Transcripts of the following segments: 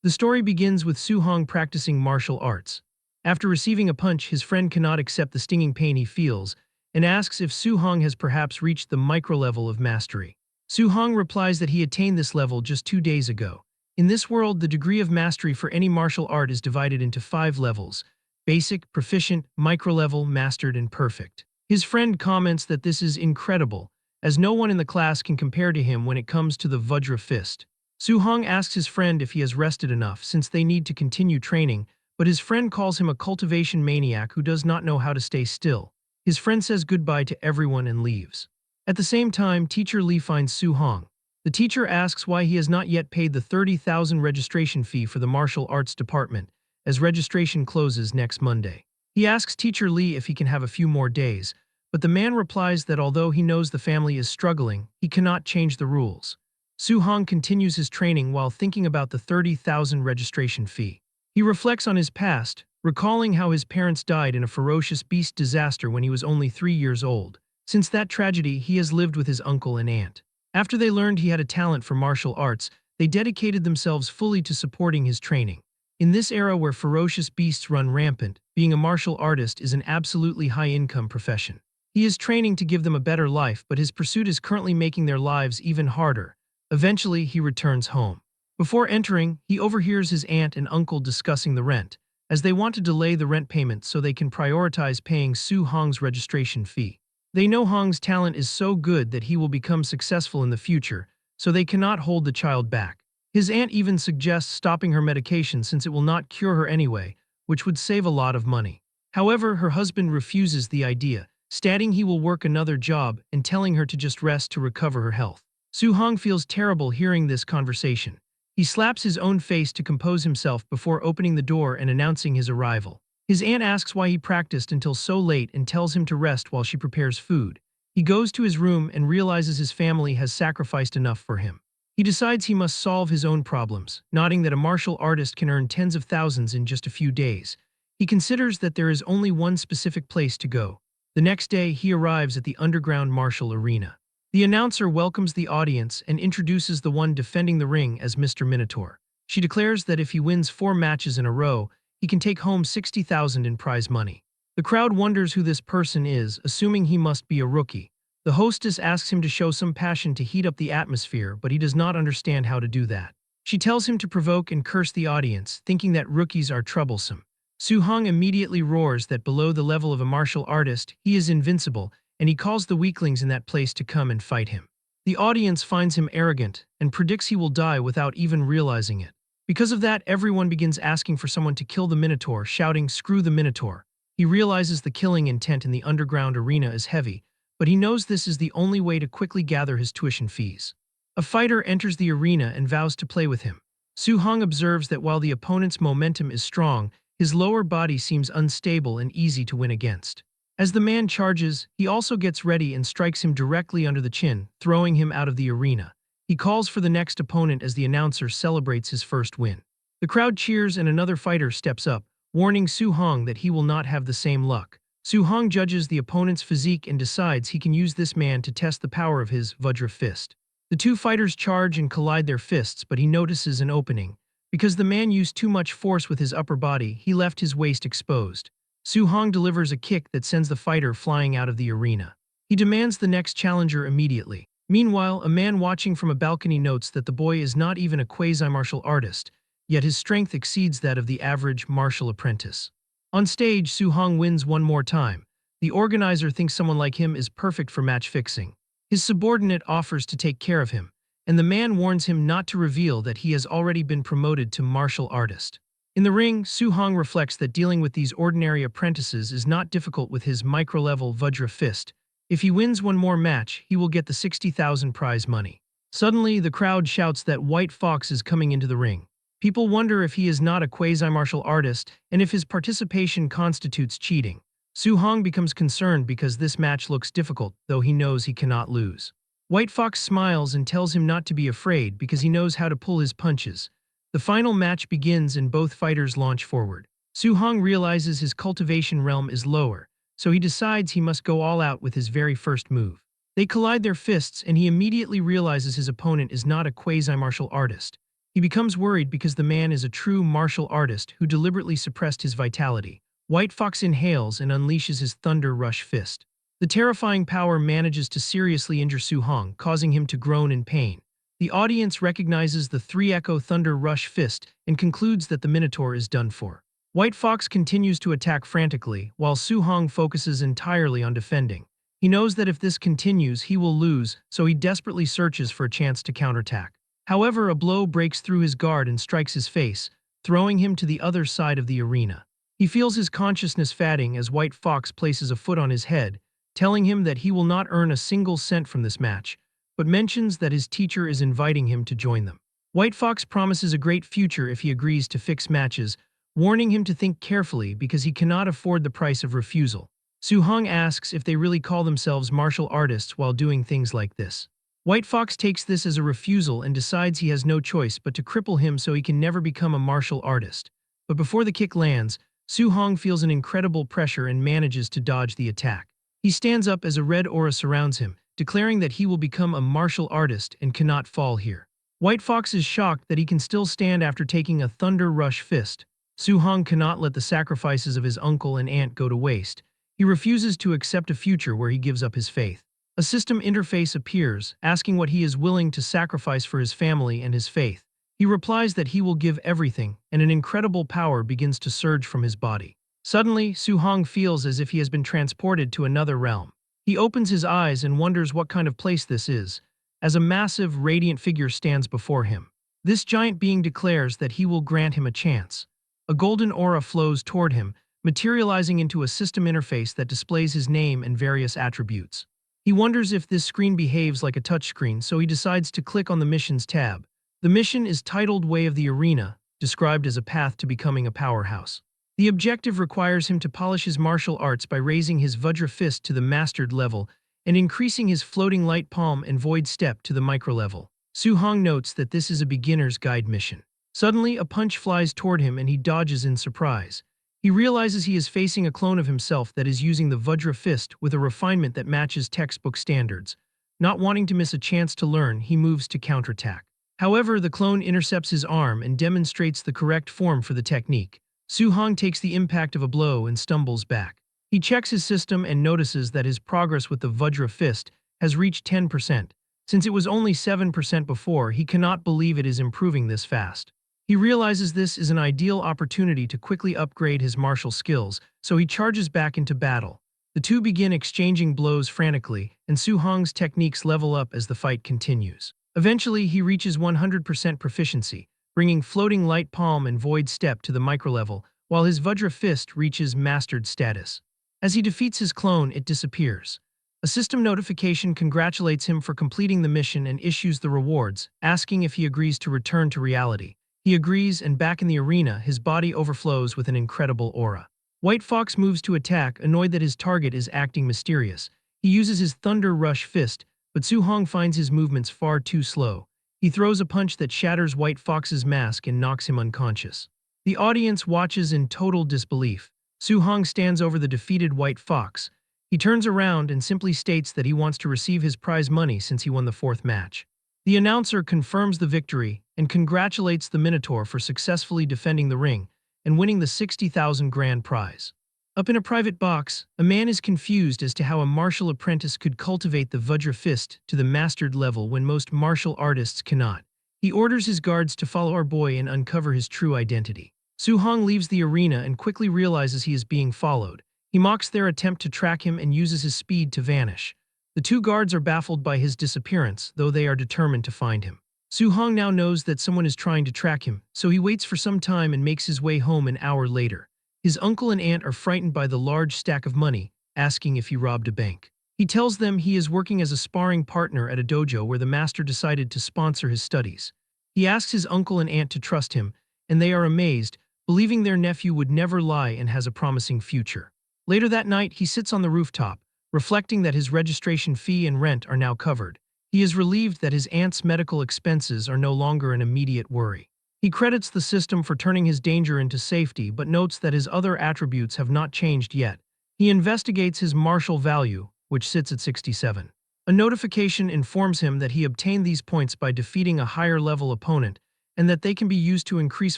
The story begins with Su Hong practicing martial arts. After receiving a punch, his friend cannot accept the stinging pain he feels and asks if Su Hong has perhaps reached the micro-level of mastery. Su Hong replies that he attained this level just 2 days ago. In this world, the degree of mastery for any martial art is divided into 5 levels: basic, proficient, micro-level, mastered, and perfect. His friend comments that this is incredible, as no one in the class can compare to him when it comes to the Vajra fist. Su Hong asks his friend if he has rested enough since they need to continue training, but his friend calls him a cultivation maniac who does not know how to stay still. His friend says goodbye to everyone and leaves. At the same time, teacher Lee finds Su Hong. The teacher asks why he has not yet paid the 30,000 registration fee for the martial arts department, as registration closes next Monday. He asks teacher Lee if he can have a few more days, but the man replies that although he knows the family is struggling, he cannot change the rules. Su Hong continues his training while thinking about the 30,000 registration fee. He reflects on his past, recalling how his parents died in a ferocious beast disaster when he was only 3 years old. Since that tragedy, he has lived with his uncle and aunt. After they learned he had a talent for martial arts, they dedicated themselves fully to supporting his training. In this era where ferocious beasts run rampant, being a martial artist is an absolutely high-income profession. He is training to give them a better life, but his pursuit is currently making their lives even harder. Eventually, he returns home. Before entering, he overhears his aunt and uncle discussing the rent, as they want to delay the rent payment so they can prioritize paying Su Hong's registration fee. They know Hong's talent is so good that he will become successful in the future, so they cannot hold the child back. His aunt even suggests stopping her medication since it will not cure her anyway, which would save a lot of money. However, her husband refuses the idea, stating he will work another job and telling her to just rest to recover her health. Su Hong feels terrible hearing this conversation. He slaps his own face to compose himself before opening the door and announcing his arrival. His aunt asks why he practiced until so late and tells him to rest while she prepares food. He goes to his room and realizes his family has sacrificed enough for him. He decides he must solve his own problems, noting that a martial artist can earn tens of thousands in just a few days. He considers that there is only one specific place to go. The next day, he arrives at the underground martial arena. The announcer welcomes the audience and introduces the one defending the ring as Mr. Minotaur. She declares that if he wins 4 matches in a row, he can take home 60,000 in prize money. The crowd wonders who this person is, assuming he must be a rookie. The hostess asks him to show some passion to heat up the atmosphere, but he does not understand how to do that. She tells him to provoke and curse the audience, thinking that rookies are troublesome. Su Hong immediately roars that below the level of a martial artist, he is invincible, and he calls the weaklings in that place to come and fight him. The audience finds him arrogant and predicts he will die without even realizing it. Because of that, everyone begins asking for someone to kill the Minotaur, shouting, "Screw the Minotaur." He realizes the killing intent in the underground arena is heavy, but he knows this is the only way to quickly gather his tuition fees. A fighter enters the arena and vows to play with him. Su Hong observes that while the opponent's momentum is strong, his lower body seems unstable and easy to win against. As the man charges, he also gets ready and strikes him directly under the chin, throwing him out of the arena. He calls for the next opponent as the announcer celebrates his first win. The crowd cheers and another fighter steps up, warning Su Hong that he will not have the same luck. Su Hong judges the opponent's physique and decides he can use this man to test the power of his Vajra fist. The two fighters charge and collide their fists, but he notices an opening. Because the man used too much force with his upper body, he left his waist exposed. Su Hong delivers a kick that sends the fighter flying out of the arena. He demands the next challenger immediately. Meanwhile, a man watching from a balcony notes that the boy is not even a quasi-martial artist, yet his strength exceeds that of the average martial apprentice. On stage, Su Hong wins one more time. The organizer thinks someone like him is perfect for match fixing. His subordinate offers to take care of him, and the man warns him not to reveal that he has already been promoted to martial artist. In the ring, Su Hong reflects that dealing with these ordinary apprentices is not difficult with his micro-level Vajra fist. If he wins one more match, he will get the 60,000 prize money. Suddenly, the crowd shouts that White Fox is coming into the ring. People wonder if he is not a quasi-martial artist and if his participation constitutes cheating. Su Hong becomes concerned because this match looks difficult, though he knows he cannot lose. White Fox smiles and tells him not to be afraid because he knows how to pull his punches. The final match begins and both fighters launch forward. Su Hong realizes his cultivation realm is lower, so he decides he must go all out with his very first move. They collide their fists and he immediately realizes his opponent is not a quasi-martial artist. He becomes worried because the man is a true martial artist who deliberately suppressed his vitality. White Fox inhales and unleashes his Thunder Rush Fist. The terrifying power manages to seriously injure Su Hong, causing him to groan in pain. The audience recognizes the 3-echo Thunder Rush Fist and concludes that the Minotaur is done for. White Fox continues to attack frantically, while Su Hong focuses entirely on defending. He knows that if this continues, he will lose, so he desperately searches for a chance to counterattack. However, a blow breaks through his guard and strikes his face, throwing him to the other side of the arena. He feels his consciousness fading as White Fox places a foot on his head, telling him that he will not earn a single cent from this match, but mentions that his teacher is inviting him to join them. White Fox promises a great future if he agrees to fix matches, warning him to think carefully because he cannot afford the price of refusal. Su Hong asks if they really call themselves martial artists while doing things like this. White Fox takes this as a refusal and decides he has no choice but to cripple him so he can never become a martial artist. But before the kick lands, Su Hong feels an incredible pressure and manages to dodge the attack. He stands up as a red aura surrounds him, declaring that he will become a martial artist and cannot fall here. White Fox is shocked that he can still stand after taking a Thunder Rush Fist. Su Hong cannot let the sacrifices of his uncle and aunt go to waste. He refuses to accept a future where he gives up his faith. A system interface appears, asking what he is willing to sacrifice for his family and his faith. He replies that he will give everything, and an incredible power begins to surge from his body. Suddenly, Su Hong feels as if he has been transported to another realm. He opens his eyes and wonders what kind of place this is, as a massive, radiant figure stands before him. This giant being declares that he will grant him a chance. A golden aura flows toward him, materializing into a system interface that displays his name and various attributes. He wonders if this screen behaves like a touchscreen, so he decides to click on the Missions tab. The mission is titled Way of the Arena, described as a path to becoming a powerhouse. The objective requires him to polish his martial arts by raising his Vajra Fist to the Mastered level and increasing his Floating Light Palm and Void Step to the Micro level. Su Hong notes that this is a beginner's guide mission. Suddenly, a punch flies toward him and he dodges in surprise. He realizes he is facing a clone of himself that is using the Vajra Fist with a refinement that matches textbook standards. Not wanting to miss a chance to learn, he moves to counterattack. However, the clone intercepts his arm and demonstrates the correct form for the technique. Su Hong takes the impact of a blow and stumbles back. He checks his system and notices that his progress with the Vajra Fist has reached 10%. Since it was only 7% before, he cannot believe it is improving this fast. He realizes this is an ideal opportunity to quickly upgrade his martial skills, so he charges back into battle. The two begin exchanging blows frantically, and Su Hong's techniques level up as the fight continues. Eventually, he reaches 100% proficiency, bringing Floating Light Palm and Void Step to the micro level, while his Vajra Fist reaches Mastered status. As he defeats his clone, it disappears. A system notification congratulates him for completing the mission and issues the rewards, asking if he agrees to return to reality. He agrees, and back in the arena, his body overflows with an incredible aura. White Fox moves to attack, annoyed that his target is acting mysterious. He uses his Thunder Rush Fist, but Su Hong finds his movements far too slow. He throws a punch that shatters White Fox's mask and knocks him unconscious. The audience watches in total disbelief. Su Hong stands over the defeated White Fox. He turns around and simply states that he wants to receive his prize money since he won the fourth match. The announcer confirms the victory and congratulates the Minotaur for successfully defending the ring and winning the 60,000 grand prize. Up in a private box, a man is confused as to how a martial apprentice could cultivate the Vajra Fist to the Mastered level when most martial artists cannot. He orders his guards to follow our boy and uncover his true identity. Su Hong leaves the arena and quickly realizes he is being followed. He mocks their attempt to track him and uses his speed to vanish. The two guards are baffled by his disappearance, though they are determined to find him. Su Hong now knows that someone is trying to track him, so he waits for some time and makes his way home an hour later. His uncle and aunt are frightened by the large stack of money, asking if he robbed a bank. He tells them he is working as a sparring partner at a dojo where the master decided to sponsor his studies. He asks his uncle and aunt to trust him, and they are amazed, believing their nephew would never lie and has a promising future. Later that night, he sits on the rooftop, reflecting that his registration fee and rent are now covered. He is relieved that his aunt's medical expenses are no longer an immediate worry. He credits the system for turning his danger into safety but notes that his other attributes have not changed yet. He investigates his martial value, which sits at 67. A notification informs him that he obtained these points by defeating a higher-level opponent and that they can be used to increase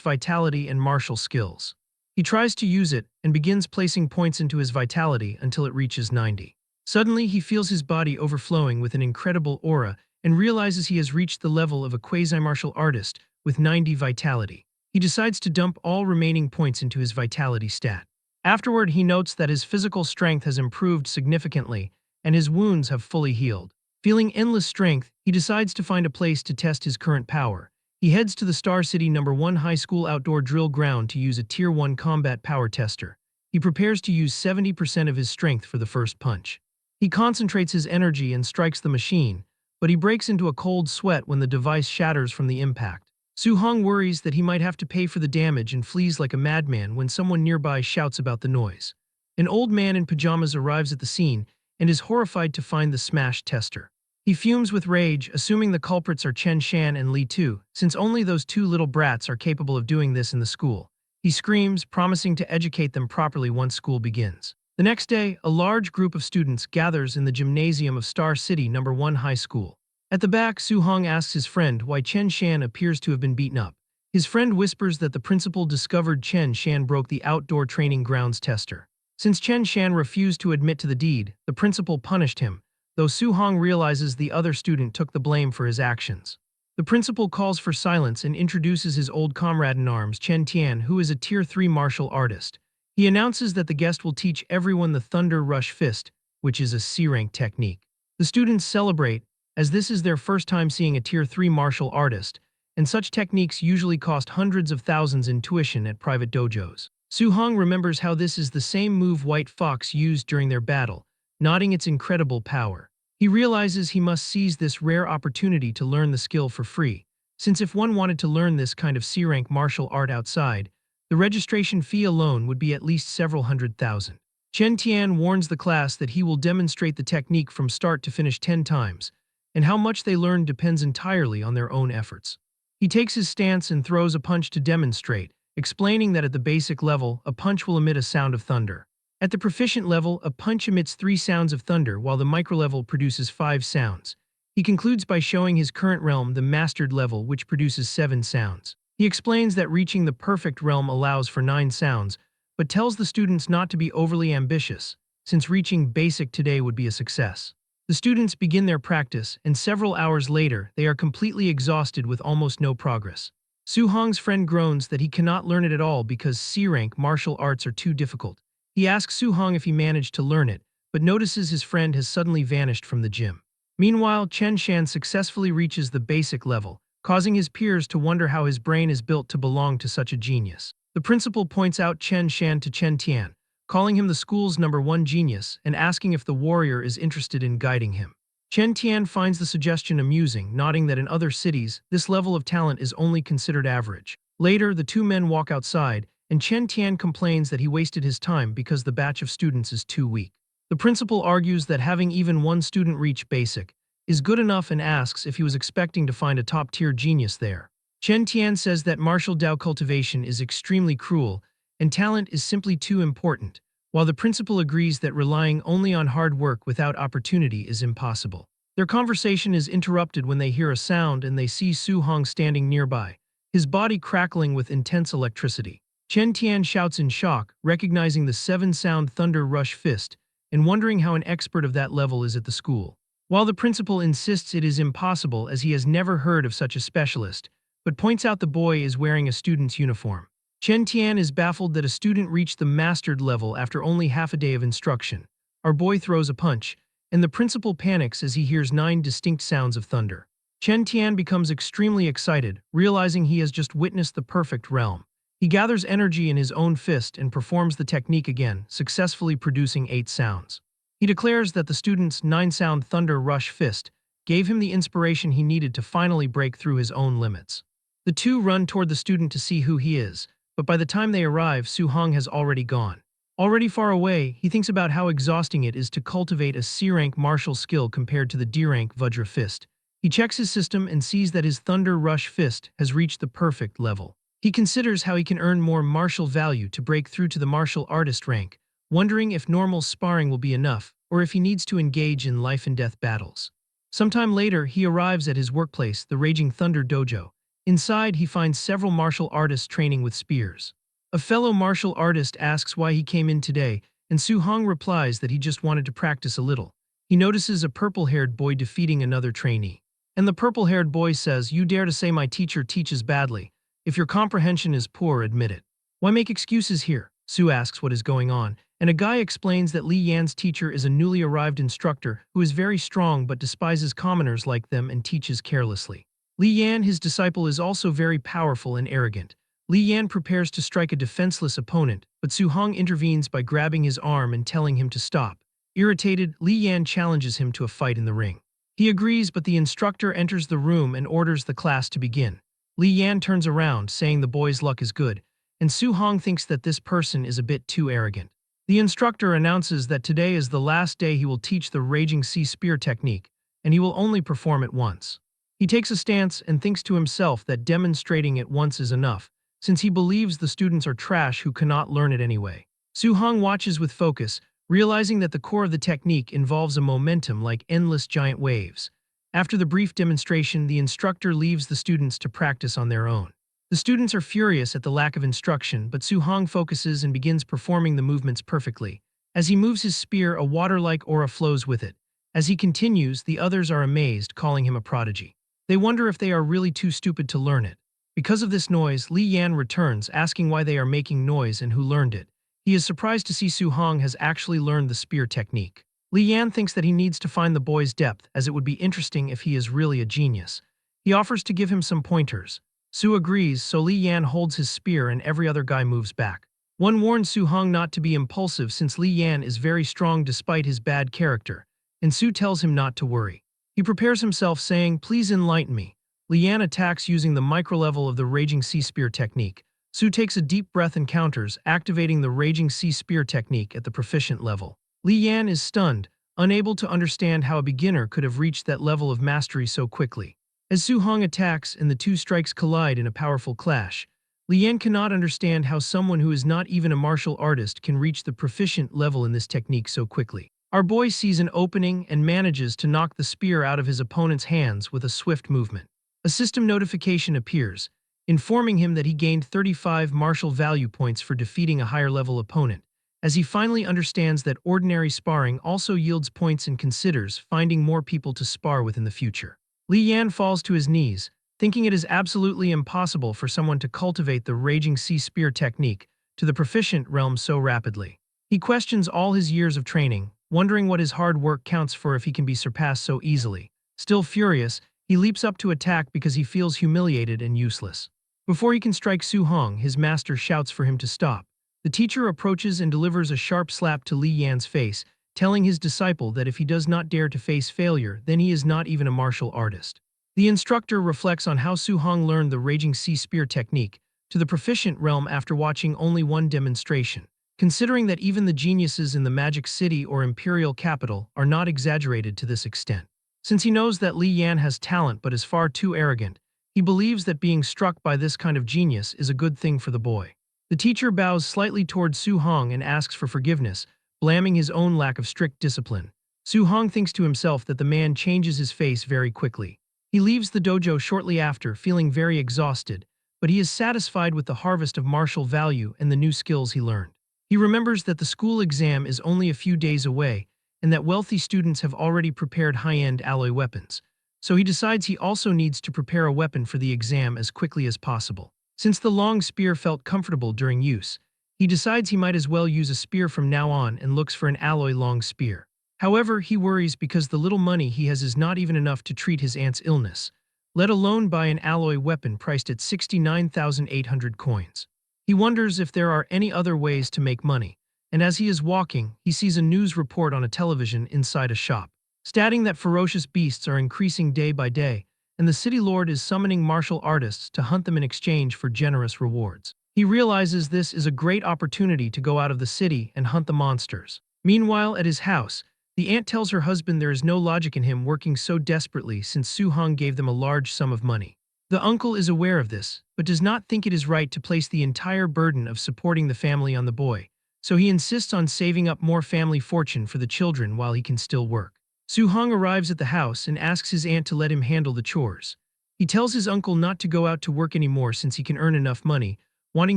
vitality and martial skills. He tries to use it and begins placing points into his vitality until it reaches 90. Suddenly, he feels his body overflowing with an incredible aura and realizes he has reached the level of a quasi-martial artist with 90 vitality. He decides to dump all remaining points into his vitality stat. Afterward, he notes that his physical strength has improved significantly and his wounds have fully healed. Feeling endless strength, he decides to find a place to test his current power. He heads to the Star City #1 High School outdoor drill ground to use a Tier 1 combat power tester. He prepares to use 70% of his strength for the first punch. He concentrates his energy and strikes the machine, but he breaks into a cold sweat when the device shatters from the impact. Su-hong worries that he might have to pay for the damage and flees like a madman when someone nearby shouts about the noise. An old man in pajamas arrives at the scene and is horrified to find the smashed tester. He fumes with rage, assuming the culprits are Chen Shan and Li Tu, since only those two little brats are capable of doing this in the school. He screams, promising to educate them properly once school begins. The next day, a large group of students gathers in the gymnasium of Star City #1 High School. At the back, Su-hong asks his friend why Chen Shan appears to have been beaten up. His friend whispers that the principal discovered Chen Shan broke the outdoor training grounds tester. Since Chen Shan refused to admit to the deed, the principal punished him, though Su-hong realizes the other student took the blame for his actions. The principal calls for silence and introduces his old comrade-in-arms, Chen Tian, who is a Tier 3 martial artist. He announces that the guest will teach everyone the Thunder Rush Fist, which is a C-rank technique. The students celebrate, as this is their first time seeing a Tier 3 martial artist, and such techniques usually cost hundreds of thousands in tuition at private dojos. Su-hong remembers how this is the same move White Fox used during their battle, noting its incredible power. He realizes he must seize this rare opportunity to learn the skill for free, since if one wanted to learn this kind of C-rank martial art outside, the registration fee alone would be at least several hundred thousand. Chen Tian warns the class that he will demonstrate the technique from start to finish 10 times, and how much they learn depends entirely on their own efforts. He takes his stance and throws a punch to demonstrate, explaining that at the basic level, a punch will emit a sound of thunder. At the proficient level, a punch emits 3 sounds of thunder while the micro-level produces 5 sounds. He concludes by showing his current realm, the mastered level, which produces 7 sounds. He explains that reaching the perfect realm allows for 9 sounds, but tells the students not to be overly ambitious, since reaching basic today would be a success. The students begin their practice, and several hours later, they are completely exhausted with almost no progress. Su-hong's friend groans that he cannot learn it at all because C-rank martial arts are too difficult. He asks Su-hong if he managed to learn it, but notices his friend has suddenly vanished from the gym. Meanwhile, Chen Shan successfully reaches the basic level, causing his peers to wonder how his brain is built to belong to such a genius. The principal points out Chen Shan to Chen Tian, calling him the school's #1 genius and asking if the warrior is interested in guiding him. Chen Tian finds the suggestion amusing, noting that in other cities, this level of talent is only considered average. Later, the two men walk outside, and Chen Tian complains that he wasted his time because the batch of students is too weak. The principal argues that having even one student reach basic is good enough and asks if he was expecting to find a top-tier genius there. Chen Tian says that martial Dao cultivation is extremely cruel, and talent is simply too important, while the principal agrees that relying only on hard work without opportunity is impossible. Their conversation is interrupted when they hear a sound and they see Su-hong standing nearby, his body crackling with intense electricity. Chen Tian shouts in shock, recognizing the 7-sound Thunder Rush Fist, and wondering how an expert of that level is at the school. While the principal insists it is impossible as he has never heard of such a specialist, but points out the boy is wearing a student's uniform. Chen Tian is baffled that a student reached the mastered level after only half a day of instruction. Our boy throws a punch, and the principal panics as he hears 9 distinct sounds of thunder. Chen Tian becomes extremely excited, realizing he has just witnessed the perfect realm. He gathers energy in his own fist and performs the technique again, successfully producing 8 sounds. He declares that the student's 9-sound Thunder Rush Fist gave him the inspiration he needed to finally break through his own limits. The two run toward the student to see who he is, but by the time they arrive, Su-hong has already gone. Already far away, he thinks about how exhausting it is to cultivate a C-rank martial skill compared to the D-rank Vajra Fist. He checks his system and sees that his Thunder Rush Fist has reached the perfect level. He considers how he can earn more martial value to break through to the martial artist rank, wondering if normal sparring will be enough, or if he needs to engage in life-and-death battles. Sometime later, he arrives at his workplace, the Raging Thunder Dojo, Inside, he finds several martial artists training with spears. A fellow martial artist asks why he came in today, and Su-hong replies that he just wanted to practice a little. He notices a purple-haired boy defeating another trainee. And the purple-haired boy says, "You dare to say my teacher teaches badly. If your comprehension is poor, admit it. Why make excuses here?" Su asks what is going on, and a guy explains that Li Yan's teacher is a newly arrived instructor who is very strong but despises commoners like them and teaches carelessly. Li Yan, his disciple, is also very powerful and arrogant. Li Yan prepares to strike a defenseless opponent, but Su-hong intervenes by grabbing his arm and telling him to stop. Irritated, Li Yan challenges him to a fight in the ring. He agrees, but the instructor enters the room and orders the class to begin. Li Yan turns around, saying the boy's luck is good, and Su-hong thinks that this person is a bit too arrogant. The instructor announces that today is the last day he will teach the Raging Sea Spear technique, and he will only perform it once. He takes a stance and thinks to himself that demonstrating it once is enough, since he believes the students are trash who cannot learn it anyway. Su-hong watches with focus, realizing that the core of the technique involves a momentum like endless giant waves. After the brief demonstration, the instructor leaves the students to practice on their own. The students are furious at the lack of instruction, but Su-hong focuses and begins performing the movements perfectly. As he moves his spear, a water-like aura flows with it. As he continues, the others are amazed, calling him a prodigy. They wonder if they are really too stupid to learn it. Because of this noise, Li Yan returns, asking why they are making noise and who learned it. He is surprised to see Su-hong has actually learned the spear technique. Li Yan thinks that he needs to find the boy's depth, as it would be interesting if he is really a genius. He offers to give him some pointers. Su agrees, so Li Yan holds his spear and every other guy moves back. One warns Su-hong not to be impulsive since Li Yan is very strong despite his bad character, and Su tells him not to worry. He prepares himself, saying, "Please enlighten me." Li Yan attacks using the micro-level of the Raging Sea Spear technique. Su takes a deep breath and counters, activating the Raging Sea Spear technique at the proficient level. Li Yan is stunned, unable to understand how a beginner could have reached that level of mastery so quickly. As Su-hong attacks and the two strikes collide in a powerful clash, Li Yan cannot understand how someone who is not even a martial artist can reach the proficient level in this technique so quickly. Our boy sees an opening and manages to knock the spear out of his opponent's hands with a swift movement. A system notification appears, informing him that he gained 35 martial value points for defeating a higher-level opponent, as he finally understands that ordinary sparring also yields points and considers finding more people to spar with in the future. Li Yan falls to his knees, thinking it is absolutely impossible for someone to cultivate the Raging Sea Spear technique to the proficient realm so rapidly. He questions all his years of training, wondering what his hard work counts for if he can be surpassed so easily. Still furious, he leaps up to attack because he feels humiliated and useless. Before he can strike Su-hong, his master shouts for him to stop. The teacher approaches and delivers a sharp slap to Li Yan's face, telling his disciple that if he does not dare to face failure, then he is not even a martial artist. The instructor reflects on how Su-hong learned the Raging Sea Spear technique to the proficient realm after watching only one demonstration, considering that even the geniuses in the Magic City or Imperial Capital are not exaggerated to this extent. Since he knows that Li Yan has talent but is far too arrogant, he believes that being struck by this kind of genius is a good thing for the boy. The teacher bows slightly toward Su-hong and asks for forgiveness, blaming his own lack of strict discipline. Su-hong thinks to himself that the man changes his face very quickly. He leaves the dojo shortly after, feeling very exhausted, but he is satisfied with the harvest of martial value and the new skills he learned. He remembers that the school exam is only a few days away, and that wealthy students have already prepared high-end alloy weapons, so he decides he also needs to prepare a weapon for the exam as quickly as possible. Since the long spear felt comfortable during use, he decides he might as well use a spear from now on and looks for an alloy long spear. However, he worries because the little money he has is not even enough to treat his aunt's illness, let alone buy an alloy weapon priced at 69,800 coins. He wonders if there are any other ways to make money, and as he is walking, he sees a news report on a television inside a shop, stating that ferocious beasts are increasing day by day, and the city lord is summoning martial artists to hunt them in exchange for generous rewards. He realizes this is a great opportunity to go out of the city and hunt the monsters. Meanwhile, at his house, the aunt tells her husband there is no logic in him working so desperately since Su-hong gave them a large sum of money. The uncle is aware of this, but does not think it is right to place the entire burden of supporting the family on the boy, so he insists on saving up more family fortune for the children while he can still work. Su-hong arrives at the house and asks his aunt to let him handle the chores. He He tells his uncle not to go out to work anymore since he can earn enough money, wanting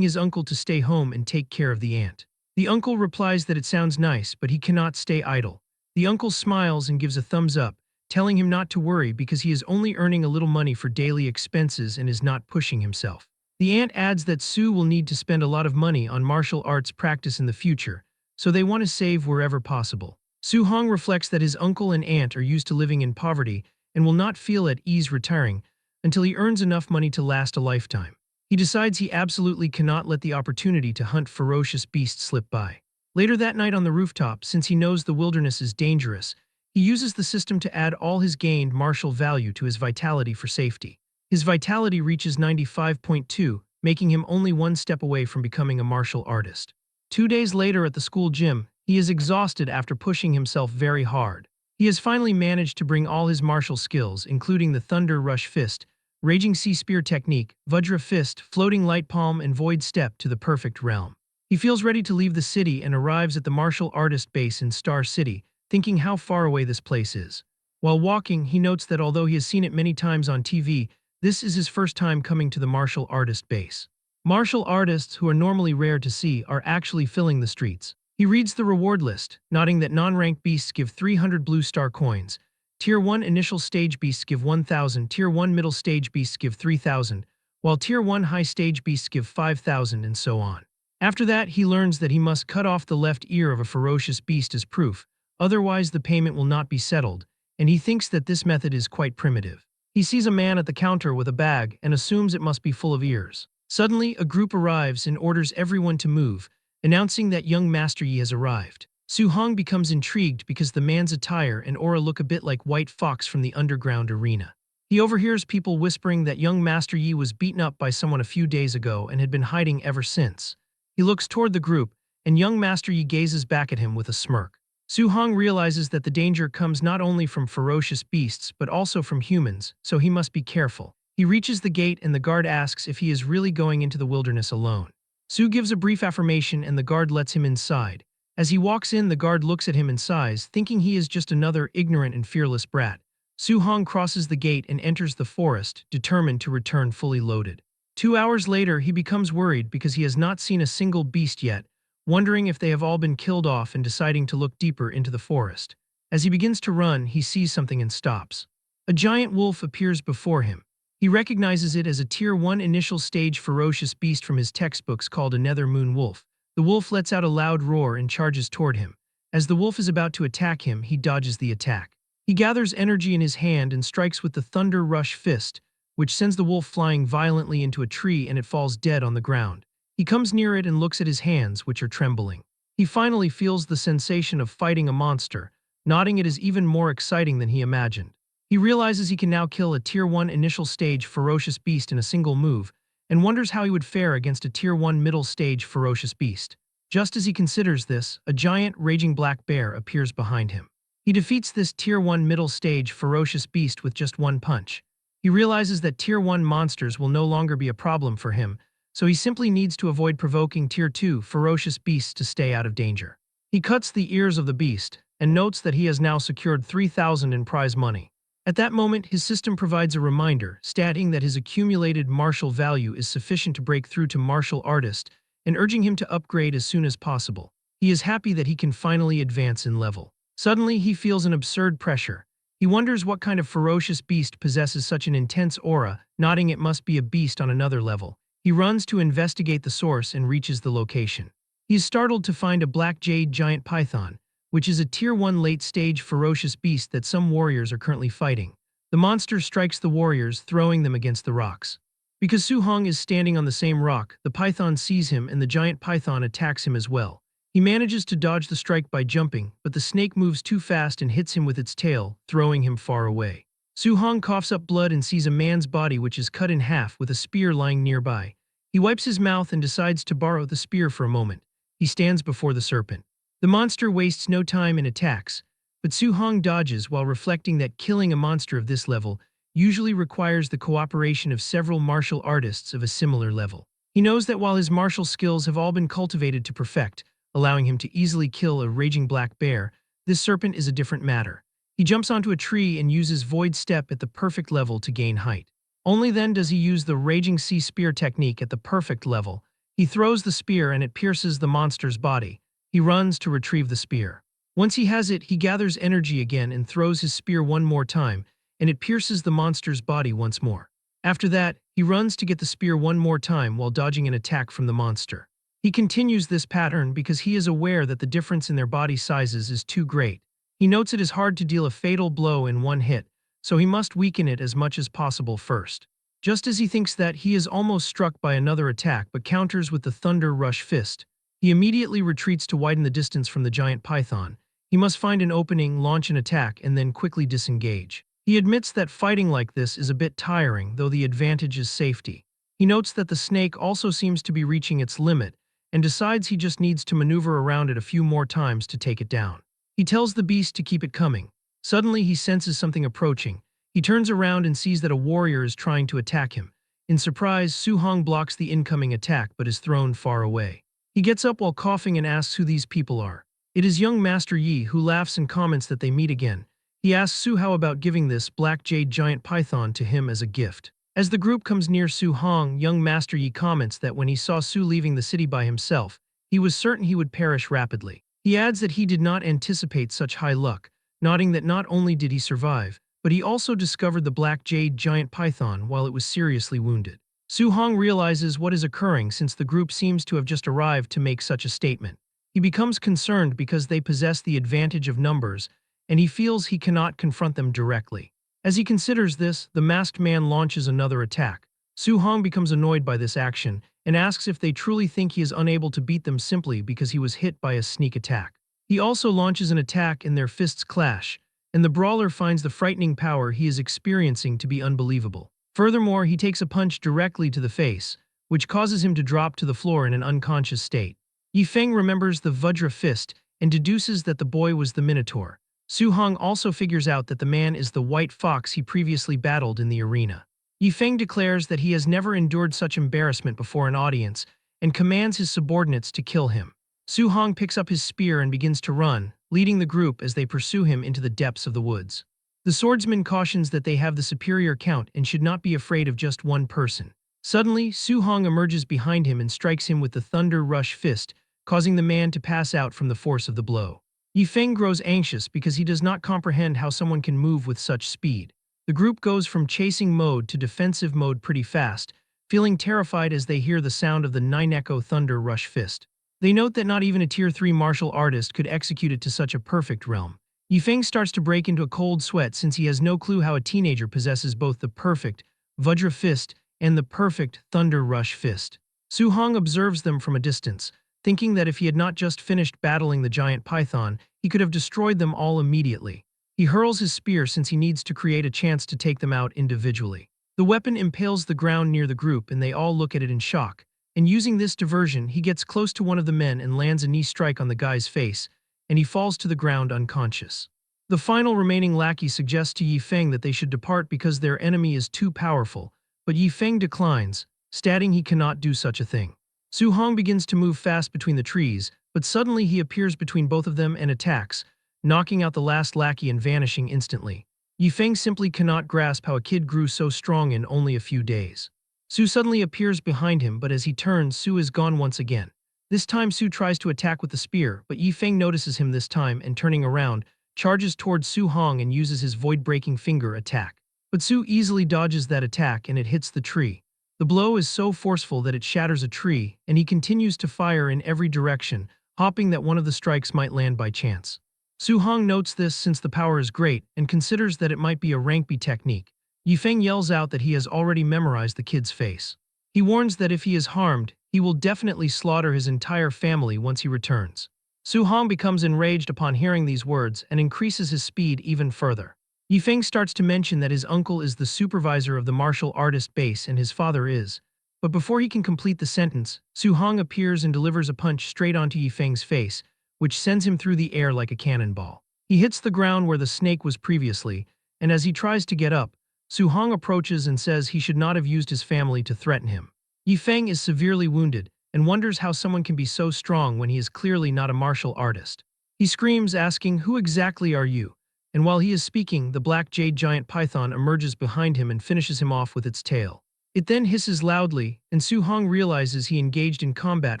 his uncle to stay home and take care of the ant. The uncle replies that it sounds nice, but he cannot stay idle. The uncle smiles and gives a thumbs up, telling him not to worry because he is only earning a little money for daily expenses and is not pushing himself. The ant adds that Sue will need to spend a lot of money on martial arts practice in the future, so they want to save wherever possible. Soo-hong reflects that his uncle and aunt are used to living in poverty and will not feel at ease retiring until he earns enough money to last a lifetime. He decides he absolutely cannot let the opportunity to hunt ferocious beasts slip by. Later that night on the rooftop, since he knows the wilderness is dangerous, he uses the system to add all his gained martial value to his vitality for safety. His vitality reaches 95.2, making him only one step away from becoming a martial artist. 2 days later at the school gym, he is exhausted after pushing himself very hard. He has finally managed to bring all his martial skills, including the Thunder Rush Fist, Raging Sea Spear Technique, Vajra Fist, Floating Light Palm, and Void Step to the perfect realm. He feels ready to leave the city and arrives at the martial artist base in Star City, thinking how far away this place is. While walking, he notes that although he has seen it many times on TV, this is his first time coming to the martial artist base. Martial artists, who are normally rare to see, are actually filling the streets. He reads the reward list, noting that non-ranked beasts give 300 blue star coins, Tier 1 initial stage beasts give 1,000, Tier 1 middle stage beasts give 3,000, while Tier 1 high stage beasts give 5,000, and so on. After that, he learns that he must cut off the left ear of a ferocious beast as proof, otherwise the payment will not be settled, and he thinks that this method is quite primitive. He sees a man at the counter with a bag and assumes it must be full of ears. Suddenly, a group arrives and orders everyone to move, announcing that young Master Yi has arrived. Soo-hong becomes intrigued because the man's attire and aura look a bit like White Fox from the underground arena. He overhears people whispering that young Master Yi was beaten up by someone a few days ago and had been hiding ever since. He looks toward the group, and young Master Yi gazes back at him with a smirk. Soo-hong realizes that the danger comes not only from ferocious beasts but also from humans, so he must be careful. He reaches the gate and the guard asks if he is really going into the wilderness alone. Soo gives a brief affirmation and the guard lets him inside. As he walks in, the guard looks at him and sighs, thinking he is just another ignorant and fearless brat. Soo-hong crosses the gate and enters the forest, determined to return fully loaded. 2 hours later, he becomes worried because he has not seen a single beast yet, wondering if they have all been killed off and deciding to look deeper into the forest. As he begins to run, he sees something and stops. A giant wolf appears before him. He recognizes it as a Tier 1 initial stage ferocious beast from his textbooks called a Nether Moon Wolf. The wolf lets out a loud roar and charges toward him. As the wolf is about to attack him, he dodges the attack. He gathers energy in his hand and strikes with the Thunder Rush Fist, which sends the wolf flying violently into a tree and it falls dead on the ground. He comes near it and looks at his hands, which are trembling. He finally feels the sensation of fighting a monster, nodding it is even more exciting than he imagined. He realizes he can now kill a Tier 1 initial stage ferocious beast in a single move, and wonders how he would fare against a Tier 1 middle stage ferocious beast. Just as he considers this, a giant raging black bear appears behind him. He defeats this Tier 1 middle stage ferocious beast with just one punch. He realizes that Tier 1 monsters will no longer be a problem for him, so he simply needs to avoid provoking Tier 2 ferocious beasts to stay out of danger. He cuts the ears of the beast, and notes that he has now secured 3,000 in prize money. At that moment, his system provides a reminder, stating that his accumulated martial value is sufficient to break through to martial artist, and urging him to upgrade as soon as possible. He is happy that he can finally advance in level. Suddenly, he feels an absurd pressure. He wonders what kind of ferocious beast possesses such an intense aura, nodding it must be a beast on another level. He runs to investigate the source and reaches the location. He is startled to find a black jade giant python, which is a Tier 1 late-stage ferocious beast that some warriors are currently fighting. The monster strikes the warriors, throwing them against the rocks. Because Soo-hong is standing on the same rock, the python sees him and the giant python attacks him as well. He manages to dodge the strike by jumping, but the snake moves too fast and hits him with its tail, throwing him far away. Soo-hong coughs up blood and sees a man's body which is cut in half with a spear lying nearby. He wipes his mouth and decides to borrow the spear for a moment. He stands before the serpent. The monster wastes no time and attacks, but Soo-hong dodges while reflecting that killing a monster of this level usually requires the cooperation of several martial artists of a similar level. He knows that while his martial skills have all been cultivated to perfect, allowing him to easily kill a raging black bear, this serpent is a different matter. He jumps onto a tree and uses Void Step at the perfect level to gain height. Only then does he use the Raging Sea Spear technique at the perfect level. He throws the spear and it pierces the monster's body. He runs to retrieve the spear. Once he has it, he gathers energy again and throws his spear one more time, and it pierces the monster's body once more. After that, he runs to get the spear one more time while dodging an attack from the monster. He continues this pattern because he is aware that the difference in their body sizes is too great. He notes it is hard to deal a fatal blow in one hit, so he must weaken it as much as possible first. Just as he thinks that, he is almost struck by another attack but counters with the Thunder Rush Fist. He immediately retreats to widen the distance from the giant python. He must find an opening, launch an attack, and then quickly disengage. He admits that fighting like this is a bit tiring, though the advantage is safety. He notes that the snake also seems to be reaching its limit, and decides he just needs to maneuver around it a few more times to take it down. He tells the beast to keep it coming. Suddenly he senses something approaching. He turns around and sees that a warrior is trying to attack him. In surprise, Su-hong blocks the incoming attack but is thrown far away. He gets up while coughing and asks who these people are. It is young Master Yi, who laughs and comments that they meet again. He asks Su how about giving this black jade giant python to him as a gift. As the group comes near Su-hong, young Master Yi comments that when he saw Su leaving the city by himself, he was certain he would perish rapidly. He adds that he did not anticipate such high luck, noting that not only did he survive, but he also discovered the black jade giant python while it was seriously wounded. Su-hong realizes what is occurring since the group seems to have just arrived to make such a statement. He becomes concerned because they possess the advantage of numbers, and he feels he cannot confront them directly. As he considers this, the masked man launches another attack. Su-hong becomes annoyed by this action and asks if they truly think he is unable to beat them simply because he was hit by a sneak attack. He also launches an attack and their fists clash, and the brawler finds the frightening power he is experiencing to be unbelievable. Furthermore, he takes a punch directly to the face, which causes him to drop to the floor in an unconscious state. Yifeng remembers the Vajra fist and deduces that the boy was the Minotaur. Su-hong also figures out that the man is the white fox he previously battled in the arena. Yifeng declares that he has never endured such embarrassment before an audience and commands his subordinates to kill him. Su-hong picks up his spear and begins to run, leading the group as they pursue him into the depths of the woods. The swordsman cautions that they have the superior count and should not be afraid of just one person. Suddenly, Su-hong emerges behind him and strikes him with the Thunder Rush Fist, causing the man to pass out from the force of the blow. Yifeng grows anxious because he does not comprehend how someone can move with such speed. The group goes from chasing mode to defensive mode pretty fast, feeling terrified as they hear the sound of the Nine-Echo Thunder Rush Fist. They note that not even a Tier 3 martial artist could execute it to such a perfect realm. Yifeng starts to break into a cold sweat since he has no clue how a teenager possesses both the perfect Vajra Fist and the perfect Thunder Rush Fist. Su-hong observes them from a distance, thinking that if he had not just finished battling the giant python, he could have destroyed them all immediately. He hurls his spear since he needs to create a chance to take them out individually. The weapon impales the ground near the group and they all look at it in shock. And using this diversion, he gets close to one of the men and lands a knee strike on the guy's face, and he falls to the ground unconscious. The final remaining lackey suggests to Yifeng that they should depart because their enemy is too powerful, but Yifeng declines, stating he cannot do such a thing. Su-hong begins to move fast between the trees, but suddenly he appears between both of them and attacks, knocking out the last lackey and vanishing instantly. Yifeng simply cannot grasp how a kid grew so strong in only a few days. Su suddenly appears behind him, but as he turns, Su is gone once again. This time Su tries to attack with the spear, but Yifeng notices him this time and turning around, charges towards Su-hong and uses his void-breaking finger attack. But Su easily dodges that attack and it hits the tree. The blow is so forceful that it shatters a tree, and he continues to fire in every direction, hoping that one of the strikes might land by chance. Su-hong notes this since the power is great and considers that it might be a rank B technique. Yifeng yells out that he has already memorized the kid's face. He warns that if he is harmed, he will definitely slaughter his entire family once he returns. Su-hong becomes enraged upon hearing these words and increases his speed even further. Yifeng starts to mention that his uncle is the supervisor of the martial artist base and his father is. But before he can complete the sentence, Su-hong appears and delivers a punch straight onto Yifeng's face, which sends him through the air like a cannonball. He hits the ground where the snake was previously, and as he tries to get up, Su-hong approaches and says he should not have used his family to threaten him. Yifeng is severely wounded and wonders how someone can be so strong when he is clearly not a martial artist. He screams asking, "Who exactly are you? and while he is speaking, the black jade giant python emerges behind him and finishes him off with its tail. It then hisses loudly, and Su-hong realizes he engaged in combat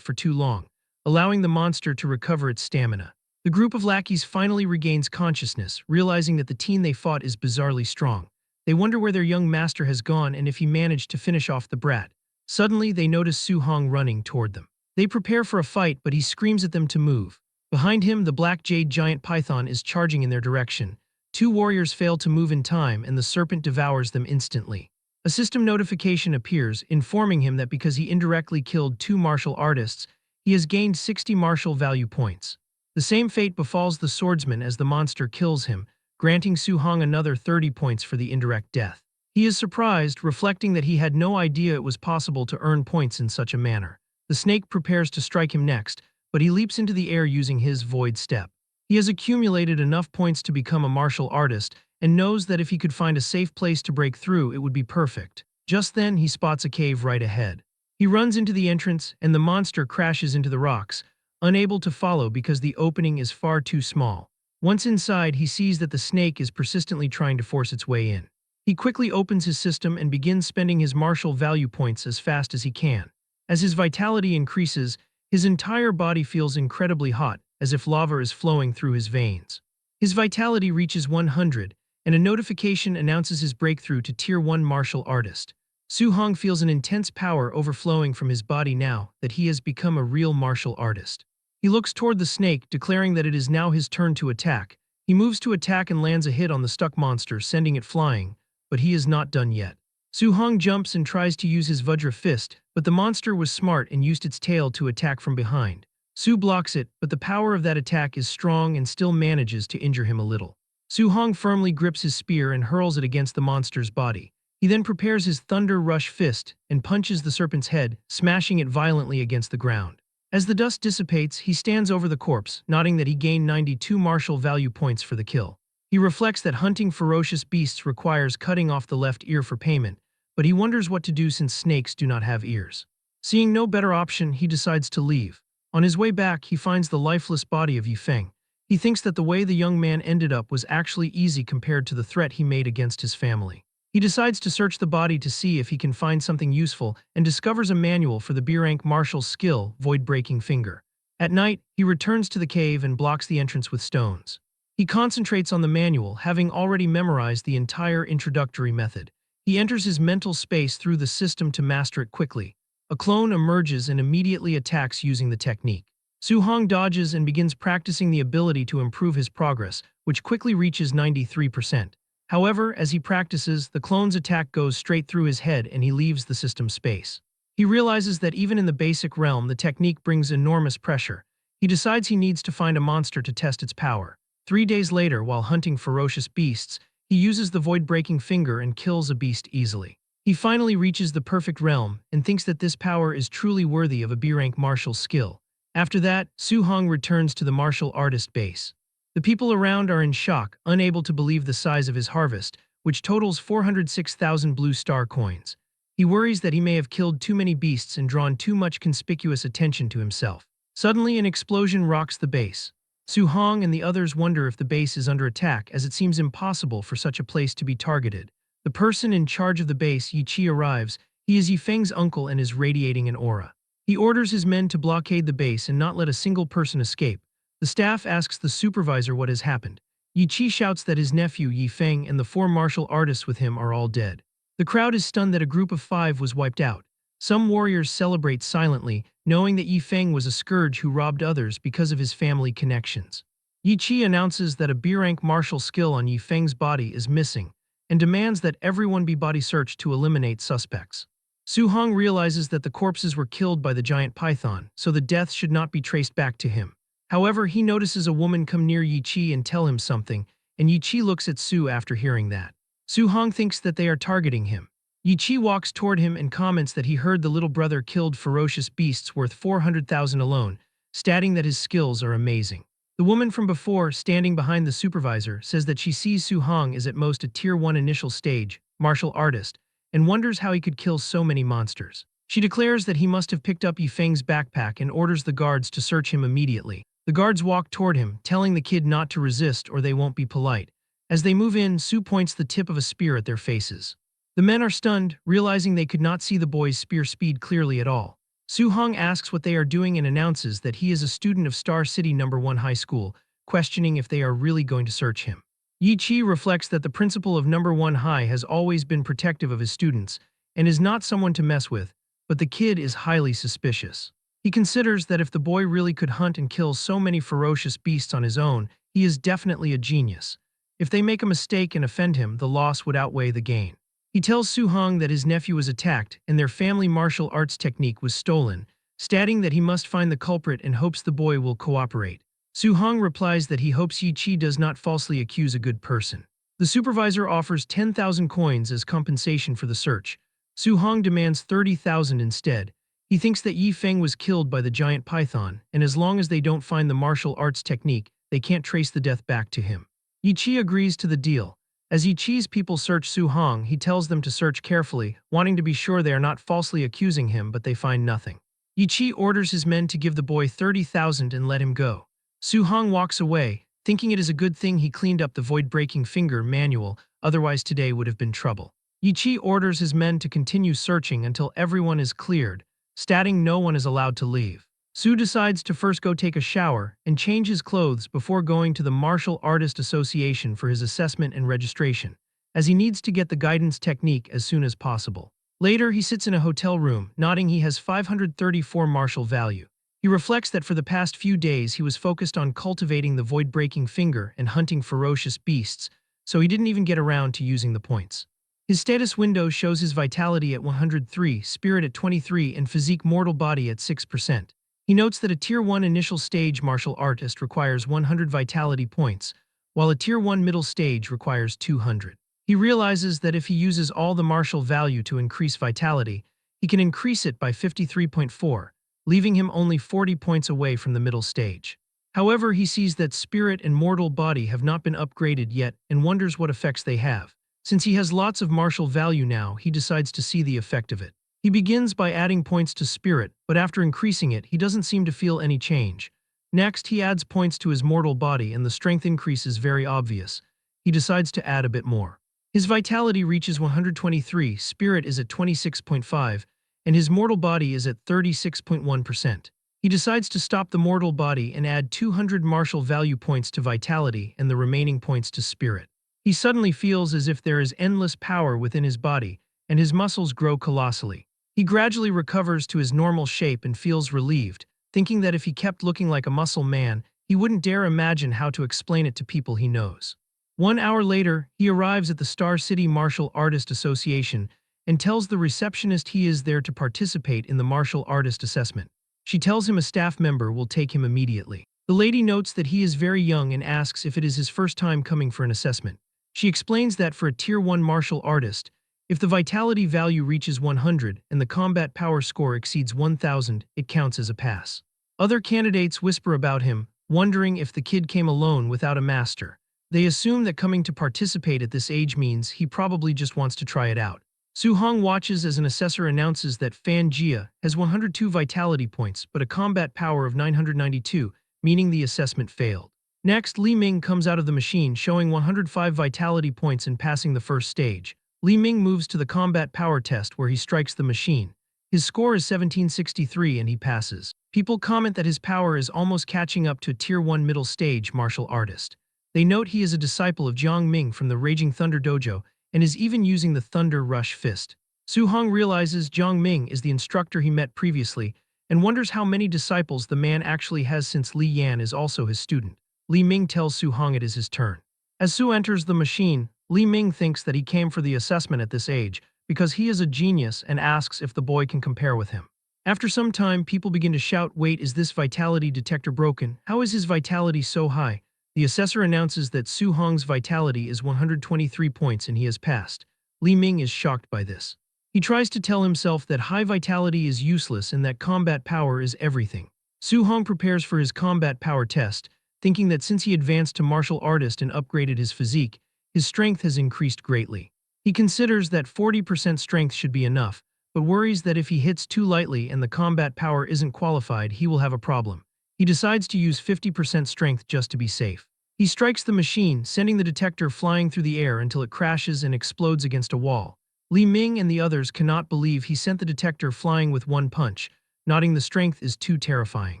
for too long, allowing the monster to recover its stamina. The group of lackeys finally regains consciousness, realizing that the teen they fought is bizarrely strong. They wonder where their young master has gone and if he managed to finish off the brat. Suddenly, they notice Su-hong running toward them. They prepare for a fight, but he screams at them to move. Behind him, the black jade giant python is charging in their direction. Two warriors fail to move in time, and the serpent devours them instantly. A system notification appears, informing him that because he indirectly killed two martial artists, he has gained 60 martial value points. The same fate befalls the swordsman as the monster kills him, granting Su-hong another 30 points for the indirect death. He is surprised, reflecting that he had no idea it was possible to earn points in such a manner. The snake prepares to strike him next, but he leaps into the air using his void step. He has accumulated enough points to become a martial artist and knows that if he could find a safe place to break through, it would be perfect. Just then, he spots a cave right ahead. He runs into the entrance, and the monster crashes into the rocks, unable to follow because the opening is far too small. Once inside, he sees that the snake is persistently trying to force its way in. He quickly opens his system and begins spending his martial value points as fast as he can. As his vitality increases, his entire body feels incredibly hot, as if lava is flowing through his veins. His vitality reaches 100, and a notification announces his breakthrough to Tier 1 martial artist. Su-hong feels an intense power overflowing from his body now that he has become a real martial artist. He looks toward the snake, declaring that it is now his turn to attack. He moves to attack and lands a hit on the stuck monster, sending it flying, but he is not done yet. Su-hong jumps and tries to use his Vajra fist, but the monster was smart and used its tail to attack from behind. Su blocks it, but the power of that attack is strong and still manages to injure him a little. Su-hong firmly grips his spear and hurls it against the monster's body. He then prepares his Thunder Rush fist and punches the serpent's head, smashing it violently against the ground. As the dust dissipates, he stands over the corpse, noting that he gained 92 martial value points for the kill. He reflects that hunting ferocious beasts requires cutting off the left ear for payment, but he wonders what to do since snakes do not have ears. Seeing no better option, he decides to leave. On his way back, he finds the lifeless body of Yifeng. He thinks that the way the young man ended up was actually easy compared to the threat he made against his family. He decides to search the body to see if he can find something useful and discovers a manual for the B-rank martial skill, Void Breaking Finger. At night, he returns to the cave and blocks the entrance with stones. He concentrates on the manual, having already memorized the entire introductory method. He enters his mental space through the system to master it quickly. A clone emerges and immediately attacks using the technique. Su-hong dodges and begins practicing the ability to improve his progress, which quickly reaches 93%. However, as he practices, the clone's attack goes straight through his head and he leaves the system space. He realizes that even in the basic realm, the technique brings enormous pressure. He decides he needs to find a monster to test its power. 3 days later, while hunting ferocious beasts, he uses the void-breaking finger and kills a beast easily. He finally reaches the perfect realm and thinks that this power is truly worthy of a B-rank martial skill. After that, Su-hong returns to the martial artist base. The people around are in shock, unable to believe the size of his harvest, which totals 406,000 blue star coins. He worries that he may have killed too many beasts and drawn too much conspicuous attention to himself. Suddenly, an explosion rocks the base. Su-hong and the others wonder if the base is under attack, as it seems impossible for such a place to be targeted. The person in charge of the base, Yi-chi, arrives. He is Yifeng's uncle and is radiating an aura. He orders his men to blockade the base and not let a single person escape. The staff asks the supervisor what has happened. Yi-chi shouts that his nephew Yifeng and the 4 martial artists with him are all dead. The crowd is stunned that a group of 5 was wiped out. Some warriors celebrate silently, knowing that Yifeng was a scourge who robbed others because of his family connections. Yi-chi announces that a B-rank martial skill on Yifeng's body is missing, and demands that everyone be body searched to eliminate suspects. Su-hong realizes that the corpses were killed by the giant python, so the death should not be traced back to him. However, he notices a woman come near Yi-chi and tell him something, and Yi-chi looks at Su after hearing that. Su-hong thinks that they are targeting him. Yi-chi walks toward him and comments that he heard the little brother killed ferocious beasts worth 400,000 alone, stating that his skills are amazing. The woman from before, standing behind the supervisor, says that she sees Su-hong as at most a Tier 1 initial stage martial artist, and wonders how he could kill so many monsters. She declares that he must have picked up Yifeng's backpack and orders the guards to search him immediately. The guards walk toward him, telling the kid not to resist or they won't be polite. As they move in, Su points the tip of a spear at their faces. The men are stunned, realizing they could not see the boy's spear speed clearly at all. Su-hong asks what they are doing and announces that he is a student of Star City No. 1 High School, questioning if they are really going to search him. Yi-chi reflects that the principal of No. 1 High has always been protective of his students and is not someone to mess with, but the kid is highly suspicious. He considers that if the boy really could hunt and kill so many ferocious beasts on his own, he is definitely a genius. If they make a mistake and offend him, the loss would outweigh the gain. He tells Su-hong that his nephew was attacked and their family martial arts technique was stolen, stating that he must find the culprit and hopes the boy will cooperate. Su-hong replies that he hopes Yi-chi does not falsely accuse a good person. The supervisor offers 10,000 coins as compensation for the search. Su-hong demands 30,000 instead. He thinks that Yi Feng was killed by the giant python, and as long as they don't find the martial arts technique, they can't trace the death back to him. Yi-chi agrees to the deal. As Yi-chi's people search Su-hong, he tells them to search carefully, wanting to be sure they are not falsely accusing him, but they find nothing. Yi-chi orders his men to give the boy 30,000 and let him go. Su-hong walks away, thinking it is a good thing he cleaned up the void-breaking finger manual, otherwise today would have been trouble. Yi-chi orders his men to continue searching until everyone is cleared, stating no one is allowed to leave. Su decides to first go take a shower and change his clothes before going to the Martial Artist Association for his assessment and registration, as he needs to get the guidance technique as soon as possible. Later, he sits in a hotel room, nodding he has 534 martial value. He reflects that for the past few days he was focused on cultivating the void-breaking finger and hunting ferocious beasts, so he didn't even get around to using the points. His status window shows his vitality at 103, spirit at 23, and physique mortal body at 6%. He notes that a Tier 1 initial stage martial artist requires 100 vitality points, while a Tier 1 middle stage requires 200. He realizes that if he uses all the martial value to increase vitality, he can increase it by 53.4, leaving him only 40 points away from the middle stage. However, he sees that spirit and mortal body have not been upgraded yet and wonders what effects they have. Since he has lots of martial value now, he decides to see the effect of it. He begins by adding points to spirit, but after increasing it, he doesn't seem to feel any change. Next, he adds points to his mortal body and the strength increase is very obvious. He decides to add a bit more. His vitality reaches 123, spirit is at 26.5, and his mortal body is at 36.1%. He decides to stop the mortal body and add 200 martial value points to vitality and the remaining points to spirit. He suddenly feels as if there is endless power within his body, and his muscles grow colossally. He gradually recovers to his normal shape and feels relieved, thinking that if he kept looking like a muscle man, he wouldn't dare imagine how to explain it to people he knows. 1 hour later, he arrives at the Star City Martial Artist Association and tells the receptionist he is there to participate in the martial artist assessment. She tells him a staff member will take him immediately. The lady notes that he is very young and asks if it is his first time coming for an assessment. She explains that for a Tier 1 martial artist, if the vitality value reaches 100 and the combat power score exceeds 1000, it counts as a pass. Other candidates whisper about him, wondering if the kid came alone without a master. They assume that coming to participate at this age means he probably just wants to try it out. Su-hong watches as an assessor announces that Fan Jia has 102 vitality points but a combat power of 992, meaning the assessment failed. Next, Li Ming comes out of the machine showing 105 vitality points and passing the first stage. Li Ming moves to the combat power test where he strikes the machine. His score is 1763 and he passes. People comment that his power is almost catching up to a Tier 1 middle stage martial artist. They note he is a disciple of Jiang Ming from the Raging Thunder Dojo and is even using the Thunder Rush Fist. Su-hong realizes Jiang Ming is the instructor he met previously and wonders how many disciples the man actually has since Li Yan is also his student. Li Ming tells Su-hong it is his turn. As Su enters the machine, Li Ming thinks that he came for the assessment at this age because he is a genius and asks if the boy can compare with him. After some time, people begin to shout, "Wait, is this vitality detector broken? How is his vitality so high?" The assessor announces that Su-hong's vitality is 123 points and he has passed. Li Ming is shocked by this. He tries to tell himself that high vitality is useless and that combat power is everything. Su-hong prepares for his combat power test, thinking that since he advanced to martial artist and upgraded his physique, his strength has increased greatly. He considers that 40% strength should be enough, but worries that if he hits too lightly and the combat power isn't qualified, he will have a problem. He decides to use 50% strength just to be safe. He strikes the machine, sending the detector flying through the air until it crashes and explodes against a wall. Li Ming and the others cannot believe he sent the detector flying with one punch, noting the strength is too terrifying.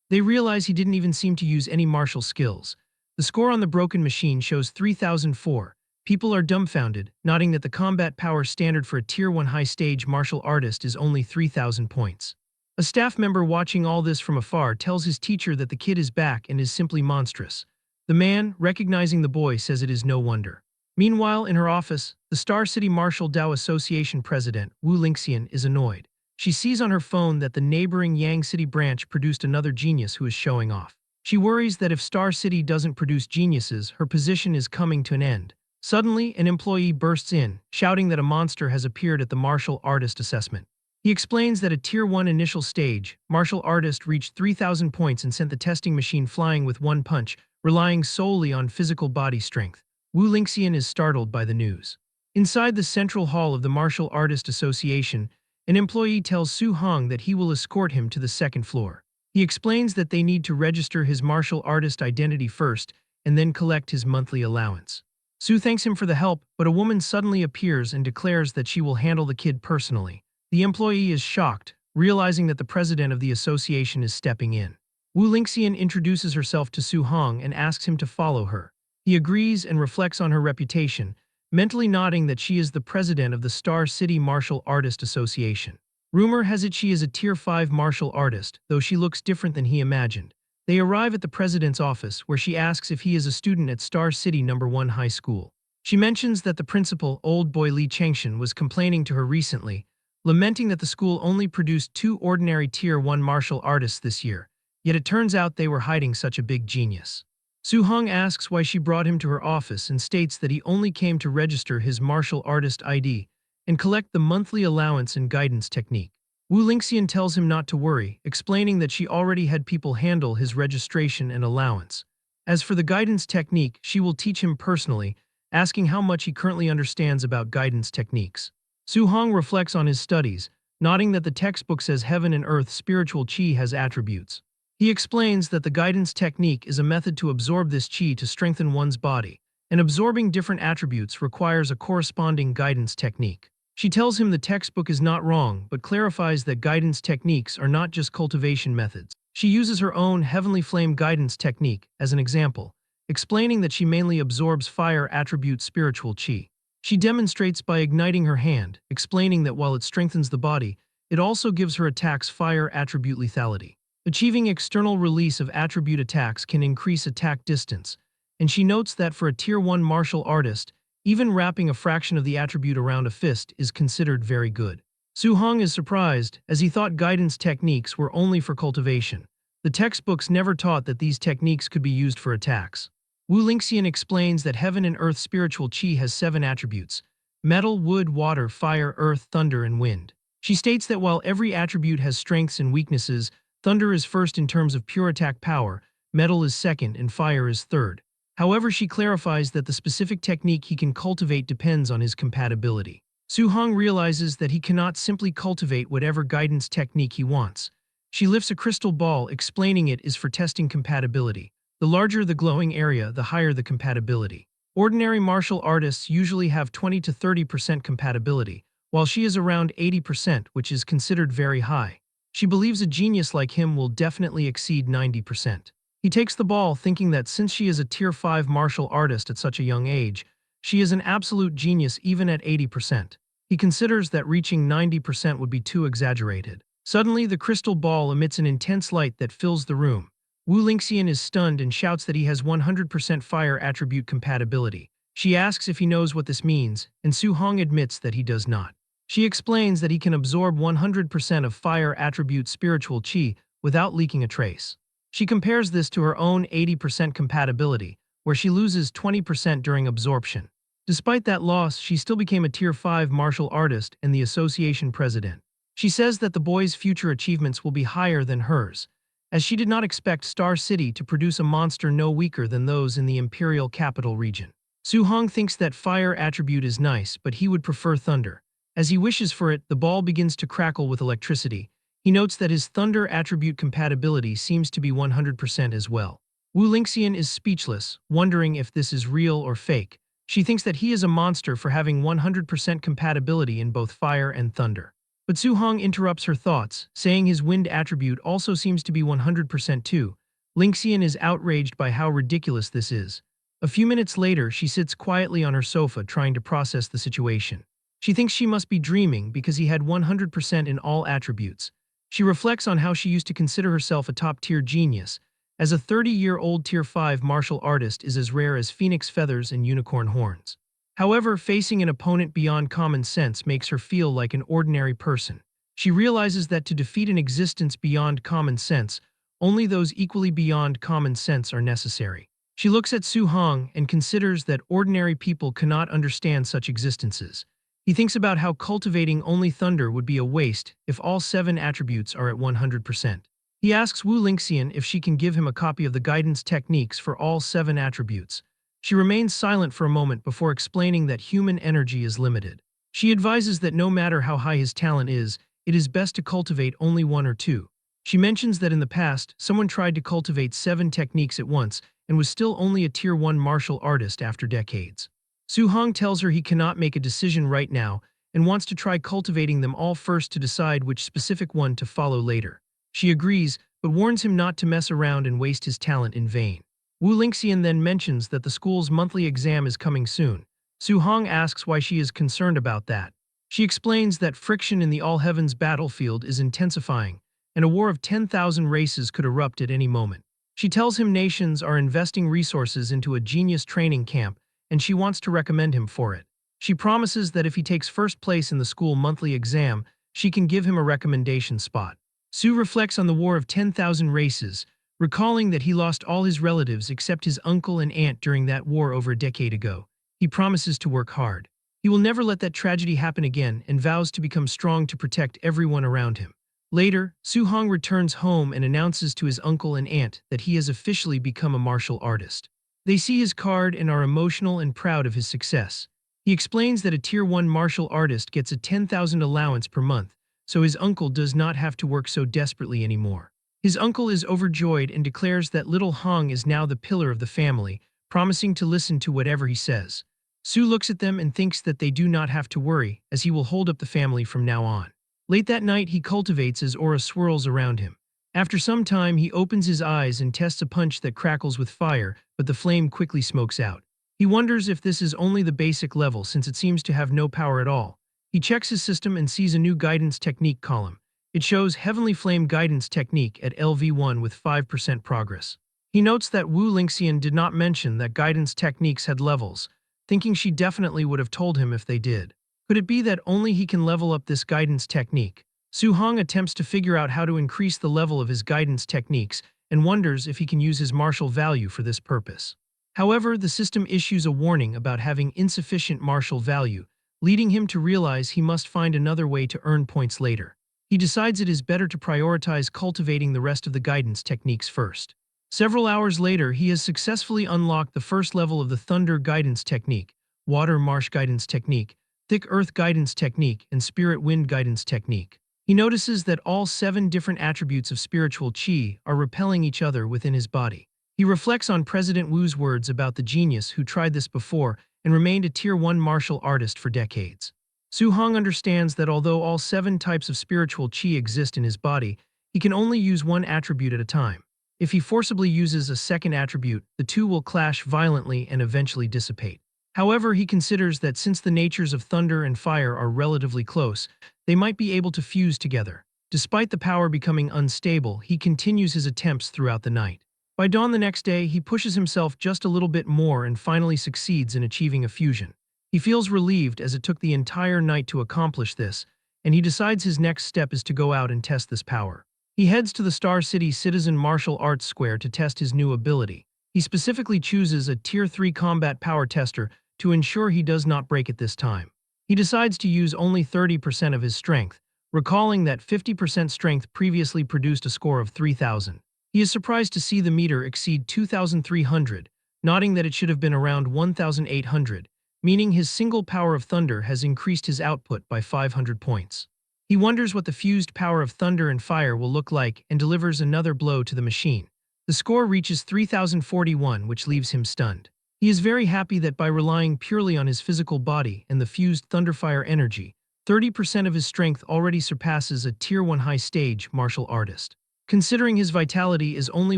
They realize he didn't even seem to use any martial skills. The score on the broken machine shows 3004. People are dumbfounded, noting that the combat power standard for a Tier 1 high-stage martial artist is only 3,000 points. A staff member watching all this from afar tells his teacher that the kid is back and is simply monstrous. The man, recognizing the boy, says it is no wonder. Meanwhile, in her office, the Star City Martial Dao Association president, Wu Lingxian, is annoyed. She sees on her phone that the neighboring Yang City branch produced another genius who is showing off. She worries that if Star City doesn't produce geniuses, her position is coming to an end. Suddenly, an employee bursts in, shouting that a monster has appeared at the martial artist assessment. He explains that at Tier 1 initial stage, martial artist reached 3,000 points and sent the testing machine flying with one punch, relying solely on physical body strength. Wu Lingxian is startled by the news. Inside the central hall of the Martial Artist Association, an employee tells Su Hong that he will escort him to the second floor. He explains that they need to register his martial artist identity first and then collect his monthly allowance. Su thanks him for the help, but a woman suddenly appears and declares that she will handle the kid personally. The employee is shocked, realizing that the president of the association is stepping in. Wu Lingxian introduces herself to Su Hong and asks him to follow her. He agrees and reflects on her reputation, mentally nodding that she is the president of the Star City Martial Artist Association. Rumor has it she is a Tier 5 martial artist, though she looks different than he imagined. They arrive at the president's office, where she asks if he is a student at Star City No. 1 High School. She mentions that the principal, old boy Li Chengshan, was complaining to her recently, lamenting that the school only produced 2 ordinary Tier 1 martial artists this year, yet it turns out they were hiding such a big genius. Su Hong asks why she brought him to her office and states that he only came to register his martial artist ID and collect the monthly allowance and guidance technique. Wu Lingxian tells him not to worry, explaining that she already had people handle his registration and allowance. As for the guidance technique, she will teach him personally, asking how much he currently understands about guidance techniques. Su Hong reflects on his studies, nodding that the textbook says heaven and earth spiritual qi has attributes. He explains that the guidance technique is a method to absorb this qi to strengthen one's body, and absorbing different attributes requires a corresponding guidance technique. She tells him the textbook is not wrong, but clarifies that guidance techniques are not just cultivation methods. She uses her own heavenly flame guidance technique as an example, explaining that she mainly absorbs fire attribute spiritual qi. She demonstrates by igniting her hand, explaining that while it strengthens the body, it also gives her attacks fire attribute lethality. Achieving external release of attribute attacks can increase attack distance, and she notes that for a Tier 1 martial artist, even wrapping a fraction of the attribute around a fist is considered very good. Su Hong is surprised, as he thought guidance techniques were only for cultivation. The textbooks never taught that these techniques could be used for attacks. Wu Lingxian explains that heaven and earth spiritual qi has 7 attributes: metal, wood, water, fire, earth, thunder, and wind. She states that while every attribute has strengths and weaknesses, thunder is first in terms of pure attack power, metal is second, and fire is third. However, she clarifies that the specific technique he can cultivate depends on his compatibility. Su Hong realizes that he cannot simply cultivate whatever guidance technique he wants. She lifts a crystal ball, explaining it is for testing compatibility. The larger the glowing area, the higher the compatibility. Ordinary martial artists usually have 20 to 30% compatibility, while she is around 80%, which is considered very high. She believes a genius like him will definitely exceed 90%. He takes the ball, thinking that since she is a Tier 5 martial artist at such a young age, she is an absolute genius even at 80%. He considers that reaching 90% would be too exaggerated. Suddenly, the crystal ball emits an intense light that fills the room. Wu Lingxian is stunned and shouts that he has 100% fire attribute compatibility. She asks if he knows what this means, and Su Hong admits that he does not. She explains that he can absorb 100% of fire attribute spiritual qi without leaking a trace. She compares this to her own 80% compatibility, where she loses 20% during absorption. Despite that loss, she still became a Tier 5 martial artist and the association president. She says that the boy's future achievements will be higher than hers, as she did not expect Star City to produce a monster no weaker than those in the Imperial Capital region. Su Hong thinks that fire attribute is nice, but he would prefer thunder. As he wishes for it, the ball begins to crackle with electricity. He notes that his thunder attribute compatibility seems to be 100% as well. Wu Lingxian is speechless, wondering if this is real or fake. She thinks that he is a monster for having 100% compatibility in both fire and thunder. But Su Hong interrupts her thoughts, saying his wind attribute also seems to be 100% too. Lingxian is outraged by how ridiculous this is. A few minutes later, she sits quietly on her sofa trying to process the situation. She thinks she must be dreaming because he had 100% in all attributes. She reflects on how she used to consider herself a top-tier genius, as a 30-year-old Tier 5 martial artist is as rare as phoenix feathers and unicorn horns. However, facing an opponent beyond common sense makes her feel like an ordinary person. She realizes that to defeat an existence beyond common sense, only those equally beyond common sense are necessary. She looks at Su Hong and considers that ordinary people cannot understand such existences. He thinks about how cultivating only thunder would be a waste if all 7 attributes are at 100%. He asks Wu Lingxian if she can give him a copy of the guidance techniques for all 7 attributes. She remains silent for a moment before explaining that human energy is limited. She advises that no matter how high his talent is, it is best to cultivate only 1 or 2. She mentions that in the past, someone tried to cultivate 7 techniques at once and was still only a Tier 1 martial artist after decades. Su Hong tells her he cannot make a decision right now and wants to try cultivating them all first to decide which specific one to follow later. She agrees, but warns him not to mess around and waste his talent in vain. Wu Lingxian then mentions that the school's monthly exam is coming soon. Su Hong asks why she is concerned about that. She explains that friction in the All-Heavens battlefield is intensifying, and a war of 10,000 races could erupt at any moment. She tells him nations are investing resources into a genius training camp, and she wants to recommend him for it. She promises that if he takes first place in the school monthly exam, she can give him a recommendation spot. Su reflects on the war of 10,000 races, recalling that he lost all his relatives except his uncle and aunt during that war over a decade ago. He promises to work hard. He will never let that tragedy happen again and vows to become strong to protect everyone around him. Later, Su Hong returns home and announces to his uncle and aunt that he has officially become a martial artist. They see his card and are emotional and proud of his success. He explains that a Tier 1 martial artist gets a 10,000 allowance per month, so his uncle does not have to work so desperately anymore. His uncle is overjoyed and declares that little Hong is now the pillar of the family, promising to listen to whatever he says. Su looks at them and thinks that they do not have to worry, as he will hold up the family from now on. Late that night, he cultivates as aura swirls around him. After some time, he opens his eyes and tests a punch that crackles with fire, but the flame quickly smokes out. He wonders if this is only the basic level since it seems to have no power at all. He checks his system and sees a new guidance technique column. It shows Heavenly Flame Guidance Technique at LV1 with 5% progress. He notes that Wu Lingxian did not mention that guidance techniques had levels, thinking she definitely would have told him if they did. Could it be that only he can level up this guidance technique? Su Hong attempts to figure out how to increase the level of his guidance techniques and wonders if he can use his martial value for this purpose. However, the system issues a warning about having insufficient martial value, leading him to realize he must find another way to earn points later. He decides it is better to prioritize cultivating the rest of the guidance techniques first. Several hours later, he has successfully unlocked the first level of the Thunder Guidance Technique, Water Marsh Guidance Technique, Thick Earth Guidance Technique, and Spirit Wind Guidance Technique. He notices that all 7 different attributes of spiritual qi are repelling each other within his body. He reflects on President Wu's words about the genius who tried this before and remained a Tier 1 martial artist for decades. Su Hong understands that although all 7 types of spiritual qi exist in his body, he can only use one attribute at a time. If he forcibly uses a second attribute, the two will clash violently and eventually dissipate. However, he considers that since the natures of thunder and fire are relatively close, they might be able to fuse together. Despite the power becoming unstable, he continues his attempts throughout the night. By dawn the next day, he pushes himself just a little bit more and finally succeeds in achieving a fusion. He feels relieved as it took the entire night to accomplish this, and he decides his next step is to go out and test this power. He heads to the Star City Citizen Martial Arts Square to test his new ability. He specifically chooses a Tier 3 combat power tester to ensure he does not break it this time. He decides to use only 30% of his strength, recalling that 50% strength previously produced a score of 3,000. He is surprised to see the meter exceed 2,300, noting that it should have been around 1,800, meaning his single power of thunder has increased his output by 500 points. He wonders what the fused power of thunder and fire will look like and delivers another blow to the machine. The score reaches 3041, which leaves him stunned. He is very happy that by relying purely on his physical body and the fused Thunderfire energy, 30% of his strength already surpasses a Tier 1 high-stage martial artist. Considering his vitality is only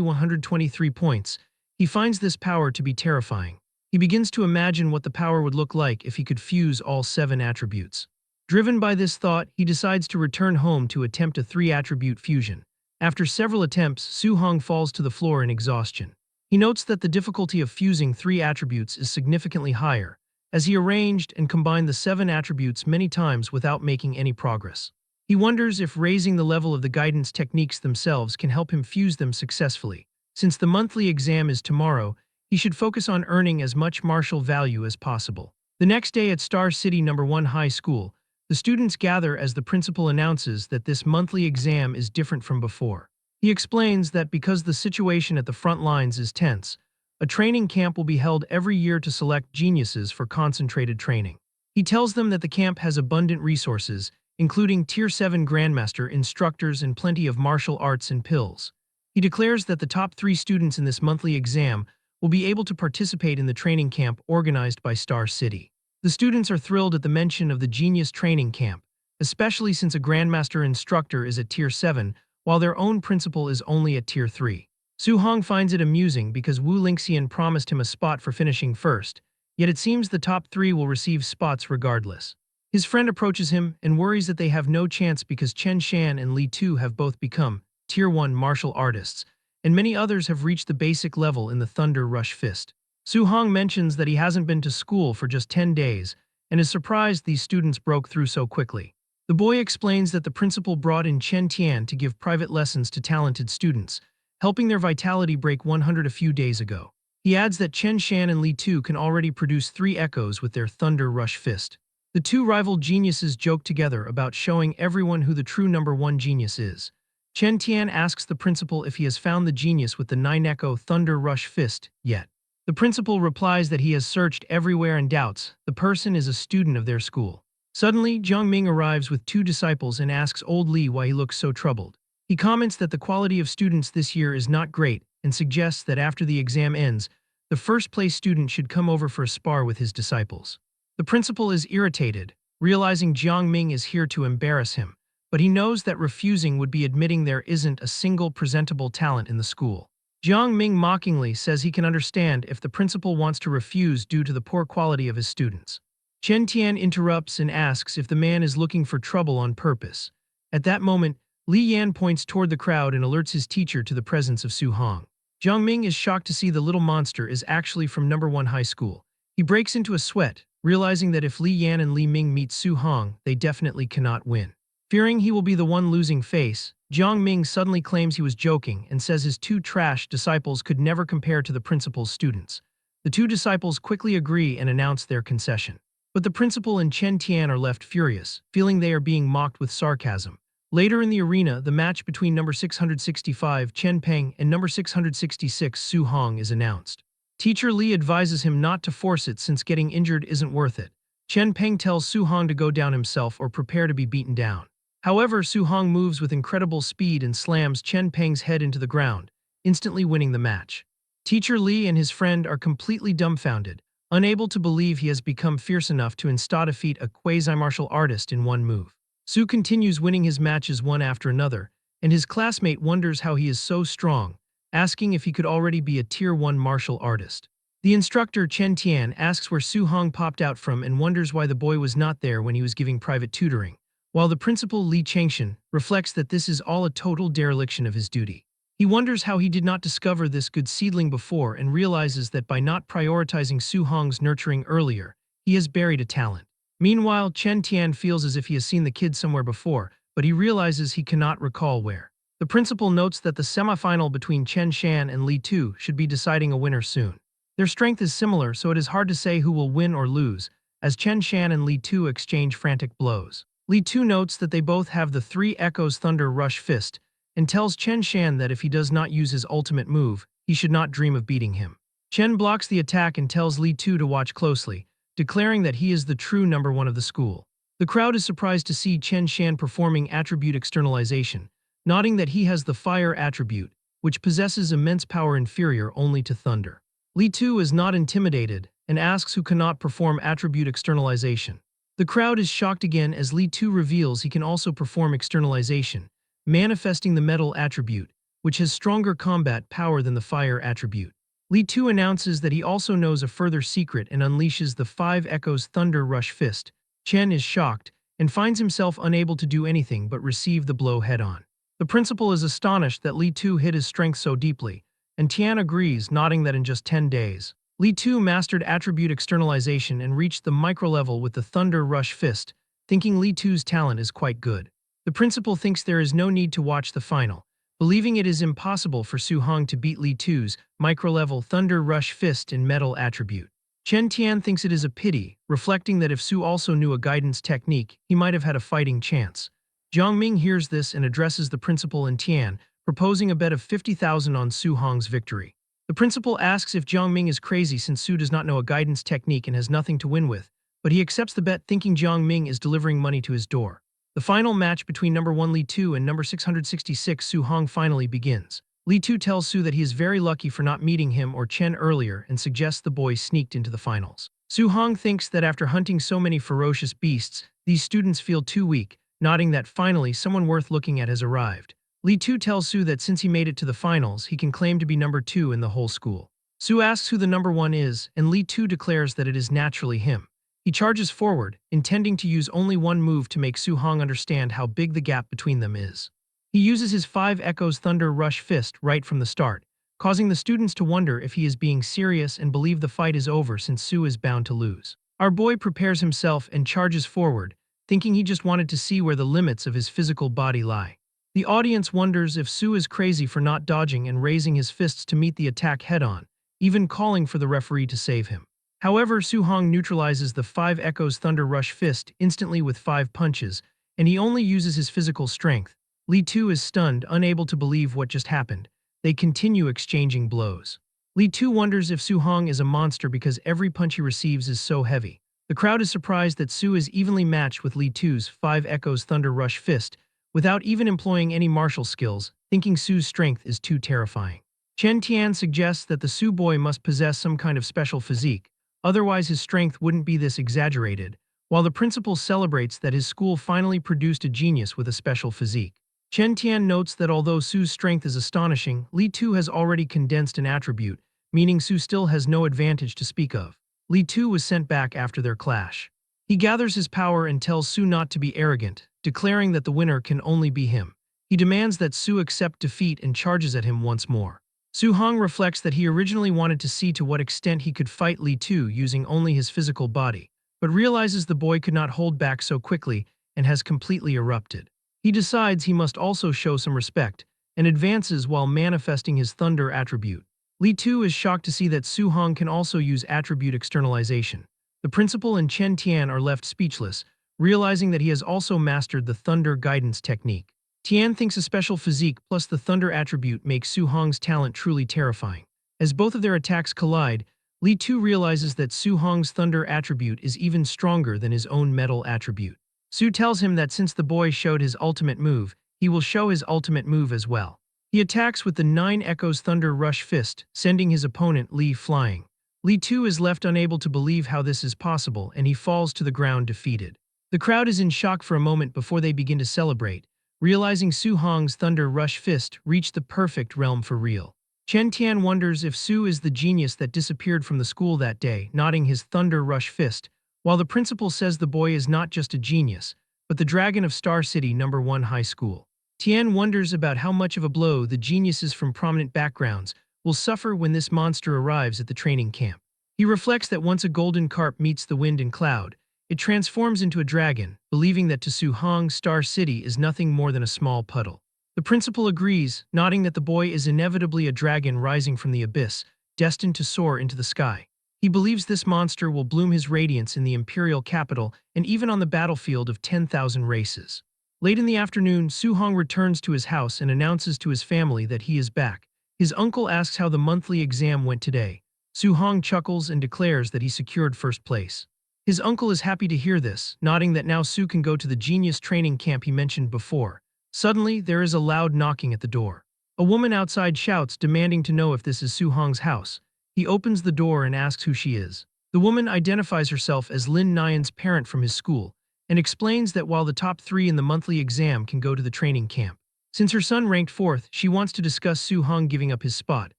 123 points, he finds this power to be terrifying. He begins to imagine what the power would look like if he could fuse all 7 attributes. Driven by this thought, he decides to return home to attempt a 3-attribute fusion. After several attempts, Su-hong falls to the floor in exhaustion. He notes that the difficulty of fusing 3 attributes is significantly higher, as he arranged and combined the 7 attributes many times without making any progress. He wonders if raising the level of the guidance techniques themselves can help him fuse them successfully. Since the monthly exam is tomorrow, he should focus on earning as much martial value as possible. The next day at Star City No. 1 High School, the students gather as the principal announces that this monthly exam is different from before. He explains that because the situation at the front lines is tense, a training camp will be held every year to select geniuses for concentrated training. He tells them that the camp has abundant resources, including Tier 7 Grandmaster instructors and plenty of martial arts and pills. He declares that the top 3 students in this monthly exam will be able to participate in the training camp organized by Star City. The students are thrilled at the mention of the Genius Training Camp, especially since a Grandmaster instructor is at Tier 7, while their own principal is only at Tier 3. Su-hong finds it amusing because Wu Lingxian promised him a spot for finishing first, yet it seems the top 3 will receive spots regardless. His friend approaches him and worries that they have no chance because Chen Shan and Li Tu have both become Tier 1 martial artists, and many others have reached the basic level in the Thunder Rush Fist. Su-hong mentions that he hasn't been to school for just 10 days and is surprised these students broke through so quickly. The boy explains that the principal brought in Chen Tian to give private lessons to talented students, helping their vitality break 100 a few days ago. He adds that Chen Shan and Li Tu can already produce 3 echoes with their Thunder Rush Fist. The 2 rival geniuses joke together about showing everyone who the true No. 1 genius is. Chen Tian asks the principal if he has found the genius with the 9-echo Thunder Rush Fist yet. The principal replies that he has searched everywhere and doubts the person is a student of their school. Suddenly, Jiang Ming arrives with 2 disciples and asks old Li why he looks so troubled. He comments that the quality of students this year is not great and suggests that after the exam ends, the first-place student should come over for a spar with his disciples. The principal is irritated, realizing Jiang Ming is here to embarrass him, but he knows that refusing would be admitting there isn't a single presentable talent in the school. Jiang Ming mockingly says he can understand if the principal wants to refuse due to the poor quality of his students. Chen Tian interrupts and asks if the man is looking for trouble on purpose. At that moment, Li Yan points toward the crowd and alerts his teacher to the presence of Su-hong. Jiang Ming is shocked to see the little monster is actually from No. 1 High School. He breaks into a sweat, realizing that if Li Yan and Li Ming meet Su-hong, they definitely cannot win. Fearing he will be the one losing face, Jiang Ming suddenly claims he was joking and says his 2 trash disciples could never compare to the principal's students. The 2 disciples quickly agree and announce their concession. But the principal and Chen Tian are left furious, feeling they are being mocked with sarcasm. Later in the arena, the match between No. 665 Chen Peng and No. 666 Su-hong is announced. Teacher Li advises him not to force it since getting injured isn't worth it. Chen Peng tells Su-hong to go down himself or prepare to be beaten down. However, Su-hong moves with incredible speed and slams Chen Peng's head into the ground, instantly winning the match. Teacher Li and his friend are completely dumbfounded, unable to believe he has become fierce enough to insta-defeat a quasi-martial artist in one move. Su continues winning his matches one after another, and his classmate wonders how he is so strong, asking if he could already be a Tier 1 martial artist. The instructor Chen Tian asks where Su-hong popped out from and wonders why the boy was not there when he was giving private tutoring, while the principal Li Changshan reflects that this is all a total dereliction of his duty. He wonders how he did not discover this good seedling before and realizes that by not prioritizing Su-hong's nurturing earlier, he has buried a talent. Meanwhile, Chen Tian feels as if he has seen the kid somewhere before, but he realizes he cannot recall where. The principal notes that the semifinal between Chen Shan and Li Tu should be deciding a winner soon. Their strength is similar, so it is hard to say who will win or lose, as Chen Shan and Li Tu exchange frantic blows. Li Tu notes that they both have the 3 Echoes Thunder Rush Fist, and tells Chen Shan that if he does not use his ultimate move, he should not dream of beating him. Chen blocks the attack and tells Li Tu to watch closely, declaring that he is the true No. 1 of the school. The crowd is surprised to see Chen Shan performing attribute externalization, noting that he has the fire attribute, which possesses immense power inferior only to thunder. Li Tu is not intimidated and asks who cannot perform attribute externalization. The crowd is shocked again as Li Tu reveals he can also perform externalization, manifesting the metal attribute, which has stronger combat power than the fire attribute. Li Tu announces that he also knows a further secret and unleashes the 5 Echoes Thunder Rush Fist. Chen is shocked and finds himself unable to do anything but receive the blow head-on. The principal is astonished that Li Tu hid his strength so deeply, and Tian agrees, nodding that in just 10 days, Li Tu mastered attribute externalization and reached the micro-level with the Thunder Rush Fist, thinking Li Tu's talent is quite good. The principal thinks there is no need to watch the final, believing it is impossible for Su Hong to beat Li Tu's micro-level Thunder Rush Fist in metal attribute. Chen Tian thinks it is a pity, reflecting that if Su also knew a guidance technique, he might have had a fighting chance. Jiang Ming hears this and addresses the principal and Tian, proposing a bet of 50,000 on Su Hong's victory. The principal asks if Jiang Ming is crazy since Su does not know a guidance technique and has nothing to win with, but he accepts the bet thinking Jiang Ming is delivering money to his door. The final match between number 1 Li Tu and number 666 Su Hong finally begins. Li Tu tells Su that he is very lucky for not meeting him or Chen earlier and suggests the boys sneaked into the finals. Su Hong thinks that after hunting so many ferocious beasts, these students feel too weak, nodding that finally someone worth looking at has arrived. Li Tu tells Su that since he made it to the finals, he can claim to be number 2 in the whole school. Su asks who the number 1 is, and Li Tu declares that it is naturally him. He charges forward, intending to use only one move to make Su Hong understand how big the gap between them is. He uses his 5 Echoes Thunder Rush Fist right from the start, causing the students to wonder if he is being serious and believe the fight is over since Su is bound to lose. Our boy prepares himself and charges forward, thinking he just wanted to see where the limits of his physical body lie. The audience wonders if Su is crazy for not dodging and raising his fists to meet the attack head-on, even calling for the referee to save him. However, Su Hong neutralizes the 5 Echoes Thunder Rush Fist instantly with 5 punches, and he only uses his physical strength. Li Tu is stunned, unable to believe what just happened. They continue exchanging blows. Li Tu wonders if Su Hong is a monster because every punch he receives is so heavy. The crowd is surprised that Su is evenly matched with Li Tu's 5 Echoes Thunder Rush Fist, without even employing any martial skills, thinking Su's strength is too terrifying. Chen Tian suggests that the Su boy must possess some kind of special physique, otherwise his strength wouldn't be this exaggerated, while the principal celebrates that his school finally produced a genius with a special physique. Chen Tian notes that although Su's strength is astonishing, Li Tu has already condensed an attribute, meaning Su still has no advantage to speak of. Li Tu was sent back after their clash. He gathers his power and tells Su not to be arrogant, declaring that the winner can only be him. He demands that Su accept defeat and charges at him once more. Su Hong reflects that he originally wanted to see to what extent he could fight Li Tu using only his physical body, but realizes the boy could not hold back so quickly and has completely erupted. He decides he must also show some respect, and advances while manifesting his thunder attribute. Li Tu is shocked to see that Su Hong can also use attribute externalization. The principal and Chen Tian are left speechless, realizing that he has also mastered the thunder guidance technique. Tian thinks a special physique plus the thunder attribute makes Su Hong's talent truly terrifying. As both of their attacks collide, Li Tu realizes that Su Hong's thunder attribute is even stronger than his own metal attribute. Su tells him that since the boy showed his ultimate move, he will show his ultimate move as well. He attacks with the 9 Echoes Thunder Rush Fist, sending his opponent Li flying. Li Tu is left unable to believe how this is possible, and he falls to the ground defeated. The crowd is in shock for a moment before they begin to celebrate, realizing Su Hong's Thunder Rush Fist reached the perfect realm for real. Chen Tian wonders if Su is the genius that disappeared from the school that day, nodding his Thunder Rush Fist, while the principal says the boy is not just a genius, but the dragon of Star City No. 1 High School. Tian wonders about how much of a blow the geniuses from prominent backgrounds will suffer when this monster arrives at the training camp. He reflects that once a golden carp meets the wind and cloud, it transforms into a dragon, believing that to Su Hong, Star City is nothing more than a small puddle. The principal agrees, nodding that the boy is inevitably a dragon rising from the abyss, destined to soar into the sky. He believes this monster will bloom his radiance in the imperial capital and even on the battlefield of 10,000 races. Late in the afternoon, Su Hong returns to his house and announces to his family that he is back. His uncle asks how the monthly exam went today. Su Hong chuckles and declares that he secured first place. His uncle is happy to hear this, nodding that now Su can go to the genius training camp he mentioned before. Suddenly, there is a loud knocking at the door. A woman outside shouts, demanding to know if this is Su Hong's house. He opens the door and asks who she is. The woman identifies herself as Lin Nyan's parent from his school, and explains that while the top 3 in the monthly exam can go to the training camp, since her son ranked 4th, she wants to discuss Su Hong giving up his spot,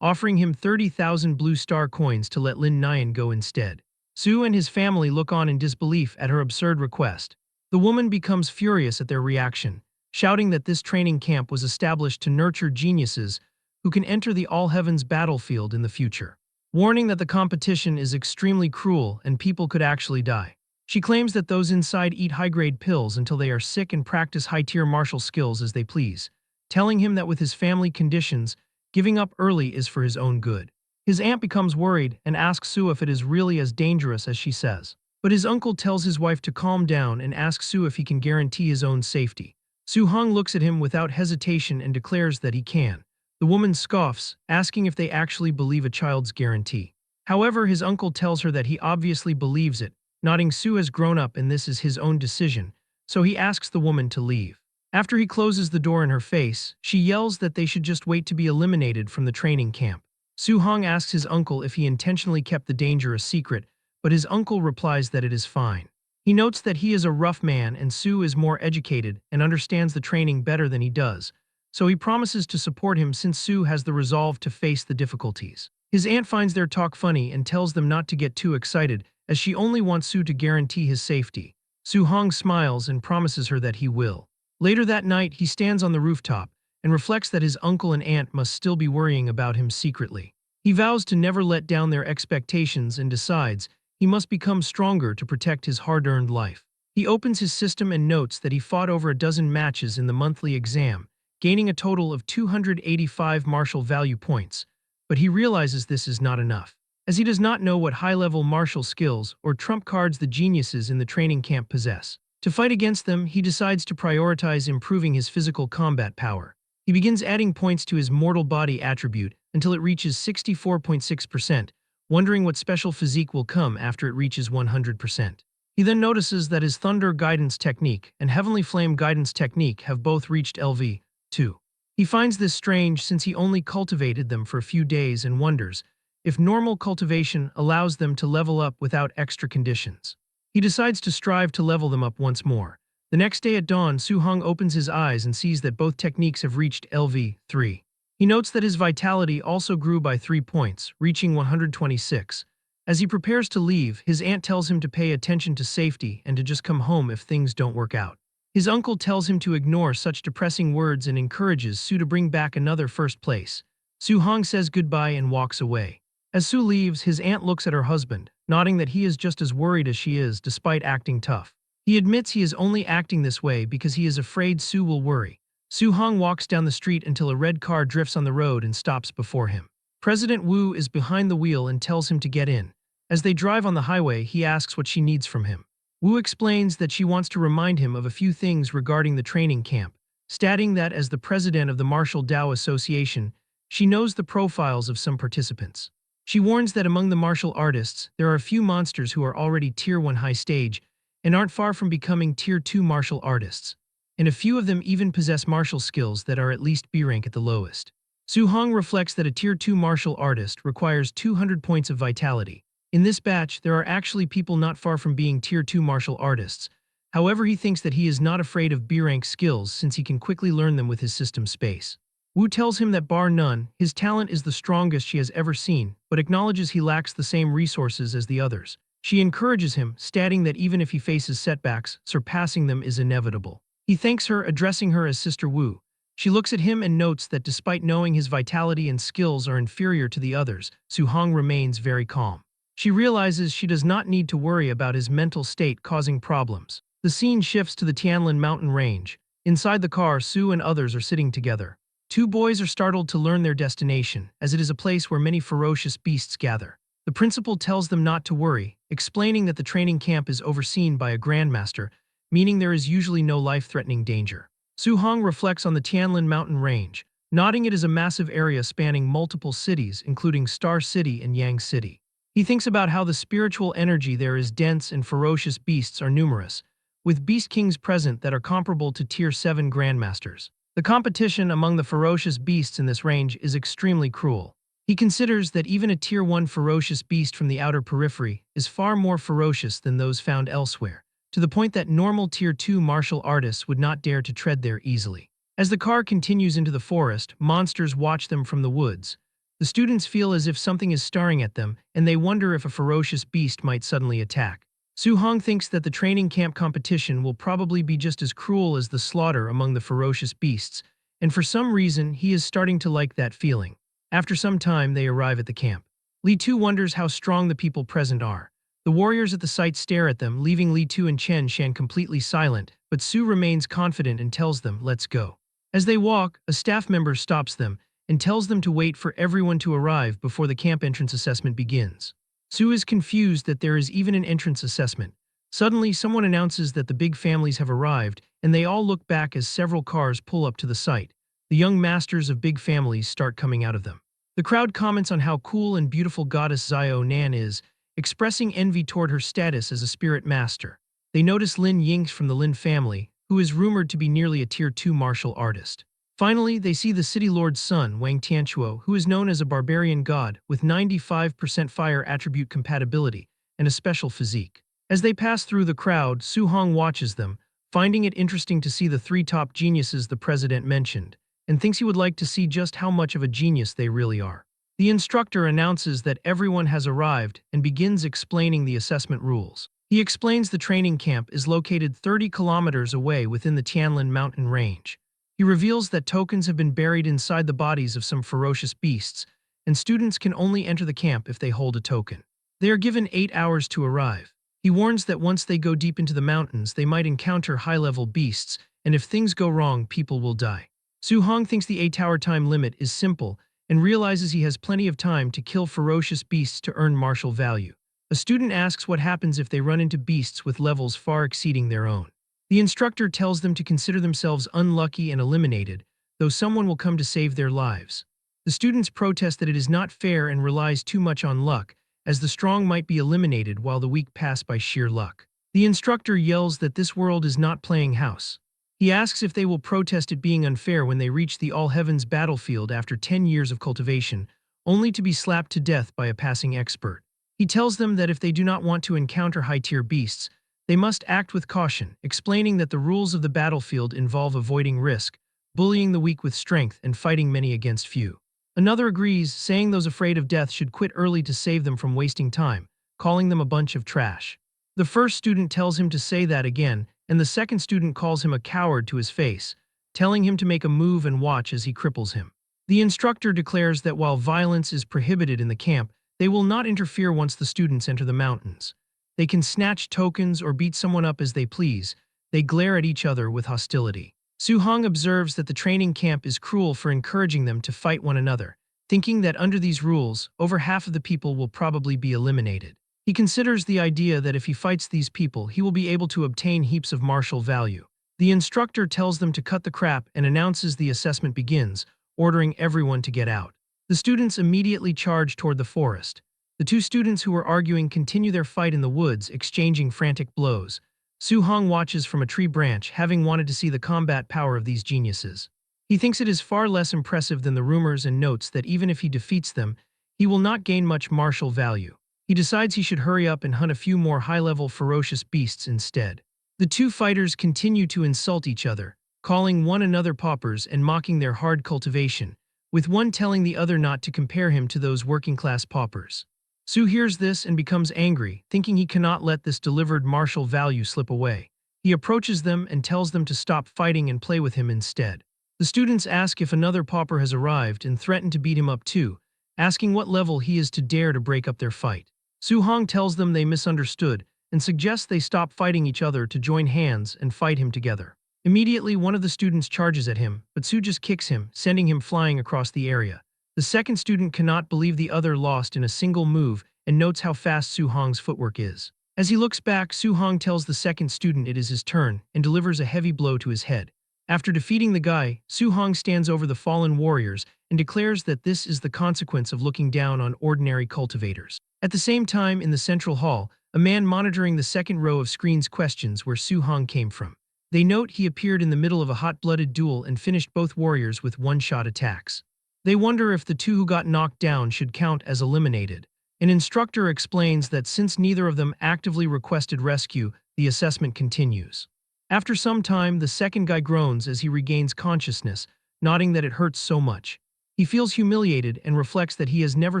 offering him 30,000 blue star coins to let Lin Nyan go instead. Su and his family look on in disbelief at her absurd request. The woman becomes furious at their reaction, shouting that this training camp was established to nurture geniuses who can enter the all-heavens battlefield in the future, warning that the competition is extremely cruel and people could actually die. She claims that those inside eat high-grade pills until they are sick and practice high-tier martial skills as they please, telling him that with his family conditions, giving up early is for his own good. His aunt becomes worried and asks Su if it is really as dangerous as she says. But his uncle tells his wife to calm down and asks Su if he can guarantee his own safety. Su Hong looks at him without hesitation and declares that he can. The woman scoffs, asking if they actually believe a child's guarantee. However, his uncle tells her that he obviously believes it, nodding Su has grown up and this is his own decision, so he asks the woman to leave. After he closes the door in her face, she yells that they should just wait to be eliminated from the training camp. Su Hong asks his uncle if he intentionally kept the danger a secret, but his uncle replies that it is fine. He notes that he is a rough man and Su is more educated and understands the training better than he does, so he promises to support him since Su has the resolve to face the difficulties. His aunt finds their talk funny and tells them not to get too excited, as she only wants Su to guarantee his safety. Su Hong smiles and promises her that he will. Later that night, he stands on the rooftop and reflects that his uncle and aunt must still be worrying about him secretly. He vows to never let down their expectations and decides he must become stronger to protect his hard-earned life. He opens his system and notes that he fought over a dozen matches in the monthly exam, gaining a total of 285 martial value points, but he realizes this is not enough, as he does not know what high-level martial skills or trump cards the geniuses in the training camp possess. To fight against them, he decides to prioritize improving his physical combat power. He begins adding points to his mortal body attribute until it reaches 64.6%, wondering what special physique will come after it reaches 100%. He then notices that his Thunder Guidance Technique and Heavenly Flame Guidance Technique have both reached LV2. He finds this strange since he only cultivated them for a few days and wonders if normal cultivation allows them to level up without extra conditions. He decides to strive to level them up once more. The next day at dawn, Su Hong opens his eyes and sees that both techniques have reached LV3. He notes that his vitality also grew by 3 points, reaching 126. As he prepares to leave, his aunt tells him to pay attention to safety and to just come home if things don't work out. His uncle tells him to ignore such depressing words and encourages Su to bring back another first place. Su Hong says goodbye and walks away. As Su leaves, his aunt looks at her husband, nodding that he is just as worried as she is despite acting tough. He admits he is only acting this way because he is afraid Su will worry. Su Hong walks down the street until a red car drifts on the road and stops before him. President Wu is behind the wheel and tells him to get in. As they drive on the highway, he asks what she needs from him. Wu explains that she wants to remind him of a few things regarding the training camp, stating that as the president of the Martial Dao Association, she knows the profiles of some participants. She warns that among the martial artists, there are a few monsters who are already Tier 1 high stage and aren't far from becoming Tier 2 martial artists, and a few of them even possess martial skills that are at least B rank at the lowest. Su Hong reflects that a Tier 2 martial artist requires 200 points of vitality. In this batch, there are actually people not far from being Tier 2 martial artists. However, he thinks that he is not afraid of B rank skills since he can quickly learn them with his system space. Wu tells him that bar none, his talent is the strongest she has ever seen, but acknowledges he lacks the same resources as the others. She encourages him, stating that even if he faces setbacks, surpassing them is inevitable. He thanks her, addressing her as Sister Wu. She looks at him and notes that despite knowing his vitality and skills are inferior to the others, Su Hong remains very calm. She realizes she does not need to worry about his mental state causing problems. The scene shifts to the Tianlin mountain range. Inside the car, Su and others are sitting together. Two boys are startled to learn their destination, as it is a place where many ferocious beasts gather. The principal tells them not to worry, explaining that the training camp is overseen by a grandmaster, meaning there is usually no life-threatening danger. Su Hong reflects on the Tianlin mountain range, nodding it is a massive area spanning multiple cities, including Star City and Yang City. He thinks about how the spiritual energy there is dense and ferocious beasts are numerous, with beast kings present that are comparable to Tier 7 grandmasters. The competition among the ferocious beasts in this range is extremely cruel. He considers that even a Tier 1 ferocious beast from the outer periphery is far more ferocious than those found elsewhere, to the point that normal Tier 2 martial artists would not dare to tread there easily. As the car continues into the forest, monsters watch them from the woods. The students feel as if something is staring at them, and they wonder if a ferocious beast might suddenly attack. Su-hong thinks that the training camp competition will probably be just as cruel as the slaughter among the ferocious beasts, and for some reason he is starting to like that feeling. After some time, they arrive at the camp. Li Tu wonders how strong the people present are. The warriors at the site stare at them, leaving Li Tu and Chen Shan completely silent, but Su remains confident and tells them, "Let's go." As they walk, a staff member stops them and tells them to wait for everyone to arrive before the camp entrance assessment begins. Su is confused that there is even an entrance assessment. Suddenly, someone announces that the big families have arrived, and they all look back as several cars pull up to the site. The young masters of big families start coming out of them. The crowd comments on how cool and beautiful goddess Xiao Nan is, expressing envy toward her status as a spirit master. They notice Lin Ying from the Lin family, who is rumored to be nearly a Tier 2 martial artist. Finally, they see the city lord's son, Wang Tianchuo, who is known as a barbarian god with 95% fire attribute compatibility and a special physique. As they pass through the crowd, Su Hong watches them, finding it interesting to see the three top geniuses the president mentioned, and thinks he would like to see just how much of a genius they really are. The instructor announces that everyone has arrived and begins explaining the assessment rules. He explains the training camp is located 30 kilometers away within the Tianlin mountain range. He reveals that tokens have been buried inside the bodies of some ferocious beasts, and students can only enter the camp if they hold a token. They are given 8 hours to arrive. He warns that once they go deep into the mountains, they might encounter high-level beasts, and if things go wrong, people will die. Su Hong thinks the 8-hour time limit is simple and realizes he has plenty of time to kill ferocious beasts to earn martial value. A student asks what happens if they run into beasts with levels far exceeding their own. The instructor tells them to consider themselves unlucky and eliminated, though someone will come to save their lives. The students protest that it is not fair and relies too much on luck, as the strong might be eliminated while the weak pass by sheer luck. The instructor yells that this world is not playing house. He asks if they will protest it being unfair when they reach the All-Heavens battlefield after 10 years of cultivation, only to be slapped to death by a passing expert. He tells them that if they do not want to encounter high-tier beasts, they must act with caution, explaining that the rules of the battlefield involve avoiding risk, bullying the weak with strength, and fighting many against few. Another agrees, saying those afraid of death should quit early to save them from wasting time, calling them a bunch of trash. The first student tells him to say that again, and the second student calls him a coward to his face, telling him to make a move and watch as he cripples him. The instructor declares that while violence is prohibited in the camp, they will not interfere once the students enter the mountains. They can snatch tokens or beat someone up as they please. They glare at each other with hostility. Su Hong observes that the training camp is cruel for encouraging them to fight one another, thinking that under these rules, over half of the people will probably be eliminated. He considers the idea that if he fights these people, he will be able to obtain heaps of martial value. The instructor tells them to cut the crap and announces the assessment begins, ordering everyone to get out. The students immediately charge toward the forest. The two students who were arguing continue their fight in the woods, exchanging frantic blows. Su Hong watches from a tree branch, having wanted to see the combat power of these geniuses. He thinks it is far less impressive than the rumors and notes that even if he defeats them, he will not gain much martial value. He decides he should hurry up and hunt a few more high-level ferocious beasts instead. The two fighters continue to insult each other, calling one another paupers and mocking their hard cultivation, with one telling the other not to compare him to those working-class paupers. Su hears this and becomes angry, thinking he cannot let this delivered martial value slip away. He approaches them and tells them to stop fighting and play with him instead. The students ask if another pauper has arrived and threaten to beat him up too, asking what level he is to dare to break up their fight. Su Hong tells them they misunderstood and suggests they stop fighting each other to join hands and fight him together. Immediately, one of the students charges at him, but Su just kicks him, sending him flying across the area. The second student cannot believe the other lost in a single move and notes how fast Su Hong's footwork is. As he looks back, Su Hong tells the second student it is his turn and delivers a heavy blow to his head. After defeating the guy, Su Hong stands over the fallen warriors and declares that this is the consequence of looking down on ordinary cultivators. At the same time, in the central hall, a man monitoring the second row of screens questions where Su Hong came from. They note he appeared in the middle of a hot-blooded duel and finished both warriors with one-shot attacks. They wonder if the two who got knocked down should count as eliminated. An instructor explains that since neither of them actively requested rescue, the assessment continues. After some time, the second guy groans as he regains consciousness, nodding that it hurts so much. He feels humiliated and reflects that he has never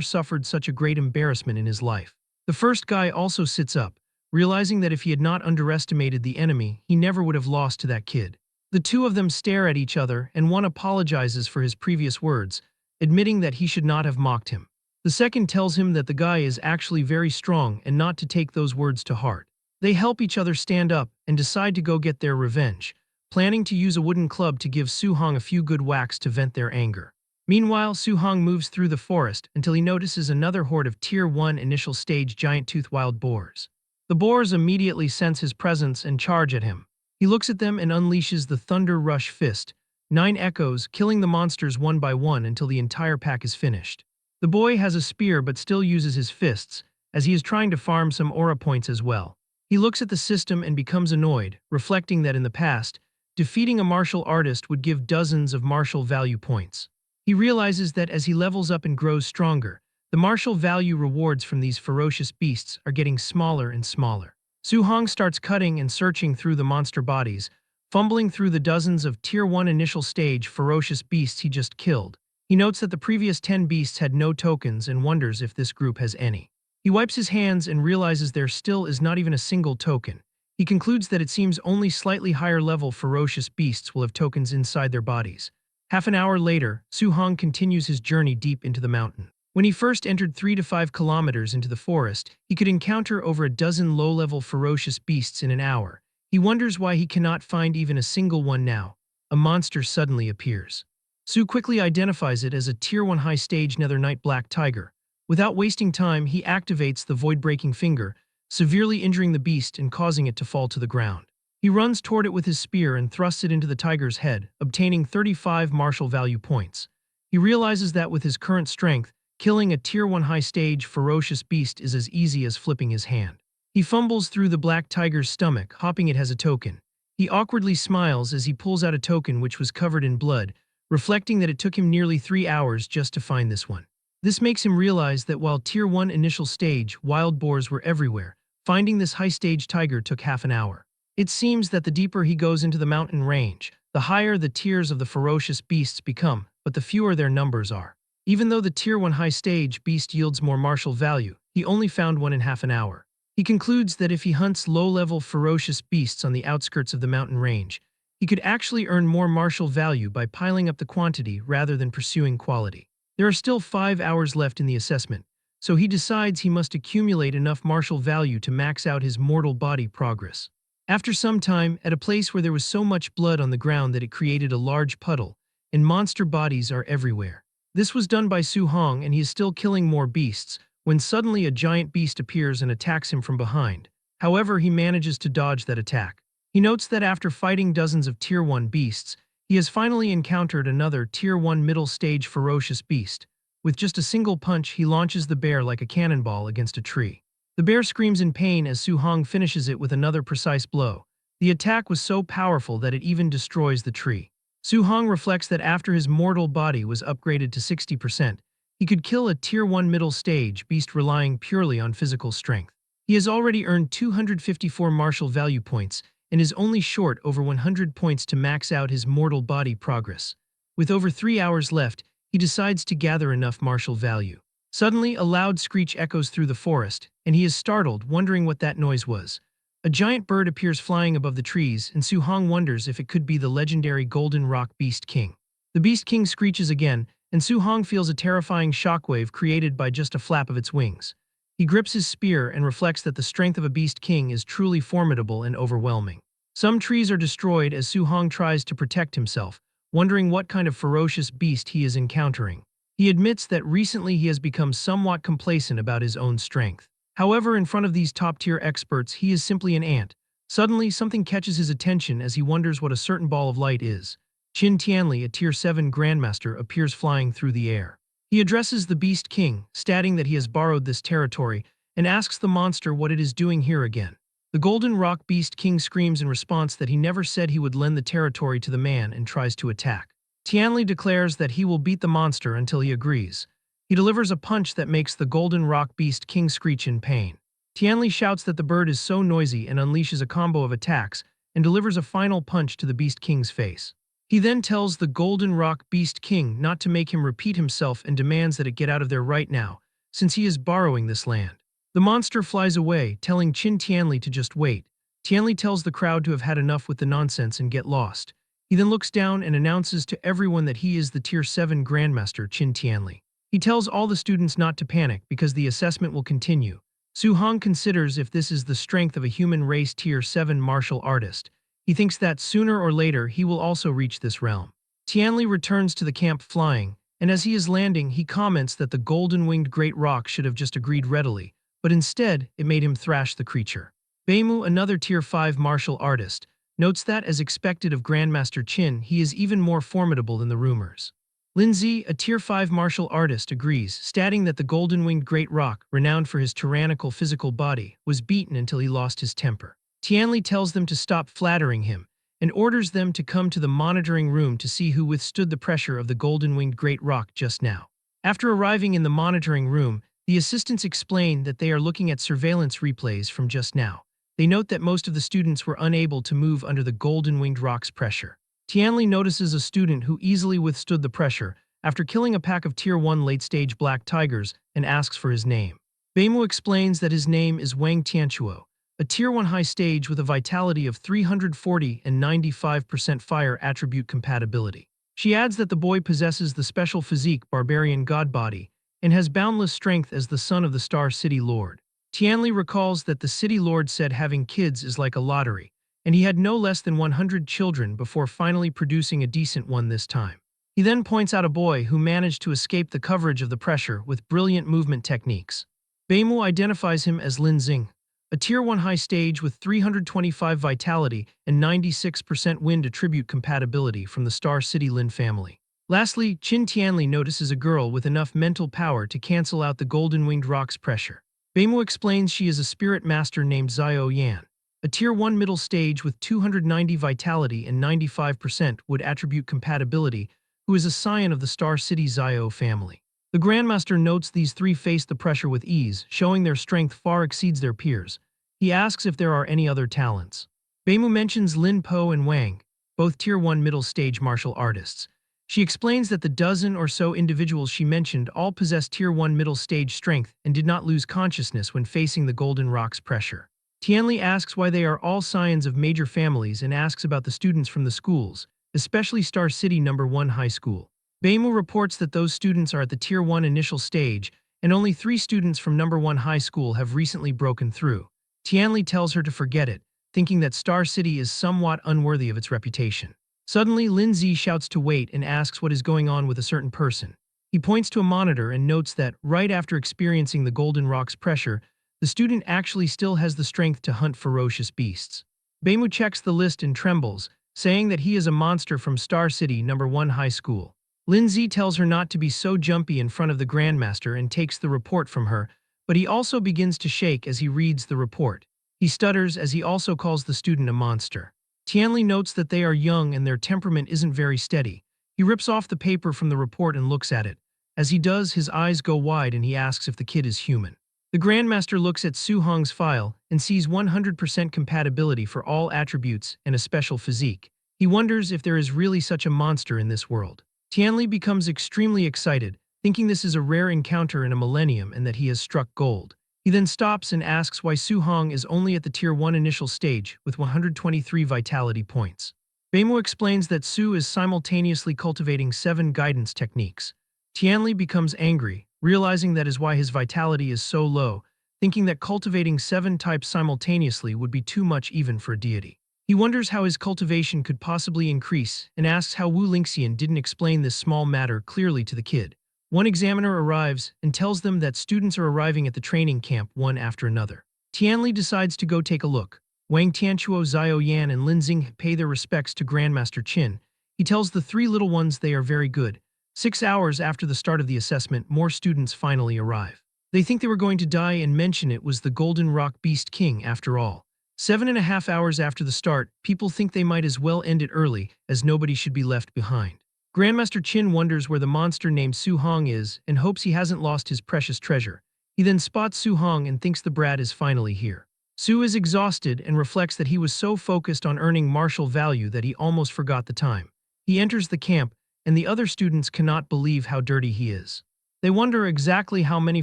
suffered such a great embarrassment in his life. The first guy also sits up, realizing that if he had not underestimated the enemy, he never would have lost to that kid. The two of them stare at each other and one apologizes for his previous words, admitting that he should not have mocked him. The second tells him that the guy is actually very strong and not to take those words to heart. They help each other stand up and decide to go get their revenge, planning to use a wooden club to give Su-hong a few good whacks to vent their anger. Meanwhile, Su-hong moves through the forest until he notices another horde of Tier 1 initial stage giant-toothed wild boars. The boars immediately sense his presence and charge at him. He looks at them and unleashes the Thunder Rush Fist, 9 echoes, killing the monsters one by one until the entire pack is finished. The boy has a spear but still uses his fists, as he is trying to farm some aura points as well. He looks at the system and becomes annoyed, reflecting that in the past, defeating a martial artist would give dozens of martial value points. He realizes that as he levels up and grows stronger, the martial value rewards from these ferocious beasts are getting smaller and smaller. Su-hong starts cutting and searching through the monster bodies, fumbling through the dozens of Tier 1 initial stage ferocious beasts he just killed. He notes that the previous 10 beasts had no tokens and wonders if this group has any. He wipes his hands and realizes there still is not even a single token. He concludes that it seems only slightly higher level ferocious beasts will have tokens inside their bodies. Half an hour later, Su-hong continues his journey deep into the mountain. When he first entered 3 to 5 kilometers into the forest, he could encounter over a dozen low-level ferocious beasts in an hour. He wonders why he cannot find even a single one now. A monster suddenly appears. Su quickly identifies it as a Tier 1 high-stage Nether Knight Black Tiger. Without wasting time, he activates the Void-Breaking Finger, severely injuring the beast and causing it to fall to the ground. He runs toward it with his spear and thrusts it into the tiger's head, obtaining 35 martial value points. He realizes that with his current strength, killing a Tier 1 high-stage ferocious beast is as easy as flipping his hand. He fumbles through the black tiger's stomach, hoping it has a token. He awkwardly smiles as he pulls out a token which was covered in blood, reflecting that it took him nearly 3 hours just to find this one. This makes him realize that while Tier 1 initial stage wild boars were everywhere, finding this high-stage tiger took half an hour. It seems that the deeper he goes into the mountain range, the higher the tiers of the ferocious beasts become, but the fewer their numbers are. Even though the Tier 1 high-stage beast yields more martial value, he only found one in half an hour. He concludes that if he hunts low-level ferocious beasts on the outskirts of the mountain range, he could actually earn more martial value by piling up the quantity rather than pursuing quality. There are still 5 hours left in the assessment, so he decides he must accumulate enough martial value to max out his mortal body progress. After some time, at a place where there was so much blood on the ground that it created a large puddle, and monster bodies are everywhere. This was done by Su-hong and he is still killing more beasts, when suddenly a giant beast appears and attacks him from behind. However, he manages to dodge that attack. He notes that after fighting dozens of Tier 1 beasts, he has finally encountered another Tier 1 middle stage ferocious beast. With just a single punch, he launches the bear like a cannonball against a tree. The bear screams in pain as Su-hong finishes it with another precise blow. The attack was so powerful that it even destroys the tree. Su-hong reflects that after his mortal body was upgraded to 60%, he could kill a Tier 1 middle stage beast relying purely on physical strength. He has already earned 254 martial value points and is only short over 100 points to max out his mortal body progress. With over 3 hours left, he decides to gather enough martial value. Suddenly, a loud screech echoes through the forest, and he is startled, wondering what that noise was. A giant bird appears flying above the trees, and Su-hong wonders if it could be the legendary Golden Rock Beast King. The Beast King screeches again, and Su-hong feels a terrifying shockwave created by just a flap of its wings. He grips his spear and reflects that the strength of a Beast King is truly formidable and overwhelming. Some trees are destroyed as Su-hong tries to protect himself, wondering what kind of ferocious beast he is encountering. He admits that recently he has become somewhat complacent about his own strength. However, in front of these top-tier experts, he is simply an ant. Suddenly, something catches his attention as he wonders what a certain ball of light is. Qin Tianli, a Tier 7 Grandmaster, appears flying through the air. He addresses the Beast King, stating that he has borrowed this territory, and asks the monster what it is doing here again. The Golden Rock Beast King screams in response that he never said he would lend the territory to the man and tries to attack. Tianli declares that he will beat the monster until he agrees. He delivers a punch that makes the Golden Rock Beast King screech in pain. Tianli shouts that the bird is so noisy and unleashes a combo of attacks and delivers a final punch to the Beast King's face. He then tells the Golden Rock Beast King not to make him repeat himself and demands that it get out of there right now, since he is borrowing this land. The monster flies away, telling Qin Tianli to just wait. Tianli tells the crowd to have had enough with the nonsense and get lost. He then looks down and announces to everyone that he is the Tier 7 Grandmaster Qin Tianli. He tells all the students not to panic because the assessment will continue. Su Hong considers if this is the strength of a human race Tier 7 martial artist. He thinks that sooner or later he will also reach this realm. Tianli returns to the camp flying, and as he is landing, he comments that the golden-winged great rock should have just agreed readily, but instead, it made him thrash the creature. Beimu, another Tier 5 martial artist, notes that, as expected of Grandmaster Qin, he is even more formidable than the rumors. Lindsay, a Tier 5 martial artist, agrees, stating that the golden-winged great rock, renowned for his tyrannical physical body, was beaten until he lost his temper. Tianli tells them to stop flattering him, and orders them to come to the monitoring room to see who withstood the pressure of the golden-winged great rock just now. After arriving in the monitoring room, the assistants explain that they are looking at surveillance replays from just now. They note that most of the students were unable to move under the golden-winged rock's pressure. Tianli notices a student who easily withstood the pressure after killing a pack of Tier 1 late-stage black tigers and asks for his name. Beimu explains that his name is Wang Tianchuo, a Tier 1 high stage with a vitality of 340 and 95% fire attribute compatibility. She adds that the boy possesses the special physique barbarian god body and has boundless strength as the son of the Star City Lord. Tianli recalls that the City Lord said having kids is like a lottery, and he had no less than 100 children before finally producing a decent one this time. He then points out a boy who managed to escape the coverage of the pressure with brilliant movement techniques. Beimu identifies him as Lin Xing, a Tier 1 high stage with 325 vitality and 96% wind attribute compatibility from the Star City Lin family. Lastly, Qin Tianli notices a girl with enough mental power to cancel out the golden-winged rock's pressure. Beimu explains she is a spirit master named Xiao Yan, a Tier 1 middle stage with 290 vitality and 95% wood attribute compatibility, who is a scion of the Star City Xiao family. The Grandmaster notes these three face the pressure with ease, showing their strength far exceeds their peers. He asks if there are any other talents. Beimu mentions Lin Po and Wang, both Tier 1 middle stage martial artists. She explains that the dozen or so individuals she mentioned all possess Tier 1 middle stage strength and did not lose consciousness when facing the Golden Rock's pressure. Tianli asks why they are all scions of major families and asks about the students from the schools, especially Star City No. 1 High School. Beimu reports that those students are at the Tier 1 initial stage, and only 3 students from No. 1 High School have recently broken through. Tianli tells her to forget it, thinking that Star City is somewhat unworthy of its reputation. Suddenly, Lin Zi shouts to wait and asks what is going on with a certain person. He points to a monitor and notes that, right after experiencing the Golden Rock's pressure, the student actually still has the strength to hunt ferocious beasts. Beimu checks the list and trembles, saying that he is a monster from Star City No. 1 High School. Lin Zi tells her not to be so jumpy in front of the Grandmaster and takes the report from her, but he also begins to shake as he reads the report. He stutters as he also calls the student a monster. Tianli notes that they are young and their temperament isn't very steady. He rips off the paper from the report and looks at it. As he does, his eyes go wide and he asks if the kid is human. The Grandmaster looks at Su Hong's file and sees 100% compatibility for all attributes and a special physique. He wonders if there is really such a monster in this world. Tianli becomes extremely excited, thinking this is a rare encounter in a millennium and that he has struck gold. He then stops and asks why Su Hong is only at the Tier 1 initial stage with 123 vitality points. Beimu explains that Su is simultaneously cultivating 7 guidance techniques. Tianli becomes angry, realizing that is why his vitality is so low, thinking that cultivating 7 types simultaneously would be too much even for a deity. He wonders how his cultivation could possibly increase and asks how Wu Lingxian didn't explain this small matter clearly to the kid. One examiner arrives and tells them that students are arriving at the training camp one after another. Tianli decides to go take a look. Wang Tianchuo, Xiao Yan, and Lin Xing pay their respects to Grandmaster Qin. He tells the 3 little ones they are very good. 6 hours after the start of the assessment, more students finally arrive. They think they were going to die and mention it was the Golden Rock Beast King after all. 7.5 hours after the start, people think they might as well end it early, as nobody should be left behind. Grandmaster Chin wonders where the monster named Su Hong is and hopes he hasn't lost his precious treasure. He then spots Su Hong and thinks the brat is finally here. Su is exhausted and reflects that he was so focused on earning martial value that he almost forgot the time. He enters the camp, and the other students cannot believe how dirty he is. They wonder exactly how many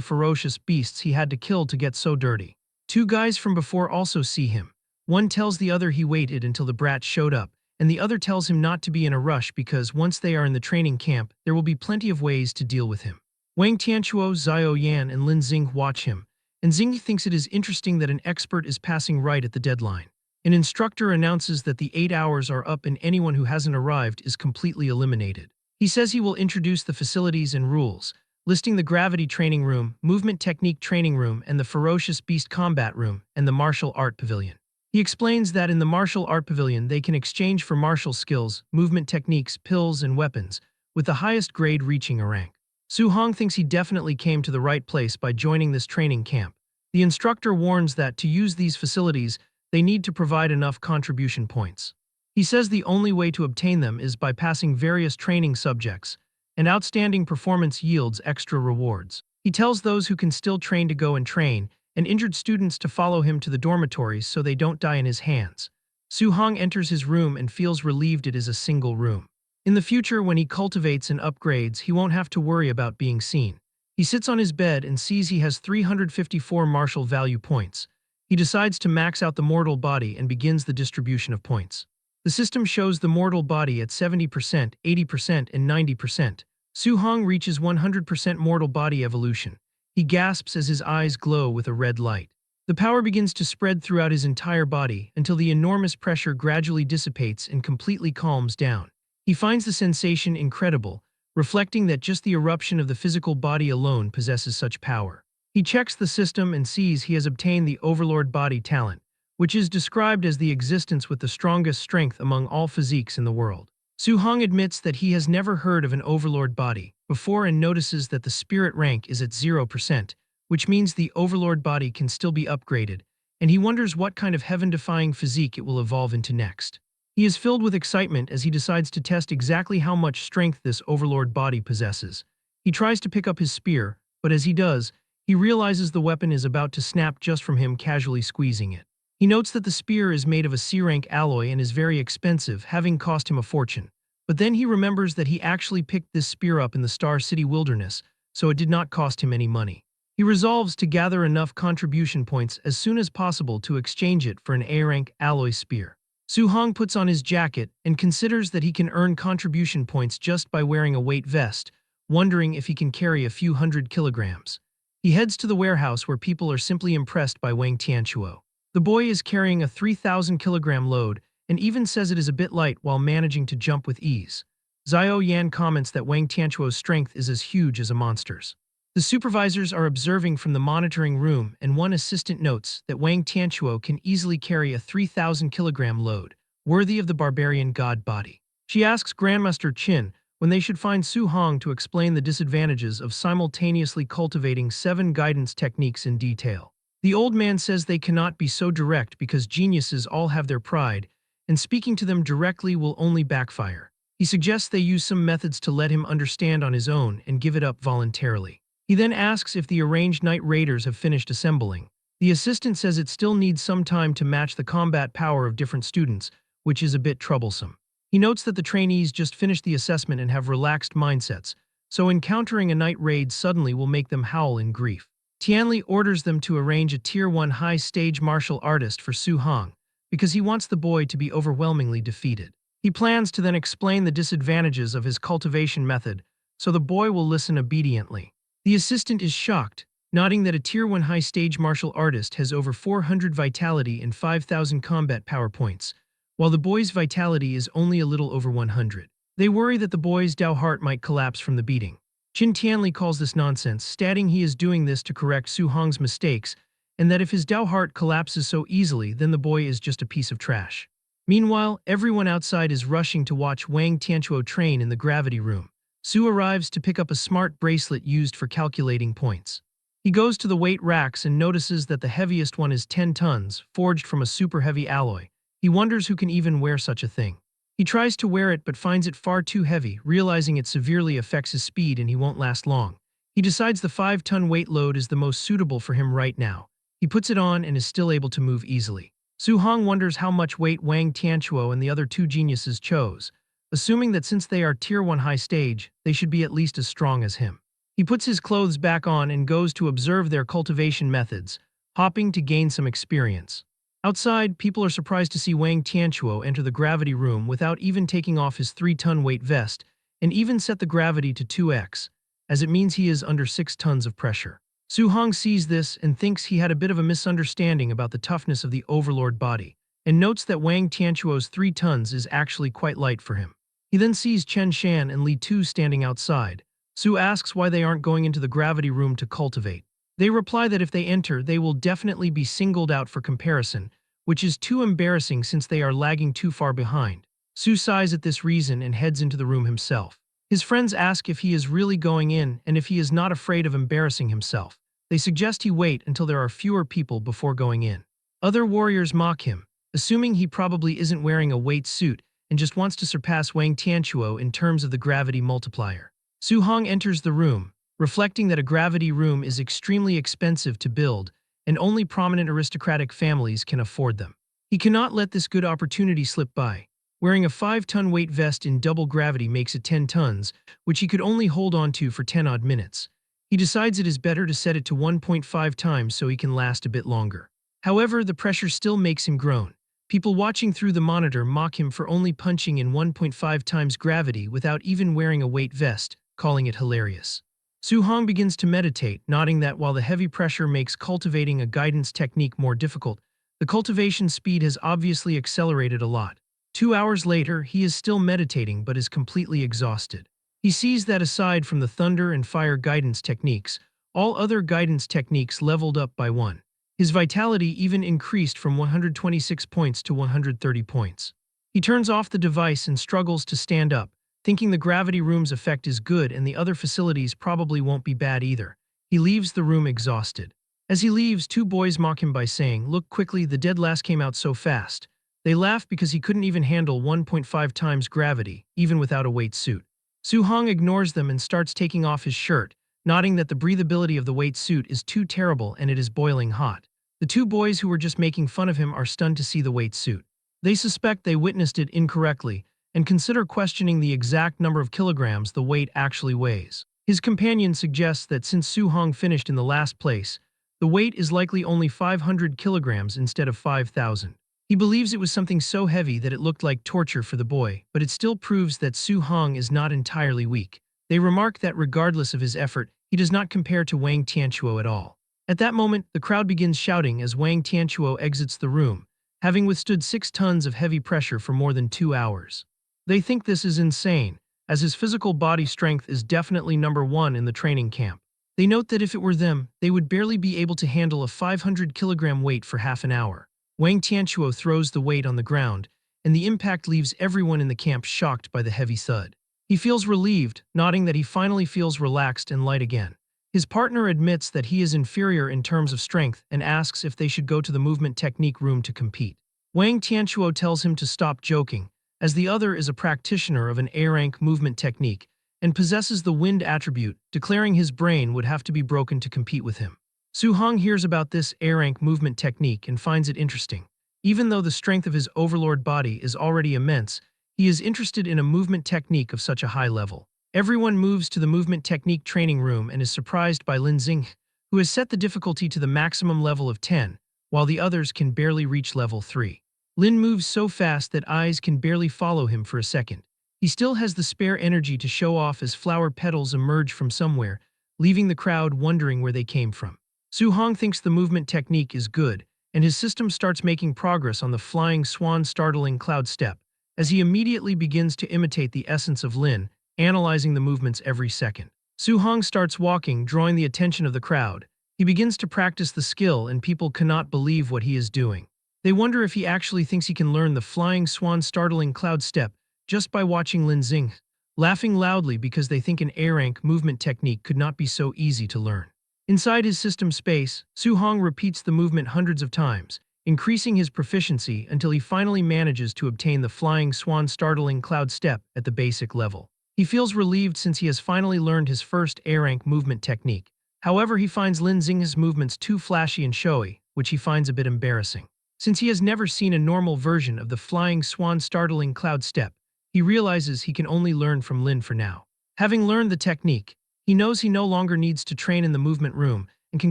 ferocious beasts he had to kill to get so dirty. Two guys from before also see him. One tells the other he waited until the brat showed up, and the other tells him not to be in a rush because once they are in the training camp, there will be plenty of ways to deal with him. Wang Tianchuo, Xiao Yan, and Lin Xing watch him, and Xing thinks it is interesting that an expert is passing right at the deadline. An instructor announces that the 8 hours are up and anyone who hasn't arrived is completely eliminated. He says he will introduce the facilities and rules, listing the gravity training room, movement technique training room, and the ferocious beast combat room, and the martial art pavilion. He explains that in the martial art pavilion they can exchange for martial skills, movement techniques, pills, and weapons, with the highest grade reaching a rank. Su Hong thinks he definitely came to the right place by joining this training camp. The instructor warns that to use these facilities, they need to provide enough contribution points. He says the only way to obtain them is by passing various training subjects, and outstanding performance yields extra rewards. He tells those who can still train to go and train, and injured students to follow him to the dormitories so they don't die in his hands. Su Hong enters his room and feels relieved it is a single room. In the future, when he cultivates and upgrades, he won't have to worry about being seen. He sits on his bed and sees he has 354 martial value points. He decides to max out the mortal body and begins the distribution of points. The system shows the mortal body at 70%, 80%, and 90%. Su Hong reaches 100% mortal body evolution. He gasps as his eyes glow with a red light. The power begins to spread throughout his entire body until the enormous pressure gradually dissipates and completely calms down. He finds the sensation incredible, reflecting that just the eruption of the physical body alone possesses such power. He checks the system and sees he has obtained the Overlord Body Talent, which is described as the existence with the strongest strength among all physiques in the world. Su Hong admits that he has never heard of an Overlord body before and notices that the spirit rank is at 0%, which means the Overlord body can still be upgraded, and he wonders what kind of heaven-defying physique it will evolve into next. He is filled with excitement as he decides to test exactly how much strength this Overlord body possesses. He tries to pick up his spear, but as he does, he realizes the weapon is about to snap just from him casually squeezing it. He notes that the spear is made of a C-rank alloy and is very expensive, having cost him a fortune. But then he remembers that he actually picked this spear up in the Star City wilderness, so it did not cost him any money. He resolves to gather enough contribution points as soon as possible to exchange it for an A-rank alloy spear. Su Hong puts on his jacket and considers that he can earn contribution points just by wearing a weight vest, wondering if he can carry a few hundred kilograms. He heads to the warehouse where people are simply impressed by Wang Tianchuo. The boy is carrying a 3,000-kilogram load and even says it is a bit light while managing to jump with ease. Xiao Yan comments that Wang Tianchuo's strength is as huge as a monster's. The supervisors are observing from the monitoring room, and one assistant notes that Wang Tianchuo can easily carry a 3,000-kilogram load, worthy of the barbarian god body. She asks Grandmaster Qin when they should find Su Hong to explain the disadvantages of simultaneously cultivating 7 guidance techniques in detail. The old man says they cannot be so direct because geniuses all have their pride, and speaking to them directly will only backfire. He suggests they use some methods to let him understand on his own and give it up voluntarily. He then asks if the arranged night raiders have finished assembling. The assistant says it still needs some time to match the combat power of different students, which is a bit troublesome. He notes that the trainees just finished the assessment and have relaxed mindsets, so encountering a night raid suddenly will make them howl in grief. Tianli orders them to arrange a Tier 1 high-stage martial artist for Su Hong, because he wants the boy to be overwhelmingly defeated. He plans to then explain the disadvantages of his cultivation method, so the boy will listen obediently. The assistant is shocked, noting that a Tier 1 high-stage martial artist has over 400 vitality and 5,000 combat power points, while the boy's vitality is only a little over 100. They worry that the boy's Dao heart might collapse from the beating. Qin Tianli calls this nonsense, stating he is doing this to correct Su Hong's mistakes, and that if his Dao heart collapses so easily, then the boy is just a piece of trash. Meanwhile, everyone outside is rushing to watch Wang Tianchuo train in the gravity room. Su arrives to pick up a smart bracelet used for calculating points. He goes to the weight racks and notices that the heaviest one is 10 tons, forged from a super heavy alloy. He wonders who can even wear such a thing. He tries to wear it but finds it far too heavy, realizing it severely affects his speed and he won't last long. He decides the 5-ton weight load is the most suitable for him right now. He puts it on and is still able to move easily. Su Hong wonders how much weight Wang Tianchuo and the other two geniuses chose, assuming that since they are Tier 1 high stage, they should be at least as strong as him. He puts his clothes back on and goes to observe their cultivation methods, hopping to gain some experience. Outside, people are surprised to see Wang Tianchuo enter the gravity room without even taking off his 3-ton weight vest, and even set the gravity to 2x, as it means he is under 6 tons of pressure. Su Hong sees this and thinks he had a bit of a misunderstanding about the toughness of the overlord body, and notes that Wang Tianchuo's 3 tons is actually quite light for him. He then sees Chen Shan and Li Tu standing outside. Su asks why they aren't going into the gravity room to cultivate. They reply that if they enter, they will definitely be singled out for comparison, which is too embarrassing since they are lagging too far behind. Su sighs at this reason and heads into the room himself. His friends ask if he is really going in and if he is not afraid of embarrassing himself. They suggest he wait until there are fewer people before going in. Other warriors mock him, assuming he probably isn't wearing a weight suit and just wants to surpass Wang Tianchuo in terms of the gravity multiplier. Su Hong enters the room, reflecting that a gravity room is extremely expensive to build and only prominent aristocratic families can afford them. He cannot let this good opportunity slip by. Wearing a 5-ton weight vest in double gravity makes it 10 tons, which he could only hold on to for 10 odd minutes. He decides it is better to set it to 1.5 times so he can last a bit longer. However, the pressure still makes him groan. People watching through the monitor mock him for only punching in 1.5 times gravity without even wearing a weight vest, calling it hilarious. Su Hong begins to meditate, noting that while the heavy pressure makes cultivating a guidance technique more difficult, the cultivation speed has obviously accelerated a lot. 2 hours later, he is still meditating but is completely exhausted. He sees that aside from the thunder and fire guidance techniques, all other guidance techniques leveled up by 1. His vitality even increased from 126 points to 130 points. He turns off the device and struggles to stand up, thinking the gravity room's effect is good and the other facilities probably won't be bad either. He leaves the room exhausted. As he leaves, 2 boys mock him by saying, "Look quickly, the dead last came out so fast." They laugh because he couldn't even handle 1.5 times gravity, even without a weight suit. Su Hong ignores them and starts taking off his shirt, noting that the breathability of the weight suit is too terrible and it is boiling hot. The 2 boys who were just making fun of him are stunned to see the weight suit. They suspect they witnessed it incorrectly, and consider questioning the exact number of kilograms the weight actually weighs. His companion suggests that since Su Hong finished in the last place, the weight is likely only 500 kilograms instead of 5,000. He believes it was something so heavy that it looked like torture for the boy, but it still proves that Su Hong is not entirely weak. They remark that regardless of his effort, he does not compare to Wang Tianchuo at all. At that moment, the crowd begins shouting as Wang Tianchuo exits the room, having withstood 6 tons of heavy pressure for more than 2 hours. They think this is insane, as his physical body strength is definitely number 1 in the training camp. They note that if it were them, they would barely be able to handle a 500-kilogram weight for half an hour. Wang Tianchuo throws the weight on the ground, and the impact leaves everyone in the camp shocked by the heavy thud. He feels relieved, nodding that he finally feels relaxed and light again. His partner admits that he is inferior in terms of strength and asks if they should go to the movement technique room to compete. Wang Tianchuo tells him to stop joking, as the other is a practitioner of an A-rank movement technique and possesses the wind attribute, declaring his brain would have to be broken to compete with him. Su Hong hears about this A-rank movement technique and finds it interesting. Even though the strength of his overlord body is already immense, he is interested in a movement technique of such a high level. Everyone moves to the movement technique training room and is surprised by Lin Xing, who has set the difficulty to the maximum level of 10, while the others can barely reach level 3. Lin moves so fast that eyes can barely follow him for a second. He still has the spare energy to show off as flower petals emerge from somewhere, leaving the crowd wondering where they came from. Su Hong thinks the movement technique is good, and his system starts making progress on the flying swan startling cloud step, as he immediately begins to imitate the essence of Lin, analyzing the movements every second. Su Hong starts walking, drawing the attention of the crowd. He begins to practice the skill and people cannot believe what he is doing. They wonder if he actually thinks he can learn the flying swan startling cloud step just by watching Lin Xing, laughing loudly because they think an A-rank movement technique could not be so easy to learn. Inside his system space, Su-hong repeats the movement hundreds of times, increasing his proficiency until he finally manages to obtain the flying swan startling cloud step at the basic level. He feels relieved since he has finally learned his first A-rank movement technique. However, he finds Lin Xinghe's movements too flashy and showy, which he finds a bit embarrassing. Since he has never seen a normal version of the flying swan startling cloud step, he realizes he can only learn from Lin for now. Having learned the technique, he knows he no longer needs to train in the movement room and can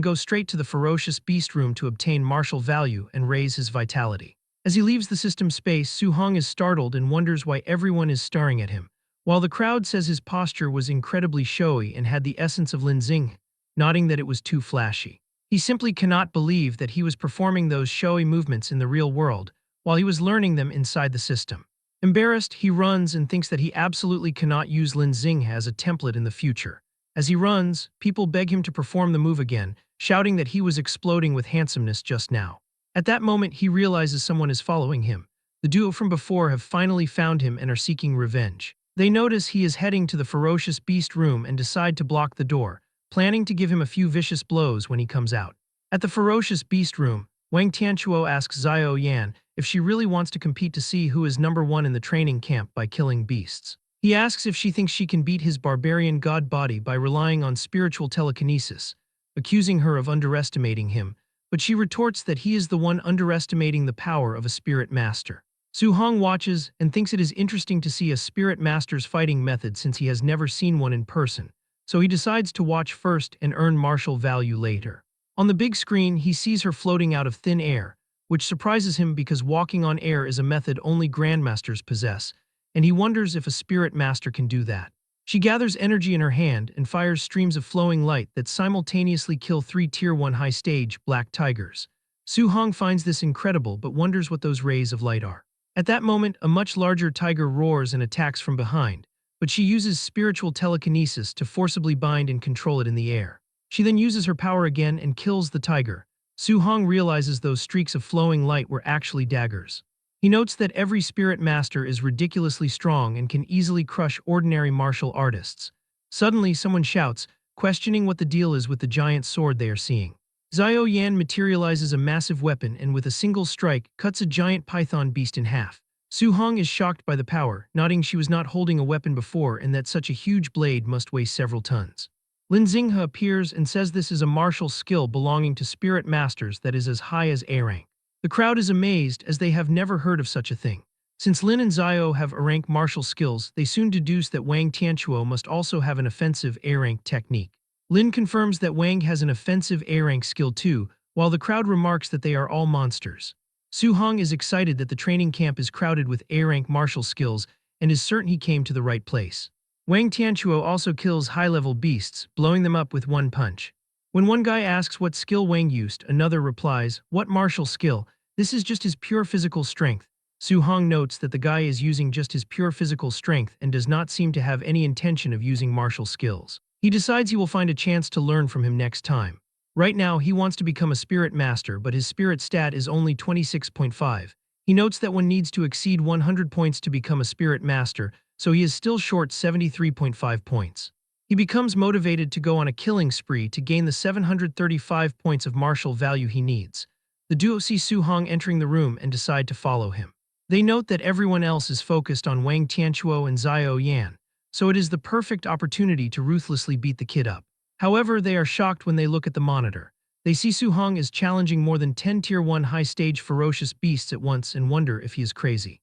go straight to the ferocious beast room to obtain martial value and raise his vitality. As he leaves the system space, Su-hong is startled and wonders why everyone is staring at him. While the crowd says his posture was incredibly showy and had the essence of Lin Xing, nodding that it was too flashy. He simply cannot believe that he was performing those showy movements in the real world while he was learning them inside the system. Embarrassed, he runs and thinks that he absolutely cannot use Lin Xing as a template in the future. As he runs, people beg him to perform the move again, shouting that he was exploding with handsomeness just now. At that moment, he realizes someone is following him. The duo from before have finally found him and are seeking revenge. They notice he is heading to the ferocious beast room and decide to block the door, planning to give him a few vicious blows when he comes out. At the ferocious beast room, Wang Tianchuo asks Xiao Yan if she really wants to compete to see who is number one in the training camp by killing beasts. He asks if she thinks she can beat his barbarian god body by relying on spiritual telekinesis, accusing her of underestimating him, but she retorts that he is the one underestimating the power of a spirit master. Su-hong watches and thinks it is interesting to see a spirit master's fighting method since he has never seen one in person, so he decides to watch first and earn martial value later. On the big screen, he sees her floating out of thin air, which surprises him because walking on air is a method only grandmasters possess, and he wonders if a spirit master can do that. She gathers energy in her hand and fires streams of flowing light that simultaneously kill 3 Tier 1 high-stage black tigers. Su-hong finds this incredible but wonders what those rays of light are. At that moment, a much larger tiger roars and attacks from behind, but she uses spiritual telekinesis to forcibly bind and control it in the air. She then uses her power again and kills the tiger. Su-hong realizes those streaks of flowing light were actually daggers. He notes that every spirit master is ridiculously strong and can easily crush ordinary martial artists. Suddenly, someone shouts, questioning what the deal is with the giant sword they are seeing. Xiao Yan materializes a massive weapon and with a single strike cuts a giant python beast in half. Su-hong is shocked by the power, nodding she was not holding a weapon before and that such a huge blade must weigh several tons. Lin Xinghe appears and says this is a martial skill belonging to spirit masters that is as high as A-rank. The crowd is amazed as they have never heard of such a thing. Since Lin and Xiao have A-rank martial skills, they soon deduce that Wang Tianchuo must also have an offensive A-rank technique. Lin confirms that Wang has an offensive A-rank skill too, while the crowd remarks that they are all monsters. Su-hong is excited that the training camp is crowded with A-rank martial skills and is certain he came to the right place. Wang Tianchuo also kills high-level beasts, blowing them up with one punch. When one guy asks what skill Wang used, another replies, "What martial skill? This is just his pure physical strength." Su-hong notes that the guy is using just his pure physical strength and does not seem to have any intention of using martial skills. He decides he will find a chance to learn from him next time. Right now, he wants to become a spirit master, but his spirit stat is only 26.5. He notes that one needs to exceed 100 points to become a spirit master, so he is still short 73.5 points. He becomes motivated to go on a killing spree to gain the 735 points of martial value he needs. The duo see Su-hong entering the room and decide to follow him. They note that everyone else is focused on Wang Tianchuo and Xiao Yan, so it is the perfect opportunity to ruthlessly beat the kid up. However, they are shocked when they look at the monitor. They see Su-hong is challenging more than 10 Tier 1 high-stage ferocious beasts at once and wonder if he is crazy.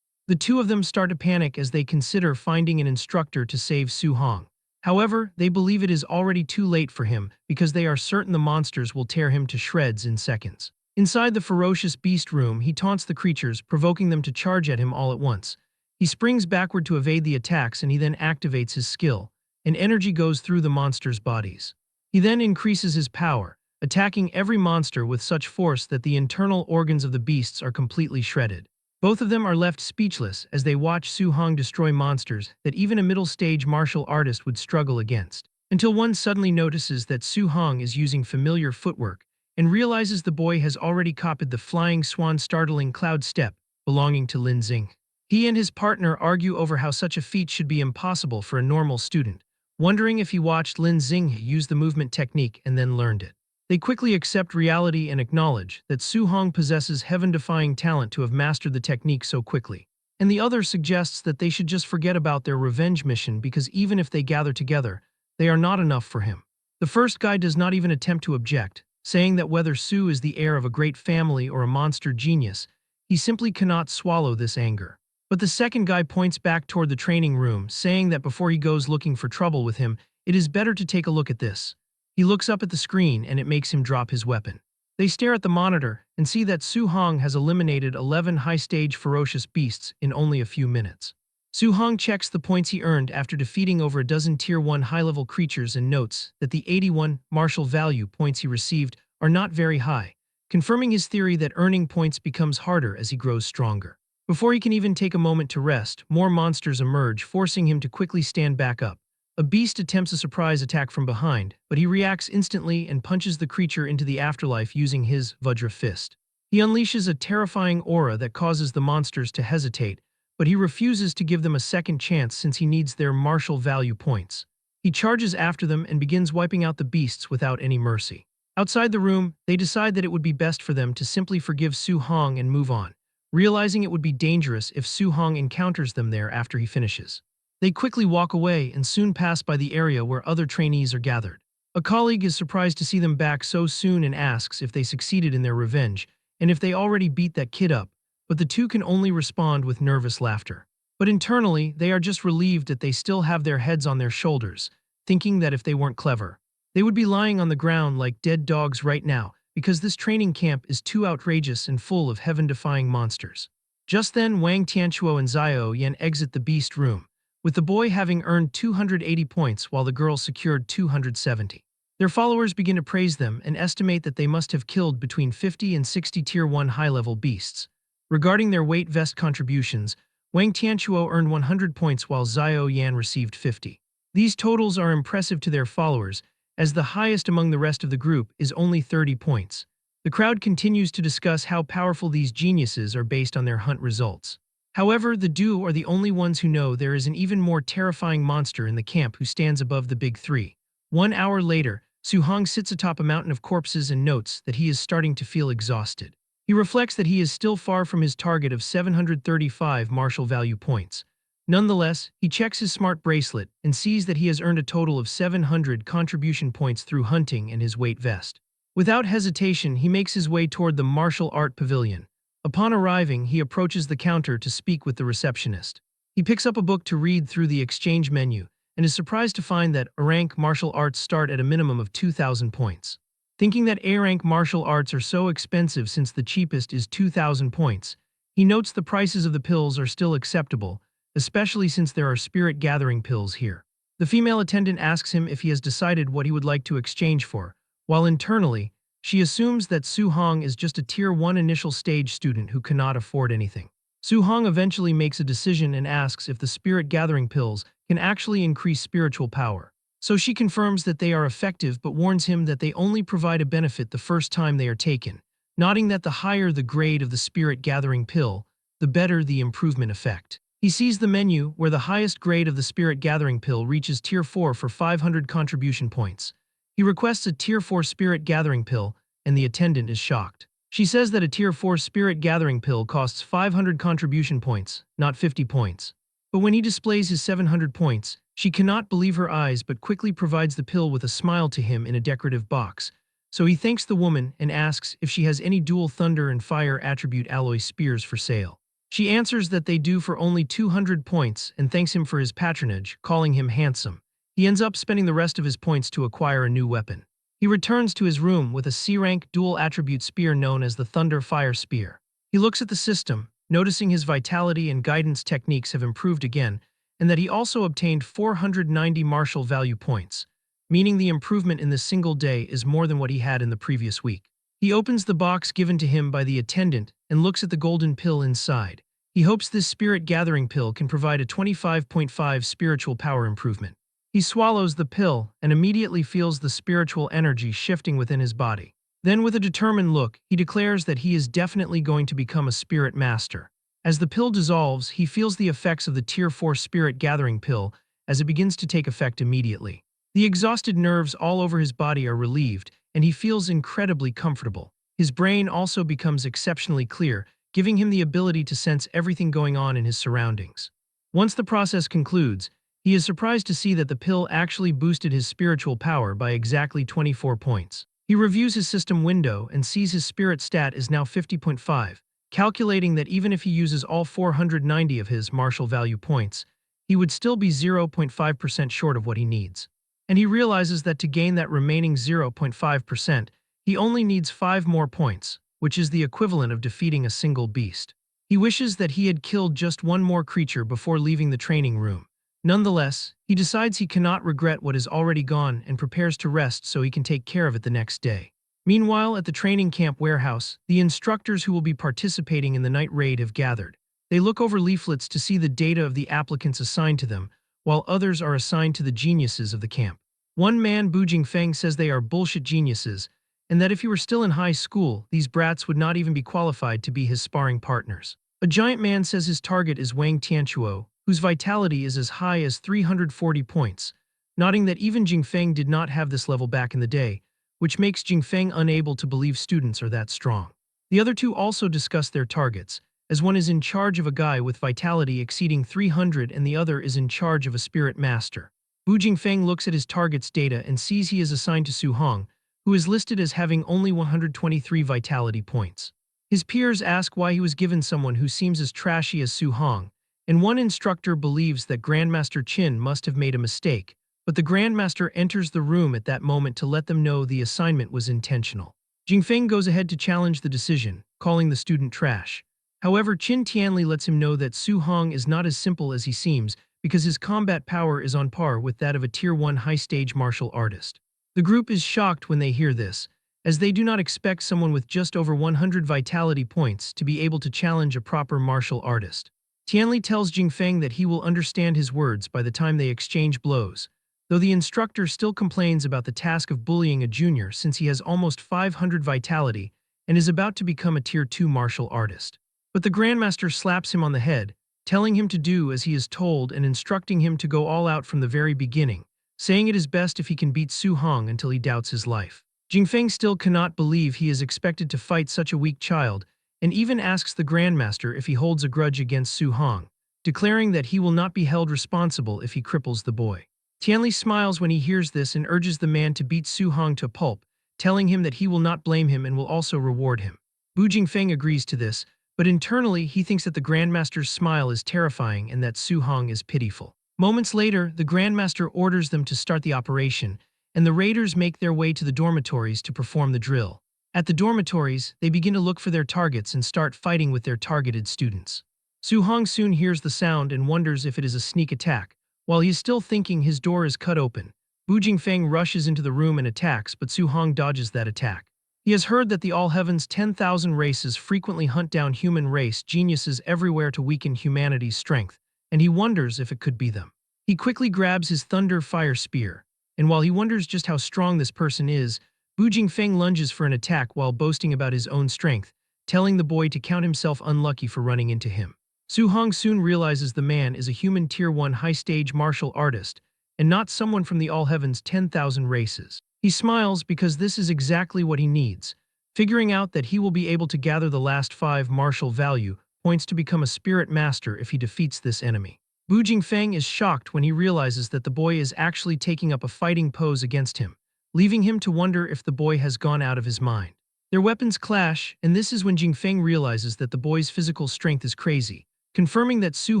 The two of them start to panic as they consider finding an instructor to save Su-hong. However, they believe it is already too late for him because they are certain the monsters will tear him to shreds in seconds. Inside the ferocious beast room, he taunts the creatures, provoking them to charge at him all at once. He springs backward to evade the attacks and he then activates his skill, and energy goes through the monsters' bodies. He then increases his power, attacking every monster with such force that the internal organs of the beasts are completely shredded. Both of them are left speechless as they watch Su-hong destroy monsters that even a middle-stage martial artist would struggle against, until one suddenly notices that Su-hong is using familiar footwork and realizes the boy has already copied the flying swan startling cloud step belonging to Lin Xing. He and his partner argue over how such a feat should be impossible for a normal student, wondering if he watched Lin Xinghe use the movement technique and then learned it. They quickly accept reality and acknowledge that Su Hong possesses heaven-defying talent to have mastered the technique so quickly. And the other suggests that they should just forget about their revenge mission because even if they gather together, they are not enough for him. The first guy does not even attempt to object, saying that whether Su is the heir of a great family or a monster genius, he simply cannot swallow this anger. But the second guy points back toward the training room, saying that before he goes looking for trouble with him, it is better to take a look at this. He looks up at the screen and it makes him drop his weapon. They stare at the monitor and see that Su Hong has eliminated 11 high-stage ferocious beasts in only a few minutes. Su Hong checks the points he earned after defeating over a dozen Tier 1 high-level creatures and notes that the 81 martial value points he received are not very high, confirming his theory that earning points becomes harder as he grows stronger. Before he can even take a moment to rest, more monsters emerge, forcing him to quickly stand back up. A beast attempts a surprise attack from behind, but he reacts instantly and punches the creature into the afterlife using his Vajra fist. He unleashes a terrifying aura that causes the monsters to hesitate, but he refuses to give them a second chance since he needs their martial value points. He charges after them and begins wiping out the beasts without any mercy. Outside the room, they decide that it would be best for them to simply forgive Su Hong and move on, realizing it would be dangerous if Su Hong encounters them there after he finishes. They quickly walk away and soon pass by the area where other trainees are gathered. A colleague is surprised to see them back so soon and asks if they succeeded in their revenge and if they already beat that kid up, but the two can only respond with nervous laughter. But internally, they are just relieved that they still have their heads on their shoulders, thinking that if they weren't clever, they would be lying on the ground like dead dogs right now because this training camp is too outrageous and full of heaven-defying monsters. Just then, Wang Tianchuo and Xiao Yan exit the beast room, with the boy having earned 280 points while the girl secured 270. Their followers begin to praise them and estimate that they must have killed between 50 and 60 Tier 1 high-level beasts. Regarding their weight vest contributions, Wang Tianchuo earned 100 points while Xiao Yan received 50. These totals are impressive to their followers, as the highest among the rest of the group is only 30 points. The crowd continues to discuss how powerful these geniuses are based on their hunt results. However, the duo are the only ones who know there is an even more terrifying monster in the camp who stands above the big three. 1 hour later, Su Hong sits atop a mountain of corpses and notes that he is starting to feel exhausted. He reflects that he is still far from his target of 735 martial value points. Nonetheless, he checks his smart bracelet and sees that he has earned a total of 700 contribution points through hunting and his weight vest. Without hesitation, he makes his way toward the martial art pavilion. Upon arriving, he approaches the counter to speak with the receptionist. He picks up a book to read through the exchange menu and is surprised to find that A-rank martial arts start at a minimum of 2,000 points. Thinking that A-rank martial arts are so expensive since the cheapest is 2,000 points, he notes the prices of the pills are still acceptable, especially since there are spirit-gathering pills here. The female attendant asks him if he has decided what he would like to exchange for, while internally, she assumes that Su Hong is just a Tier 1 initial stage student who cannot afford anything. Su Hong eventually makes a decision and asks if the spirit-gathering pills can actually increase spiritual power. So she confirms that they are effective but warns him that they only provide a benefit the first time they are taken, noting that the higher the grade of the spirit-gathering pill, the better the improvement effect. He sees the menu where the highest grade of the spirit-gathering pill reaches Tier 4 for 500 contribution points. He requests a Tier 4 spirit-gathering pill, and the attendant is shocked. She says that a Tier 4 spirit-gathering pill costs 500 contribution points, not 50 points. But when he displays his 700 points, she cannot believe her eyes but quickly provides the pill with a smile to him in a decorative box. So he thanks the woman and asks if she has any dual thunder and fire attribute alloy spears for sale. She answers that they do for only 200 points and thanks him for his patronage, calling him handsome. He ends up spending the rest of his points to acquire a new weapon. He returns to his room with a C-rank dual-attribute spear known as the Thunder Fire Spear. He looks at the system, noticing his vitality and guidance techniques have improved again, and that he also obtained 490 martial value points, meaning the improvement in this single day is more than what he had in the previous week. He opens the box given to him by the attendant and looks at the golden pill inside. He hopes this spirit-gathering pill can provide a 25.5 spiritual power improvement. He swallows the pill and immediately feels the spiritual energy shifting within his body. Then with a determined look, he declares that he is definitely going to become a spirit master. As the pill dissolves, he feels the effects of the Tier 4 spirit gathering pill as it begins to take effect immediately. The exhausted nerves all over his body are relieved, and he feels incredibly comfortable. His brain also becomes exceptionally clear, giving him the ability to sense everything going on in his surroundings. Once the process concludes, he is surprised to see that the pill actually boosted his spiritual power by exactly 24 points. He reviews his system window and sees his spirit stat is now 50.5, calculating that even if he uses all 490 of his martial value points, he would still be 0.5% short of what he needs. And he realizes that to gain that remaining 0.5%, he only needs 5 more points, which is the equivalent of defeating a single beast. He wishes that he had killed just one more creature before leaving the training room. Nonetheless, he decides he cannot regret what is already gone and prepares to rest so he can take care of it the next day. Meanwhile, at the training camp warehouse, the instructors who will be participating in the night raid have gathered. They look over leaflets to see the data of the applicants assigned to them, while others are assigned to the geniuses of the camp. One man, Bu Jingfeng, says they are bullshit geniuses, and that if he were still in high school, these brats would not even be qualified to be his sparring partners. A giant man says his target is Wang Tianchuo, whose vitality is as high as 340 points, noting that even Jingfeng did not have this level back in the day, which makes Jingfeng unable to believe students are that strong. The other two also discuss their targets, as one is in charge of a guy with vitality exceeding 300 and the other is in charge of a spirit master. Bu Jingfeng looks at his target's data and sees he is assigned to Su Hong, who is listed as having only 123 vitality points. His peers ask why he was given someone who seems as trashy as Su Hong, and one instructor believes that Grandmaster Qin must have made a mistake, but the Grandmaster enters the room at that moment to let them know the assignment was intentional. Jingfeng goes ahead to challenge the decision, calling the student trash. However, Qin Tianli lets him know that Su Hong is not as simple as he seems because his combat power is on par with that of a Tier 1 high-stage martial artist. The group is shocked when they hear this, as they do not expect someone with just over 100 vitality points to be able to challenge a proper martial artist. Tianli tells Jingfeng that he will understand his words by the time they exchange blows, though the instructor still complains about the task of bullying a junior since he has almost 500 vitality and is about to become a Tier 2 martial artist. But the Grandmaster slaps him on the head, telling him to do as he is told and instructing him to go all out from the very beginning, saying it is best if he can beat Su Hong until he doubts his life. Jingfeng still cannot believe he is expected to fight such a weak child, and even asks the Grandmaster if he holds a grudge against Su Hong, declaring that he will not be held responsible if he cripples the boy. Tianli smiles when he hears this and urges the man to beat Su Hong to pulp, telling him that he will not blame him and will also reward him. Bu Jingfeng agrees to this, but internally he thinks that the Grandmaster's smile is terrifying and that Su Hong is pitiful. Moments later, the Grandmaster orders them to start the operation, and the raiders make their way to the dormitories to perform the drill. At the dormitories, they begin to look for their targets and start fighting with their targeted students. Su Hong soon hears the sound and wonders if it is a sneak attack. While he is still thinking, his door is cut open. Bu Jingfeng rushes into the room and attacks, but Su Hong dodges that attack. He has heard that the All Heaven's 10,000 races frequently hunt down human race geniuses everywhere to weaken humanity's strength, and he wonders if it could be them. He quickly grabs his Thunder Fire Spear, and while he wonders just how strong this person is, Bu Jingfeng lunges for an attack while boasting about his own strength, telling the boy to count himself unlucky for running into him. Su Hong soon realizes the man is a human Tier 1 high-stage martial artist, and not someone from the All Heaven's 10,000 races. He smiles because this is exactly what he needs, figuring out that he will be able to gather the last 5 martial value points to become a spirit master if he defeats this enemy. Bu Jingfeng is shocked when he realizes that the boy is actually taking up a fighting pose against him, leaving him to wonder if the boy has gone out of his mind. Their weapons clash, and this is when Jingfeng realizes that the boy's physical strength is crazy, confirming that Su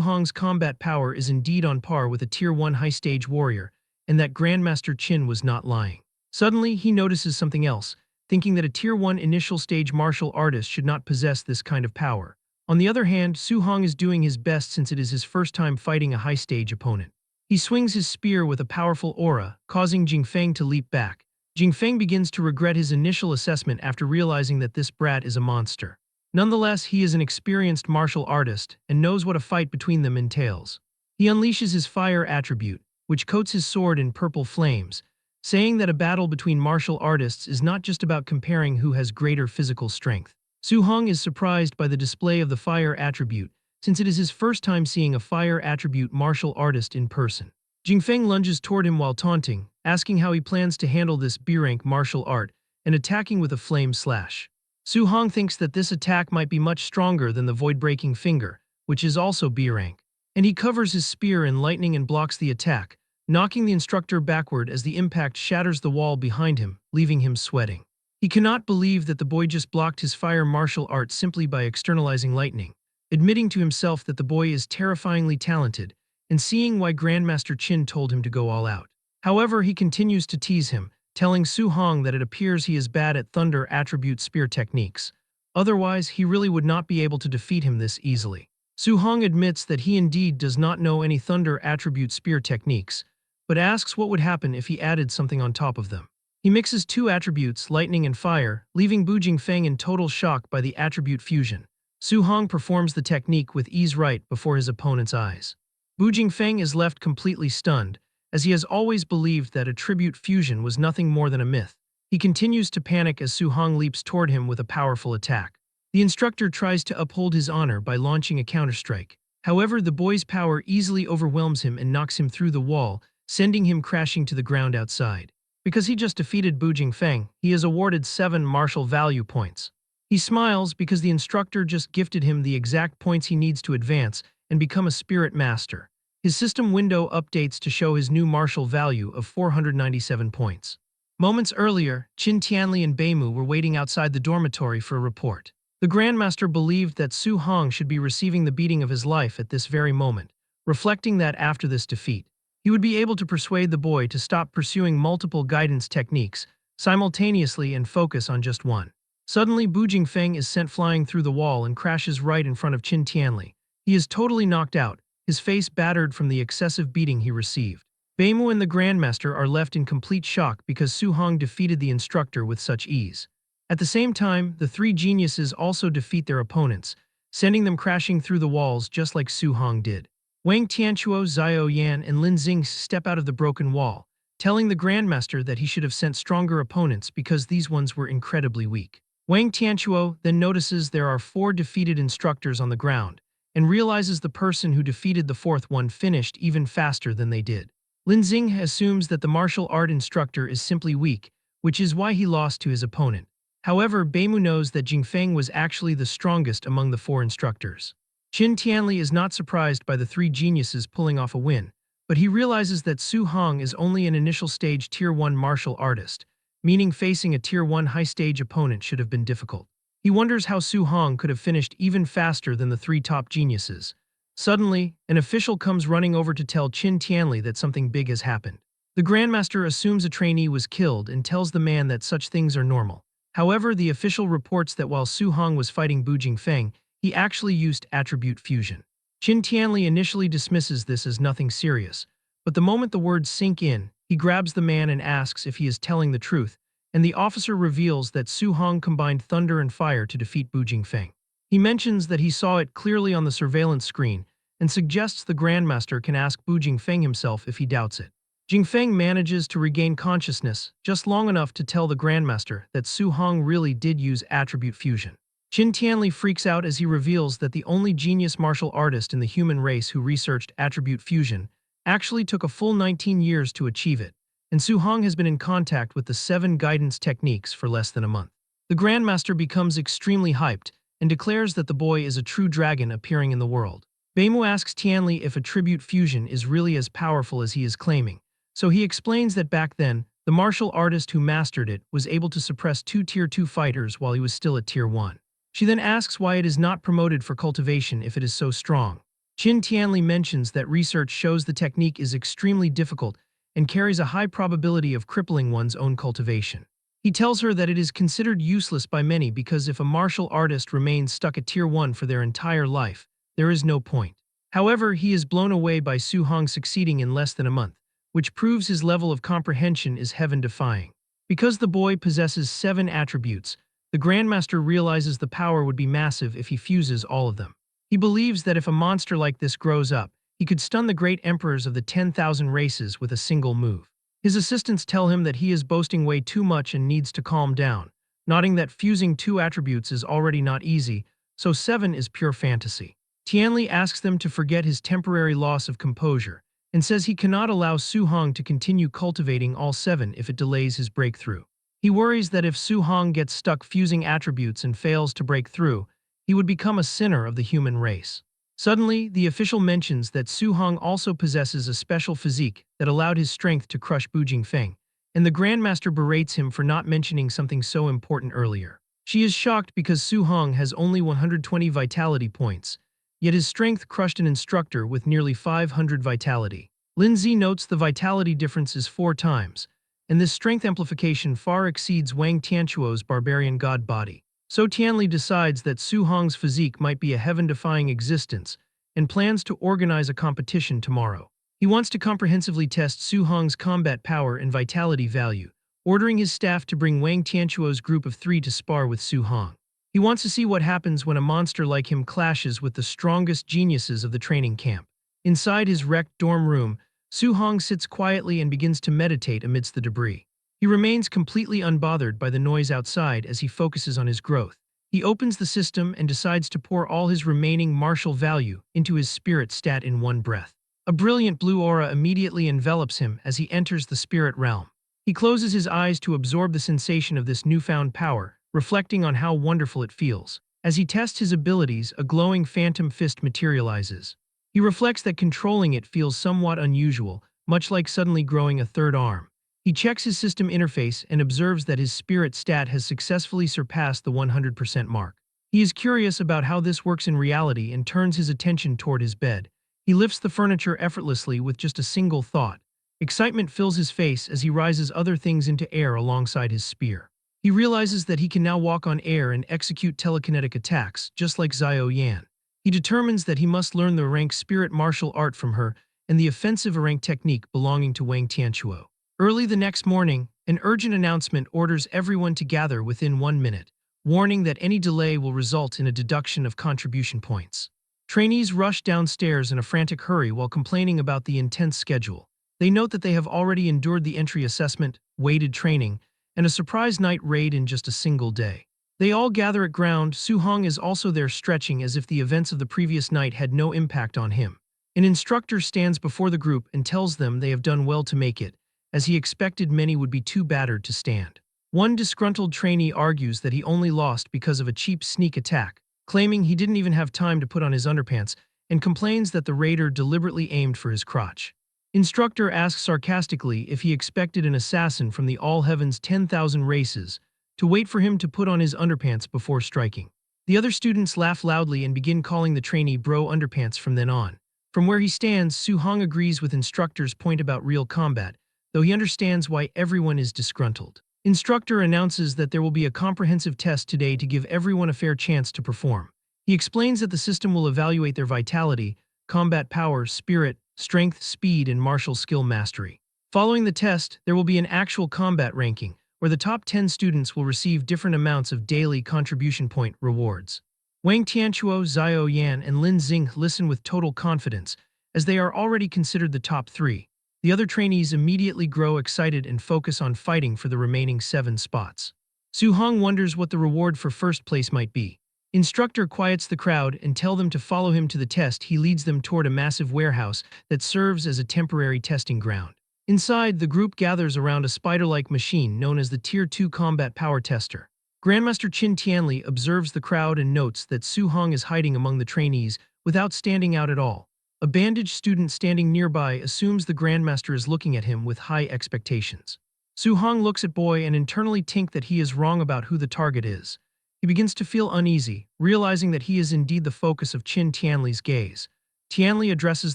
Hong's combat power is indeed on par with a Tier 1 high-stage warrior, and that Grandmaster Qin was not lying. Suddenly, he notices something else, thinking that a Tier 1 initial stage martial artist should not possess this kind of power. On the other hand, Su Hong is doing his best since it is his first time fighting a high-stage opponent. He swings his spear with a powerful aura, causing Jingfeng to leap back. Jingfeng begins to regret his initial assessment after realizing that this brat is a monster. Nonetheless, he is an experienced martial artist and knows what a fight between them entails. He unleashes his fire attribute, which coats his sword in purple flames, saying that a battle between martial artists is not just about comparing who has greater physical strength. Su Hong is surprised by the display of the fire attribute, since it is his first time seeing a fire attribute martial artist in person. Jingfeng lunges toward him while taunting, asking how he plans to handle this B-rank martial art and attacking with a flame slash. Su Hong thinks that this attack might be much stronger than the void-breaking finger, which is also B-rank. And he covers his spear in lightning and blocks the attack, knocking the instructor backward as the impact shatters the wall behind him, leaving him sweating. He cannot believe that the boy just blocked his fire martial art simply by externalizing lightning, admitting to himself that the boy is terrifyingly talented, and seeing why Grandmaster Qin told him to go all out. However, he continues to tease him, telling Su Hong that it appears he is bad at thunder attribute spear techniques. Otherwise, he really would not be able to defeat him this easily. Su Hong admits that he indeed does not know any thunder attribute spear techniques, but asks what would happen if he added something on top of them. He mixes two attributes, lightning and fire, leaving Bu Jingfeng in total shock by the attribute fusion. Su Hong performs the technique with ease right before his opponent's eyes. Bu Jingfeng is left completely stunned, as he has always believed that attribute fusion was nothing more than a myth. He continues to panic as Su Hong leaps toward him with a powerful attack. The instructor tries to uphold his honor by launching a counterstrike. However, the boy's power easily overwhelms him and knocks him through the wall, sending him crashing to the ground outside. Because he just defeated Bu Jingfeng, he is awarded 7 martial value points. He smiles because the instructor just gifted him the exact points he needs to advance and become a spirit master. His system window updates to show his new martial value of 497 points. Moments earlier, Qin Tianli and Beimu were waiting outside the dormitory for a report. The Grandmaster believed that Su Hong should be receiving the beating of his life at this very moment, reflecting that after this defeat, he would be able to persuade the boy to stop pursuing multiple guidance techniques simultaneously and focus on just one. Suddenly, Bu Jingfeng is sent flying through the wall and crashes right in front of Qin Tianli. He is totally knocked out, his face battered from the excessive beating he received. Beimu and the Grandmaster are left in complete shock because Su Hong defeated the instructor with such ease. At the same time, the 3 geniuses also defeat their opponents, sending them crashing through the walls just like Su Hong did. Wang Tianchuo, Xiao Yan, and Lin Xing step out of the broken wall, telling the Grandmaster that he should have sent stronger opponents because these ones were incredibly weak. Wang Tianchuo then notices there are 4 defeated instructors on the ground, and realizes the person who defeated the 4th one finished even faster than they did. Lin Xing assumes that the martial art instructor is simply weak, which is why he lost to his opponent. However, Beimu knows that Jingfeng was actually the strongest among the 4 instructors. Qin Tianli is not surprised by the 3 geniuses pulling off a win, but he realizes that Su Hong is only an initial stage Tier 1 martial artist, meaning facing a Tier 1 high-stage opponent should have been difficult. He wonders how Su Hong could have finished even faster than the 3 top geniuses. Suddenly, an official comes running over to tell Qin Tianli that something big has happened. The Grandmaster assumes a trainee was killed and tells the man that such things are normal. However, the official reports that while Su Hong was fighting Bu Jingfeng, he actually used attribute fusion. Qin Tianli initially dismisses this as nothing serious, but the moment the words sink in, he grabs the man and asks if he is telling the truth, and the officer reveals that Su Hong combined thunder and fire to defeat Bu Jingfeng. He mentions that he saw it clearly on the surveillance screen and suggests the Grandmaster can ask Bu Jingfeng himself if he doubts it. Jingfeng manages to regain consciousness just long enough to tell the Grandmaster that Su Hong really did use attribute fusion. Qin Tianli freaks out as he reveals that the only genius martial artist in the human race who researched attribute fusion actually took a full 19 years to achieve it, and Su Hong has been in contact with the 7 guidance techniques for less than a month. The Grandmaster becomes extremely hyped and declares that the boy is a true dragon appearing in the world. Beimu asks Tianli if attribute fusion is really as powerful as he is claiming, so he explains that back then, the martial artist who mastered it was able to suppress 2 Tier 2 fighters while he was still at Tier 1. She then asks why it is not promoted for cultivation if it is so strong. Qin Tianli mentions that research shows the technique is extremely difficult and carries a high probability of crippling one's own cultivation. He tells her that it is considered useless by many because if a martial artist remains stuck at Tier 1 for their entire life, there is no point. However, he is blown away by Su Hong succeeding in less than a month, which proves his level of comprehension is heaven-defying. Because the boy possesses 7 attributes, the Grandmaster realizes the power would be massive if he fuses all of them. He believes that if a monster like this grows up, he could stun the great emperors of the 10,000 races with a single move. His assistants tell him that he is boasting way too much and needs to calm down, nodding that fusing 2 attributes is already not easy, so 7 is pure fantasy. Tianli asks them to forget his temporary loss of composure, and says he cannot allow Su Hong to continue cultivating all 7 if it delays his breakthrough. He worries that if Su Hong gets stuck fusing attributes and fails to break through, he would become a sinner of the human race. Suddenly, the official mentions that Su Hong also possesses a special physique that allowed his strength to crush Bu Jingfeng, and the Grandmaster berates him for not mentioning something so important earlier. She is shocked because Su Hong has only 120 vitality points, yet his strength crushed an instructor with nearly 500 vitality. Lindsay notes the vitality difference is 4 times, and this strength amplification far exceeds Wang Tianquo's barbarian god body. So Tianli decides that Su Hong's physique might be a heaven-defying existence and plans to organize a competition tomorrow. He wants to comprehensively test Su Hong's combat power and vitality value, ordering his staff to bring Wang Tianquo's group of 3 to spar with Su Hong. He wants to see what happens when a monster like him clashes with the strongest geniuses of the training camp. Inside his wrecked dorm room, Su Hong sits quietly and begins to meditate amidst the debris. He remains completely unbothered by the noise outside as he focuses on his growth. He opens the system and decides to pour all his remaining martial value into his spirit stat in one breath. A brilliant blue aura immediately envelops him as he enters the spirit realm. He closes his eyes to absorb the sensation of this newfound power, reflecting on how wonderful it feels. As he tests his abilities, a glowing phantom fist materializes. He reflects that controlling it feels somewhat unusual, much like suddenly growing a third arm. He checks his system interface and observes that his spirit stat has successfully surpassed the 100% mark. He is curious about how this works in reality and turns his attention toward his bed. He lifts the furniture effortlessly with just a single thought. Excitement fills his face as he rises other things into air alongside his spear. He realizes that he can now walk on air and execute telekinetic attacks, just like Xiao Yan. He determines that he must learn the rank spirit martial art from her and the offensive rank technique belonging to Wang Tianquo. Early the next morning, an urgent announcement orders everyone to gather within 1 minute, warning that any delay will result in a deduction of contribution points. Trainees rush downstairs in a frantic hurry while complaining about the intense schedule. They note that they have already endured the entry assessment, weighted training, and a surprise night raid in just a single day. They all gather at ground. Su Hong is also there, stretching as if the events of the previous night had no impact on him. An instructor stands before the group and tells them they have done well to make it, as he expected many would be too battered to stand. One disgruntled trainee argues that he only lost because of a cheap sneak attack, claiming he didn't even have time to put on his underpants, and complains that the raider deliberately aimed for his crotch. Instructor asks sarcastically if he expected an assassin from the All Heavens 10,000 races to wait for him to put on his underpants before striking. The other students laugh loudly and begin calling the trainee bro underpants from then on. From where he stands, Su Hong agrees with instructor's point about real combat, though he understands why everyone is disgruntled. Instructor announces that there will be a comprehensive test today to give everyone a fair chance to perform. He explains that the system will evaluate their vitality, combat power, spirit, strength, speed, and martial skill mastery. Following the test, there will be an actual combat ranking, where the top 10 students will receive different amounts of daily contribution point rewards. Wang Tianquo, Xiao Yan, and Lin Xing listen with total confidence, as they are already considered the top 3. The other trainees immediately grow excited and focus on fighting for the remaining 7 spots. Su Hong wonders what the reward for first place might be. Instructor quiets the crowd and tells them to follow him to the test. He leads them toward a massive warehouse that serves as a temporary testing ground. Inside, the group gathers around a spider-like machine known as the Tier 2 Combat Power Tester. Grandmaster Qin Tianli observes the crowd and notes that Su Hong is hiding among the trainees without standing out at all. A bandaged student standing nearby assumes the Grandmaster is looking at him with high expectations. Su Hong looks at Boy and internally thinks that he is wrong about who the target is. He begins to feel uneasy, realizing that he is indeed the focus of Qin Tianli's gaze. Tianli addresses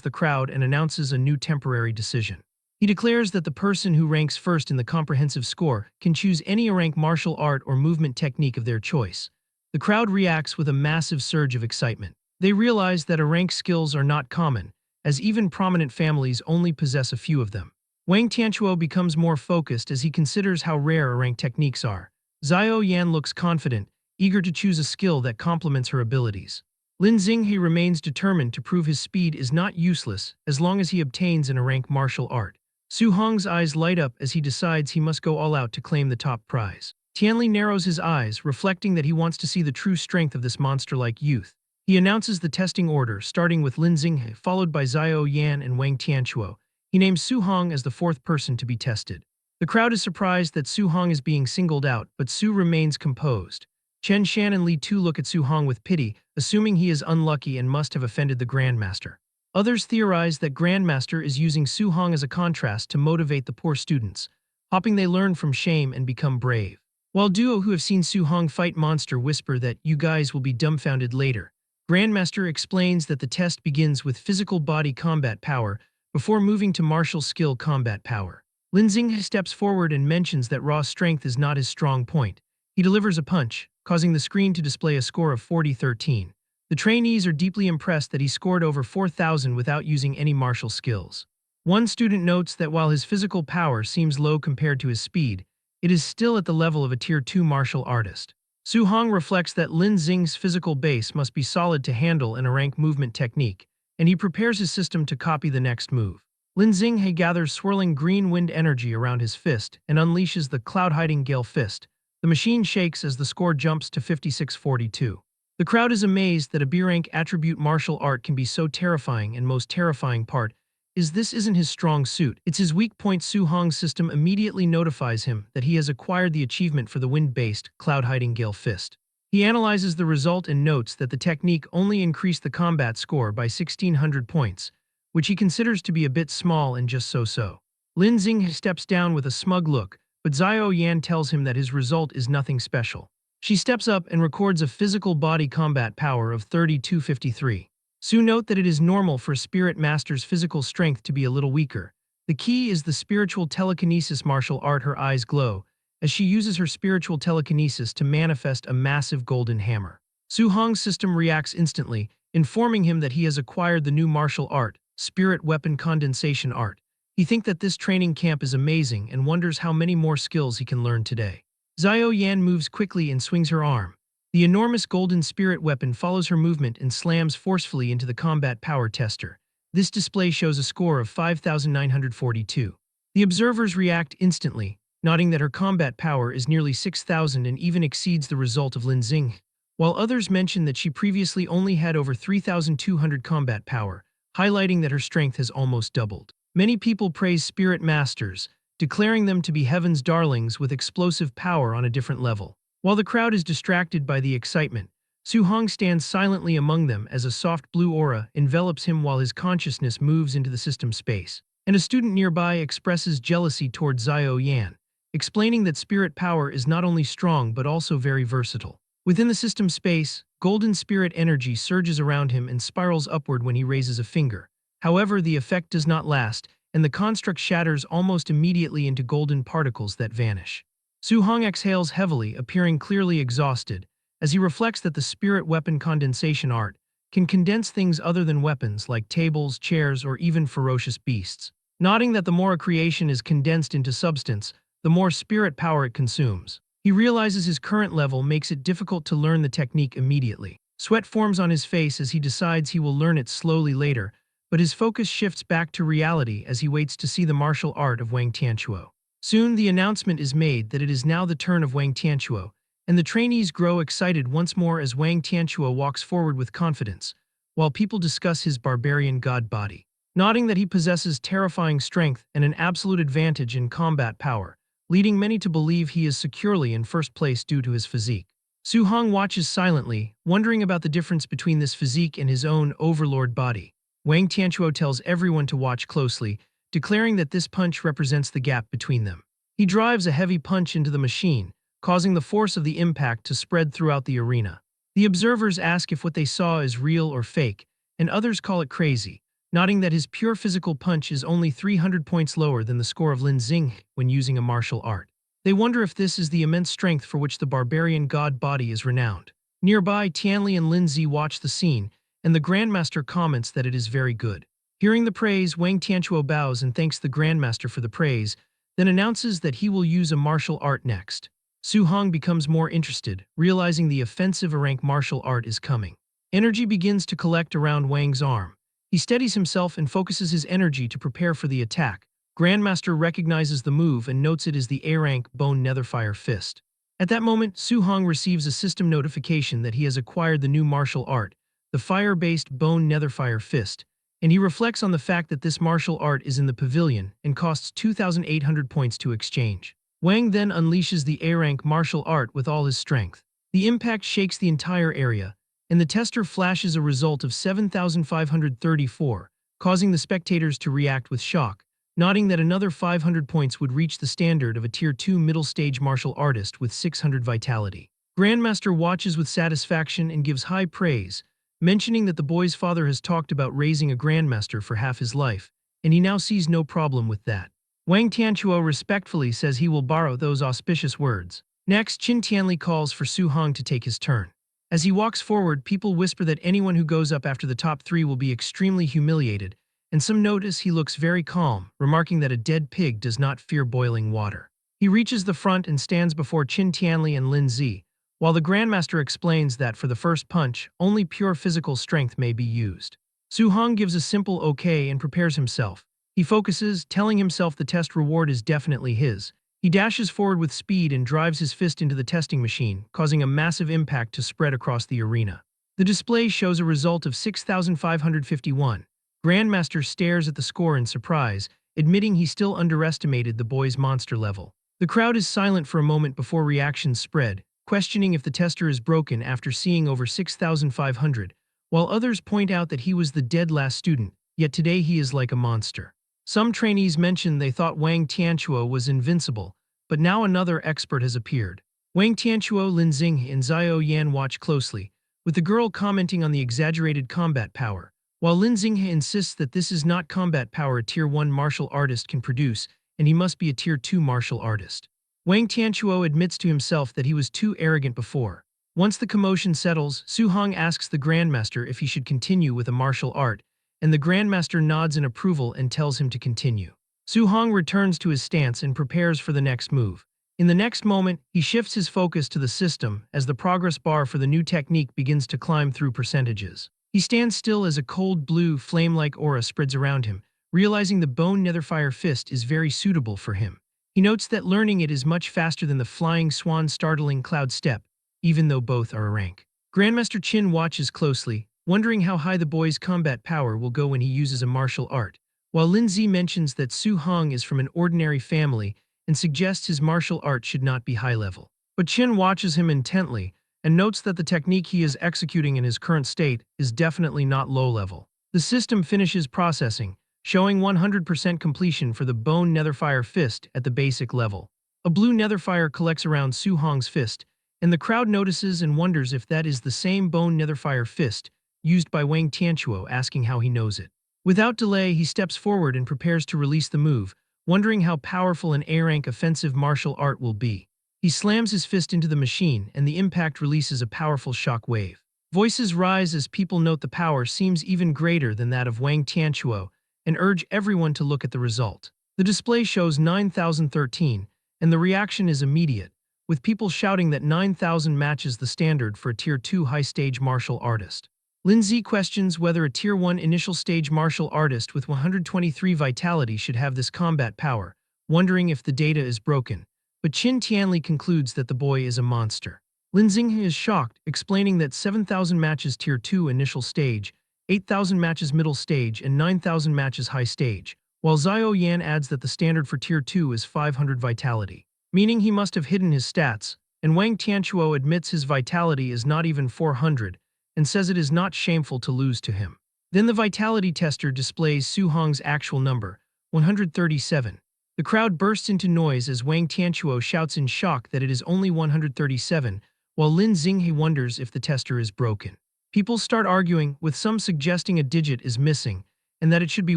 the crowd and announces a new temporary decision. He declares that the person who ranks first in the comprehensive score can choose any rank martial art or movement technique of their choice. The crowd reacts with a massive surge of excitement. They realize that rank skills are not common, as even prominent families only possess a few of them. Wang Tianquo becomes more focused as he considers how rare rank techniques are. Xiao Yan looks confident, eager to choose a skill that complements her abilities. Lin Xinghe remains determined to prove his speed is not useless as long as he obtains an rank martial art. Su Hong's eyes light up as he decides he must go all out to claim the top prize. Tianli narrows his eyes, reflecting that he wants to see the true strength of this monster-like youth. He announces the testing order, starting with Lin Xinghe, followed by Xiao Yan and Wang Tianquo, He names Su Hong as the fourth person to be tested. The crowd is surprised that Su Hong is being singled out, but Su remains composed. Chen Shan and Li Tu look at Su Hong with pity, assuming he is unlucky and must have offended the Grandmaster. Others theorize that Grandmaster is using Su Hong as a contrast to motivate the poor students, hoping they learn from shame and become brave. While duo who have seen Su Hong fight monster whisper that you guys will be dumbfounded later, Grandmaster explains that the test begins with physical body combat power before moving to martial skill combat power. Lin Xing steps forward and mentions that raw strength is not his strong point. He delivers a punch, causing the screen to display a score of 40-13. The trainees are deeply impressed that he scored over 4,000 without using any martial skills. One student notes that while his physical power seems low compared to his speed, it is still at the level of a Tier 2 martial artist. Su Hong reflects that Lin Xing's physical base must be solid to handle in a rank movement technique, and he prepares his system to copy the next move. Lin Xinghe gathers swirling green wind energy around his fist and unleashes the cloud-hiding Gale Fist. The machine shakes as the score jumps to 56-42. The crowd is amazed that a B-rank attribute martial art can be so terrifying, and most terrifying part is this isn't his strong suit, it's his weak point. Su Hong's system immediately notifies him that he has acquired the achievement for the wind-based, cloud-hiding Gale Fist. He analyzes the result and notes that the technique only increased the combat score by 1,600 points, which he considers to be a bit small and just so-so. Lin Xing steps down with a smug look, but Xiao Yan tells him that his result is nothing special. She steps up and records a physical body combat power of 32-53. Su note that it is normal for a spirit master's physical strength to be a little weaker. The key is the spiritual telekinesis martial art. Her eyes glow as she uses her spiritual telekinesis to manifest a massive golden hammer. Su Hong's system reacts instantly, informing him that he has acquired the new martial art, Spirit Weapon Condensation Art. He thinks that this training camp is amazing and wonders how many more skills he can learn today. Xiao Yan moves quickly and swings her arm. The enormous golden spirit weapon follows her movement and slams forcefully into the combat power tester. This display shows a score of 5,942. The observers react instantly, noting that her combat power is nearly 6,000 and even exceeds the result of Lin Xing, while others mention that she previously only had over 3,200 combat power, highlighting that her strength has almost doubled. Many people praise spirit masters, declaring them to be heaven's darlings with explosive power on a different level. While the crowd is distracted by the excitement, Su Hong stands silently among them as a soft blue aura envelops him while his consciousness moves into the system space. And a student nearby expresses jealousy toward Xiao Yan, explaining that spirit power is not only strong but also very versatile. Within the system space, golden spirit energy surges around him and spirals upward when he raises a finger. However, the effect does not last, and the construct shatters almost immediately into golden particles that vanish. Su Hong exhales heavily, appearing clearly exhausted, as he reflects that the spirit weapon condensation art can condense things other than weapons like tables, chairs, or even ferocious beasts. Noting that the more a creation is condensed into substance, the more spirit power it consumes. He realizes his current level makes it difficult to learn the technique immediately. Sweat forms on his face as he decides he will learn it slowly later, but his focus shifts back to reality as he waits to see the martial art of Wang Tianquo. Soon the announcement is made that it is now the turn of Wang Tianquo, and the trainees grow excited once more as Wang Tianquo walks forward with confidence, while people discuss his barbarian god body. Noting that he possesses terrifying strength and an absolute advantage in combat power, leading many to believe he is securely in first place due to his physique. Su Hong watches silently, wondering about the difference between this physique and his own overlord body. Wang Tianquo tells everyone to watch closely, declaring that this punch represents the gap between them. He drives a heavy punch into the machine, causing the force of the impact to spread throughout the arena. The observers ask if what they saw is real or fake, and others call it crazy, noting that his pure physical punch is only 300 points lower than the score of Lin Xing when using a martial art. They wonder if this is the immense strength for which the barbarian god body is renowned. Nearby, Tianli and Lin Zi watch the scene, and the Grandmaster comments that it is very good. Hearing the praise, Wang Tianquo bows and thanks the Grandmaster for the praise, then announces that he will use a martial art next. Su Hong becomes more interested, realizing the offensive rank martial art is coming. Energy begins to collect around Wang's arm. He steadies himself and focuses his energy to prepare for the attack. Grandmaster recognizes the move and notes it is the A-rank Bone Netherfire Fist. At that moment, Su Hong receives a system notification that he has acquired the new martial art, the fire-based Bone Netherfire Fist, and he reflects on the fact that this martial art is in the pavilion and costs 2,800 points to exchange. Wang then unleashes the A-rank martial art with all his strength. The impact shakes the entire area, and the tester flashes a result of 7,534, causing the spectators to react with shock, noting that another 500 points would reach the standard of a Tier 2 middle-stage martial artist with 600 vitality. Grandmaster watches with satisfaction and gives high praise, mentioning that the boy's father has talked about raising a grandmaster for half his life, and he now sees no problem with that. Wang Tianchuo respectfully says he will borrow those auspicious words. Next, Qin Tianli calls for Su Hong to take his turn. As he walks forward, people whisper that anyone who goes up after the top 3 will be extremely humiliated, and some notice he looks very calm, remarking that a dead pig does not fear boiling water. He reaches the front and stands before Qin Tianli and Lin Zi, while the Grandmaster explains that for the first punch, only pure physical strength may be used. Su Hong gives a simple okay and prepares himself. He focuses, telling himself the test reward is definitely his. He dashes forward with speed and drives his fist into the testing machine, causing a massive impact to spread across the arena. The display shows a result of 6,551. Grandmaster stares at the score in surprise, admitting he still underestimated the boy's monster level. The crowd is silent for a moment before reactions spread, questioning if the tester is broken after seeing over 6,500, while others point out that he was the dead last student, yet today he is like a monster. Some trainees mentioned they thought Wang Tianchuo was invincible, but now another expert has appeared. Wang Tianchuo, Lin Xinghe, and Xiao Yan watch closely, with the girl commenting on the exaggerated combat power, while Lin Xinghe insists that this is not combat power a Tier 1 martial artist can produce, and he must be a Tier 2 martial artist. Wang Tianchuo admits to himself that he was too arrogant before. Once the commotion settles, Su Hong asks the Grandmaster if he should continue with a martial art, and the Grandmaster nods in approval and tells him to continue. Su Hong returns to his stance and prepares for the next move. In the next moment, he shifts his focus to the system as the progress bar for the new technique begins to climb through percentages. He stands still as a cold blue, flame-like aura spreads around him, realizing the bone netherfire fist is very suitable for him. He notes that learning it is much faster than the flying swan startling cloud step, even though both are a rank. Grandmaster Qin watches closely, wondering how high the boy's combat power will go when he uses a martial art, while Lin Zi mentions that Su Hong is from an ordinary family and suggests his martial art should not be high level. But Qin watches him intently and notes that the technique he is executing in his current state is definitely not low level. The system finishes processing, showing 100% completion for the bone netherfire fist at the basic level. A blue netherfire collects around Su Hong's fist, and the crowd notices and wonders if that is the same bone netherfire fist used by Wang Tianchuo, asking how he knows it. Without delay, he steps forward and prepares to release the move, wondering how powerful an A-rank offensive martial art will be. He slams his fist into the machine, and the impact releases a powerful shock wave. Voices rise as people note the power seems even greater than that of Wang Tianchuo, and urge everyone to look at the result. The display shows 9,013, and the reaction is immediate, with people shouting that 9,000 matches the standard for a Tier 2 high-stage martial artist. Lin Zi questions whether a Tier 1 initial stage martial artist with 123 vitality should have this combat power, wondering if the data is broken, but Qin Tianli concludes that the boy is a monster. Lin Xinghe is shocked, explaining that 7,000 matches Tier 2 initial stage, 8,000 matches middle stage, and 9,000 matches high stage, while Xiao Yan adds that the standard for Tier 2 is 500 vitality, meaning he must have hidden his stats, and Wang Tianchuo admits his vitality is not even 400, and says it is not shameful to lose to him. Then the vitality tester displays Su Hong's actual number, 137. The crowd bursts into noise as Wang Tianchuo shouts in shock that it is only 137, while Lin Xinghe wonders if the tester is broken. People start arguing, with some suggesting a digit is missing, and that it should be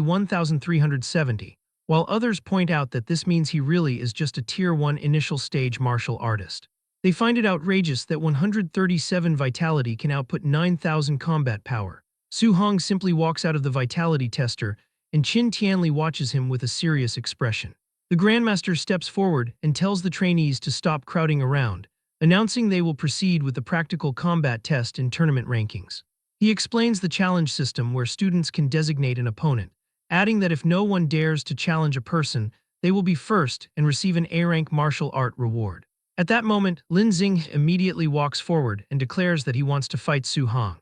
1,370, while others point out that this means he really is just a Tier 1 initial stage martial artist. They find it outrageous that 137 vitality can output 9,000 combat power. Su Hong simply walks out of the vitality tester, and Qin Tianli watches him with a serious expression. The Grandmaster steps forward and tells the trainees to stop crowding around, announcing they will proceed with the practical combat test and tournament rankings. He explains the challenge system where students can designate an opponent, adding that if no one dares to challenge a person, they will be first and receive an A-rank martial art reward. At that moment, Lin Xinghe immediately walks forward and declares that he wants to fight Su Hong.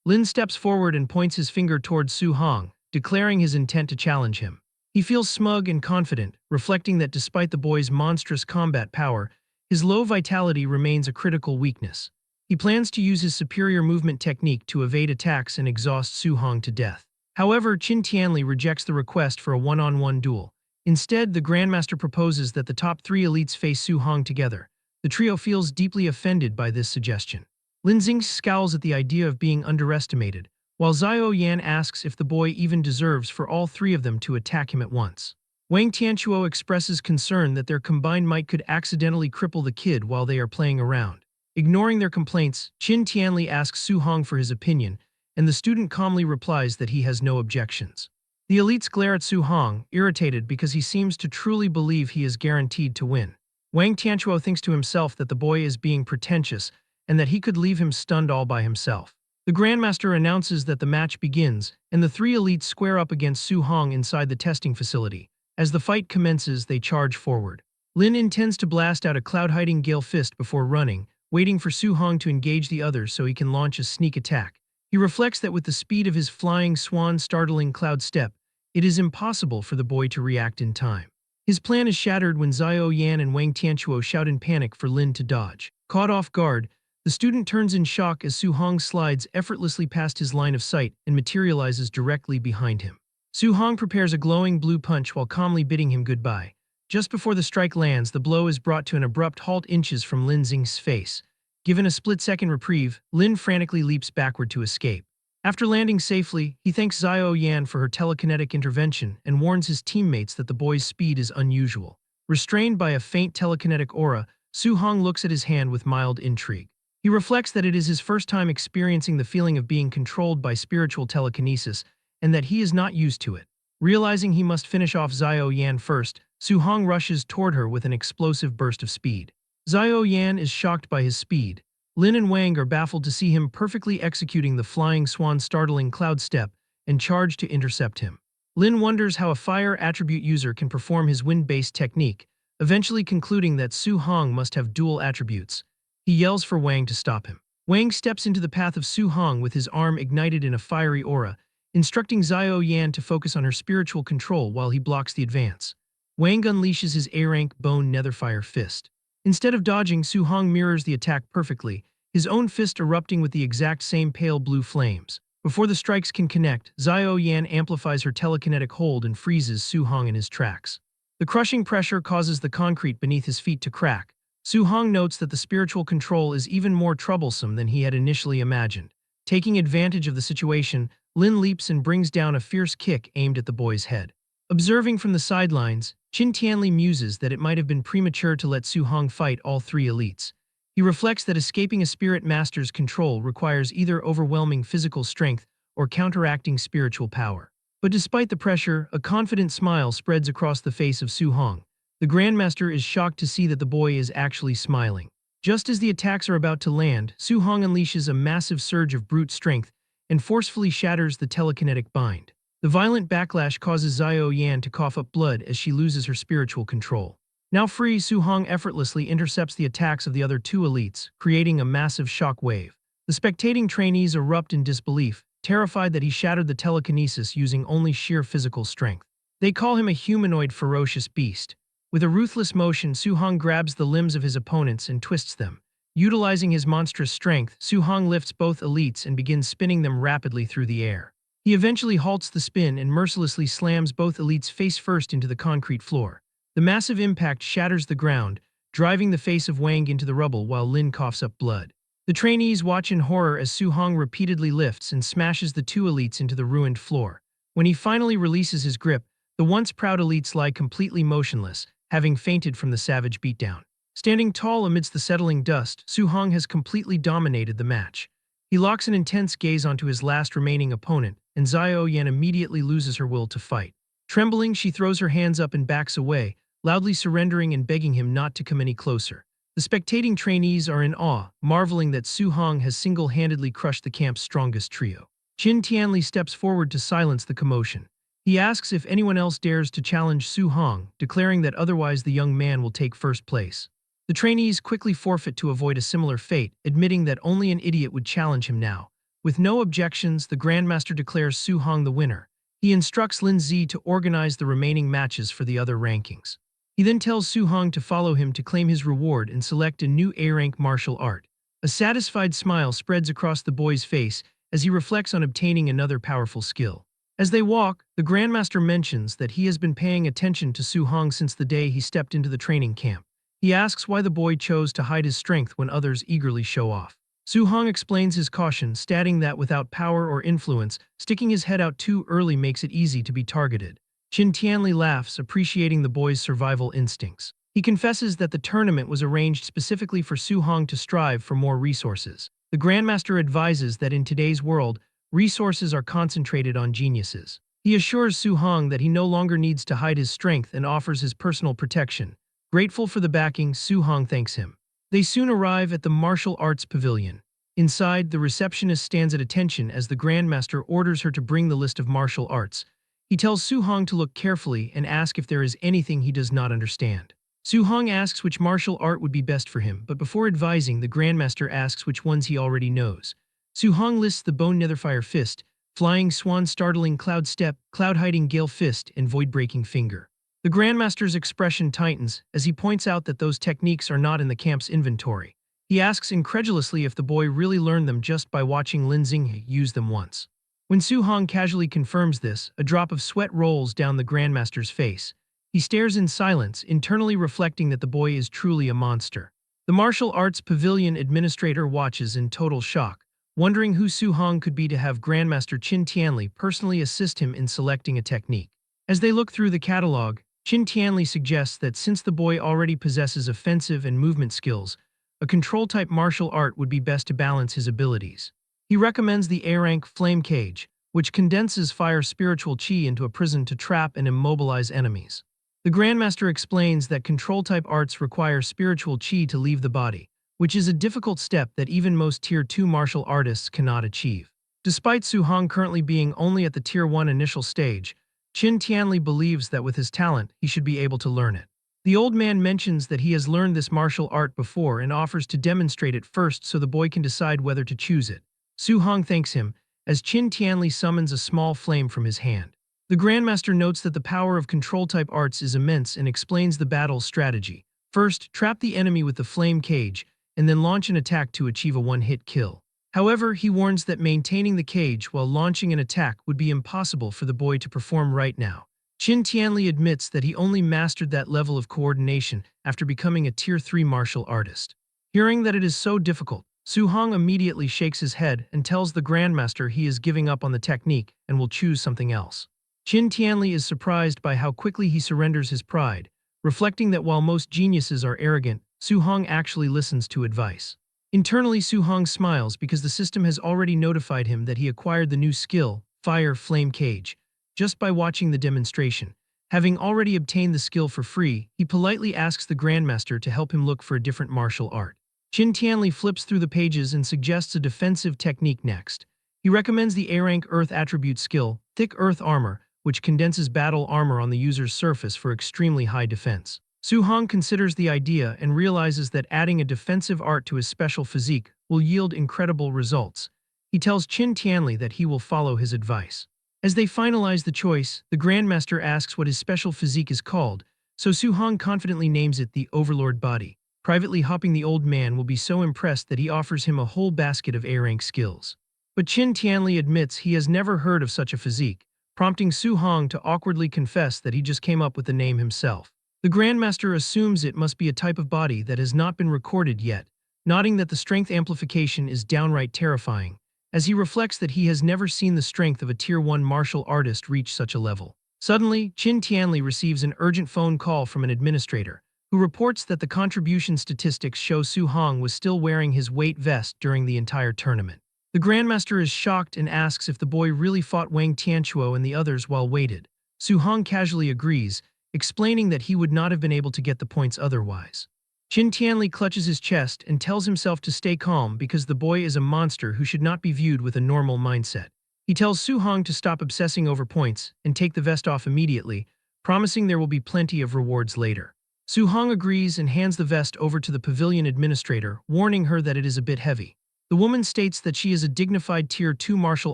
Lin steps forward and points his finger towards Su Hong, declaring his intent to challenge him. He feels smug and confident, reflecting that despite the boy's monstrous combat power, his low vitality remains a critical weakness. He plans to use his superior movement technique to evade attacks and exhaust Su Hong to death. However, Qin Tianli rejects the request for a one-on-one duel. Instead, the Grandmaster proposes that the top three elites face Su Hong together. The trio feels deeply offended by this suggestion. Lin Xing scowls at the idea of being underestimated, while Xiao Yan asks if the boy even deserves for all three of them to attack him at once. Wang Tianchuo expresses concern that their combined might could accidentally cripple the kid while they are playing around. Ignoring their complaints, Qin Tianli asks Su Hong for his opinion, and the student calmly replies that he has no objections. The elites glare at Su Hong, irritated because he seems to truly believe he is guaranteed to win. Wang Tianchuo thinks to himself that the boy is being pretentious and that he could leave him stunned all by himself. The Grandmaster announces that the match begins, and the three elites square up against Su Hong inside the testing facility. As the fight commences, they charge forward. Lin intends to blast out a cloud-hiding Gale Fist before running, waiting for Su Hong to engage the others so he can launch a sneak attack. He reflects that with the speed of his flying swan startling Cloud Step, it is impossible for the boy to react in time. His plan is shattered when Xiao Yan and Wang Tianchuo shout in panic for Lin to dodge. Caught off guard, the student turns in shock as Su Hong slides effortlessly past his line of sight and materializes directly behind him. Su Hong prepares a glowing blue punch while calmly bidding him goodbye. Just before the strike lands, the blow is brought to an abrupt halt inches from Lin Xing's face. Given a split-second reprieve, Lin frantically leaps backward to escape. After landing safely, he thanks Xiao Yan for her telekinetic intervention and warns his teammates that the boy's speed is unusual. Restrained by a faint telekinetic aura, Su Hong looks at his hand with mild intrigue. He reflects that it is his first time experiencing the feeling of being controlled by spiritual telekinesis and that he is not used to it. Realizing he must finish off Xiao Yan first, Su Hong rushes toward her with an explosive burst of speed. Xiao Yan is shocked by his speed. Lin and Wang are baffled to see him perfectly executing the flying swan startling Cloud Step and charge to intercept him. Lin wonders how a fire attribute user can perform his wind-based technique, eventually concluding that Su Hong must have dual attributes. He yells for Wang to stop him. Wang steps into the path of Su Hong with his arm ignited in a fiery aura, instructing Xiao Yan to focus on her spiritual control while he blocks the advance. Wang unleashes his A-rank bone netherfire fist. Instead of dodging, Su Hong mirrors the attack perfectly, his own fist erupting with the exact same pale blue flames. Before the strikes can connect, Xiao Yan amplifies her telekinetic hold and freezes Su Hong in his tracks. The crushing pressure causes the concrete beneath his feet to crack. Su Hong notes that the spiritual control is even more troublesome than he had initially imagined. Taking advantage of the situation, Lin leaps and brings down a fierce kick aimed at the boy's head. Observing from the sidelines, Qin Tianli muses that it might have been premature to let Su Hong fight all three elites. He reflects that escaping a spirit master's control requires either overwhelming physical strength or counteracting spiritual power. But despite the pressure, a confident smile spreads across the face of Su Hong. The Grandmaster is shocked to see that the boy is actually smiling. Just as the attacks are about to land, Su Hong unleashes a massive surge of brute strength and forcefully shatters the telekinetic bind. The violent backlash causes Xiao Yan to cough up blood as she loses her spiritual control. Now free, Su Hong effortlessly intercepts the attacks of the other two elites, creating a massive shock wave. The spectating trainees erupt in disbelief, terrified that he shattered the telekinesis using only sheer physical strength. They call him a humanoid ferocious beast. With a ruthless motion, Su Hong grabs the limbs of his opponents and twists them. Utilizing his monstrous strength, Su Hong lifts both elites and begins spinning them rapidly through the air. He eventually halts the spin and mercilessly slams both elites face first into the concrete floor. The massive impact shatters the ground, driving the face of Wang into the rubble while Lin coughs up blood. The trainees watch in horror as Su Hong repeatedly lifts and smashes the two elites into the ruined floor. When he finally releases his grip, the once proud elites lie completely motionless, having fainted from the savage beatdown. Standing tall amidst the settling dust, Su Hong has completely dominated the match. He locks an intense gaze onto his last remaining opponent, and Xiao Yan immediately loses her will to fight. Trembling, she throws her hands up and backs away, loudly surrendering and begging him not to come any closer. The spectating trainees are in awe, marveling that Su Hong has single-handedly crushed the camp's strongest trio. Qin Tianli steps forward to silence the commotion. He asks if anyone else dares to challenge Su Hong, declaring that otherwise the young man will take first place. The trainees quickly forfeit to avoid a similar fate, admitting that only an idiot would challenge him now. With no objections, the Grandmaster declares Su Hong the winner. He instructs Lin Zi to organize the remaining matches for the other rankings. He then tells Su Hong to follow him to claim his reward and select a new A-rank martial art. A satisfied smile spreads across the boy's face as he reflects on obtaining another powerful skill. As they walk, the Grandmaster mentions that he has been paying attention to Su Hong since the day he stepped into the training camp. He asks why the boy chose to hide his strength when others eagerly show off. Su Hong explains his caution, stating that without power or influence, sticking his head out too early makes it easy to be targeted. Qin Tianli laughs, appreciating the boy's survival instincts. He confesses that the tournament was arranged specifically for Su Hong to strive for more resources. The Grandmaster advises that in today's world, resources are concentrated on geniuses. He assures Su Hong that he no longer needs to hide his strength and offers his personal protection. Grateful for the backing, Su Hong thanks him. They soon arrive at the martial arts pavilion. Inside, the receptionist stands at attention as the Grandmaster orders her to bring the list of martial arts. He tells Su Hong to look carefully and ask if there is anything he does not understand. Su Hong asks which martial art would be best for him, but before advising, the Grandmaster asks which ones he already knows. Su Hong lists the Bone Netherfire Fist, Flying Swan Startling Cloud Step, Cloud Hiding Gale Fist, and Void Breaking Finger. The Grandmaster's expression tightens as he points out that those techniques are not in the camp's inventory. He asks incredulously if the boy really learned them just by watching Lin Xinghe use them once. When Su Hong casually confirms this, a drop of sweat rolls down the Grandmaster's face. He stares in silence, internally reflecting that the boy is truly a monster. The martial arts pavilion administrator watches in total shock, wondering who Su Hong could be to have Grandmaster Qin Tianli personally assist him in selecting a technique. As they look through the catalog, Qin Tianli suggests that since the boy already possesses offensive and movement skills, a control-type martial art would be best to balance his abilities. He recommends the A-rank Flame Cage, which condenses fire spiritual chi into a prison to trap and immobilize enemies. The Grandmaster explains that control-type arts require spiritual chi to leave the body, which is a difficult step that even most Tier 2 martial artists cannot achieve. Despite Su Hong currently being only at the Tier 1 initial stage, Qin Tianli believes that with his talent, he should be able to learn it. The old man mentions that he has learned this martial art before and offers to demonstrate it first so the boy can decide whether to choose it. Su Hong thanks him, as Qin Tianli summons a small flame from his hand. The Grandmaster notes that the power of control-type arts is immense and explains the battle's strategy. First, trap the enemy with the flame cage, and then launch an attack to achieve a one-hit kill. However, he warns that maintaining the cage while launching an attack would be impossible for the boy to perform right now. Qin Tianli admits that he only mastered that level of coordination after becoming a Tier 3 martial artist. Hearing that it is so difficult, Su Hong immediately shakes his head and tells the Grandmaster he is giving up on the technique and will choose something else. Qin Tianli is surprised by how quickly he surrenders his pride, reflecting that while most geniuses are arrogant, Su Hong actually listens to advice. Internally, Su Hong smiles because the system has already notified him that he acquired the new skill, Fire Flame Cage, just by watching the demonstration. Having already obtained the skill for free, he politely asks the Grandmaster to help him look for a different martial art. Qin Tianli flips through the pages and suggests a defensive technique next. He recommends the A-rank Earth attribute skill, Thick Earth Armor, which condenses battle armor on the user's surface for extremely high defense. Su Hong considers the idea and realizes that adding a defensive art to his special physique will yield incredible results. He tells Qin Tianli that he will follow his advice. As they finalize the choice, the Grandmaster asks what his special physique is called, so Su Hong confidently names it the Overlord Body. Privately hopping, the old man will be so impressed that he offers him a whole basket of A-rank skills. But Qin Tianli admits he has never heard of such a physique, prompting Su Hong to awkwardly confess that he just came up with the name himself. The Grandmaster assumes it must be a type of body that has not been recorded yet, noting that the strength amplification is downright terrifying, as he reflects that he has never seen the strength of a Tier 1 martial artist reach such a level. Suddenly, Qin Tianli receives an urgent phone call from an administrator, who reports that the contribution statistics show Su Hong was still wearing his weight vest during the entire tournament. The Grandmaster is shocked and asks if the boy really fought Wang Tianchuo and the others while weighted. Su Hong casually agrees, explaining that he would not have been able to get the points otherwise. Qin Tianli clutches his chest and tells himself to stay calm because the boy is a monster who should not be viewed with a normal mindset. He tells Su Hong to stop obsessing over points and take the vest off immediately, promising there will be plenty of rewards later. Su Hong agrees and hands the vest over to the pavilion administrator, warning her that it is a bit heavy. The woman states that she is a dignified Tier 2 martial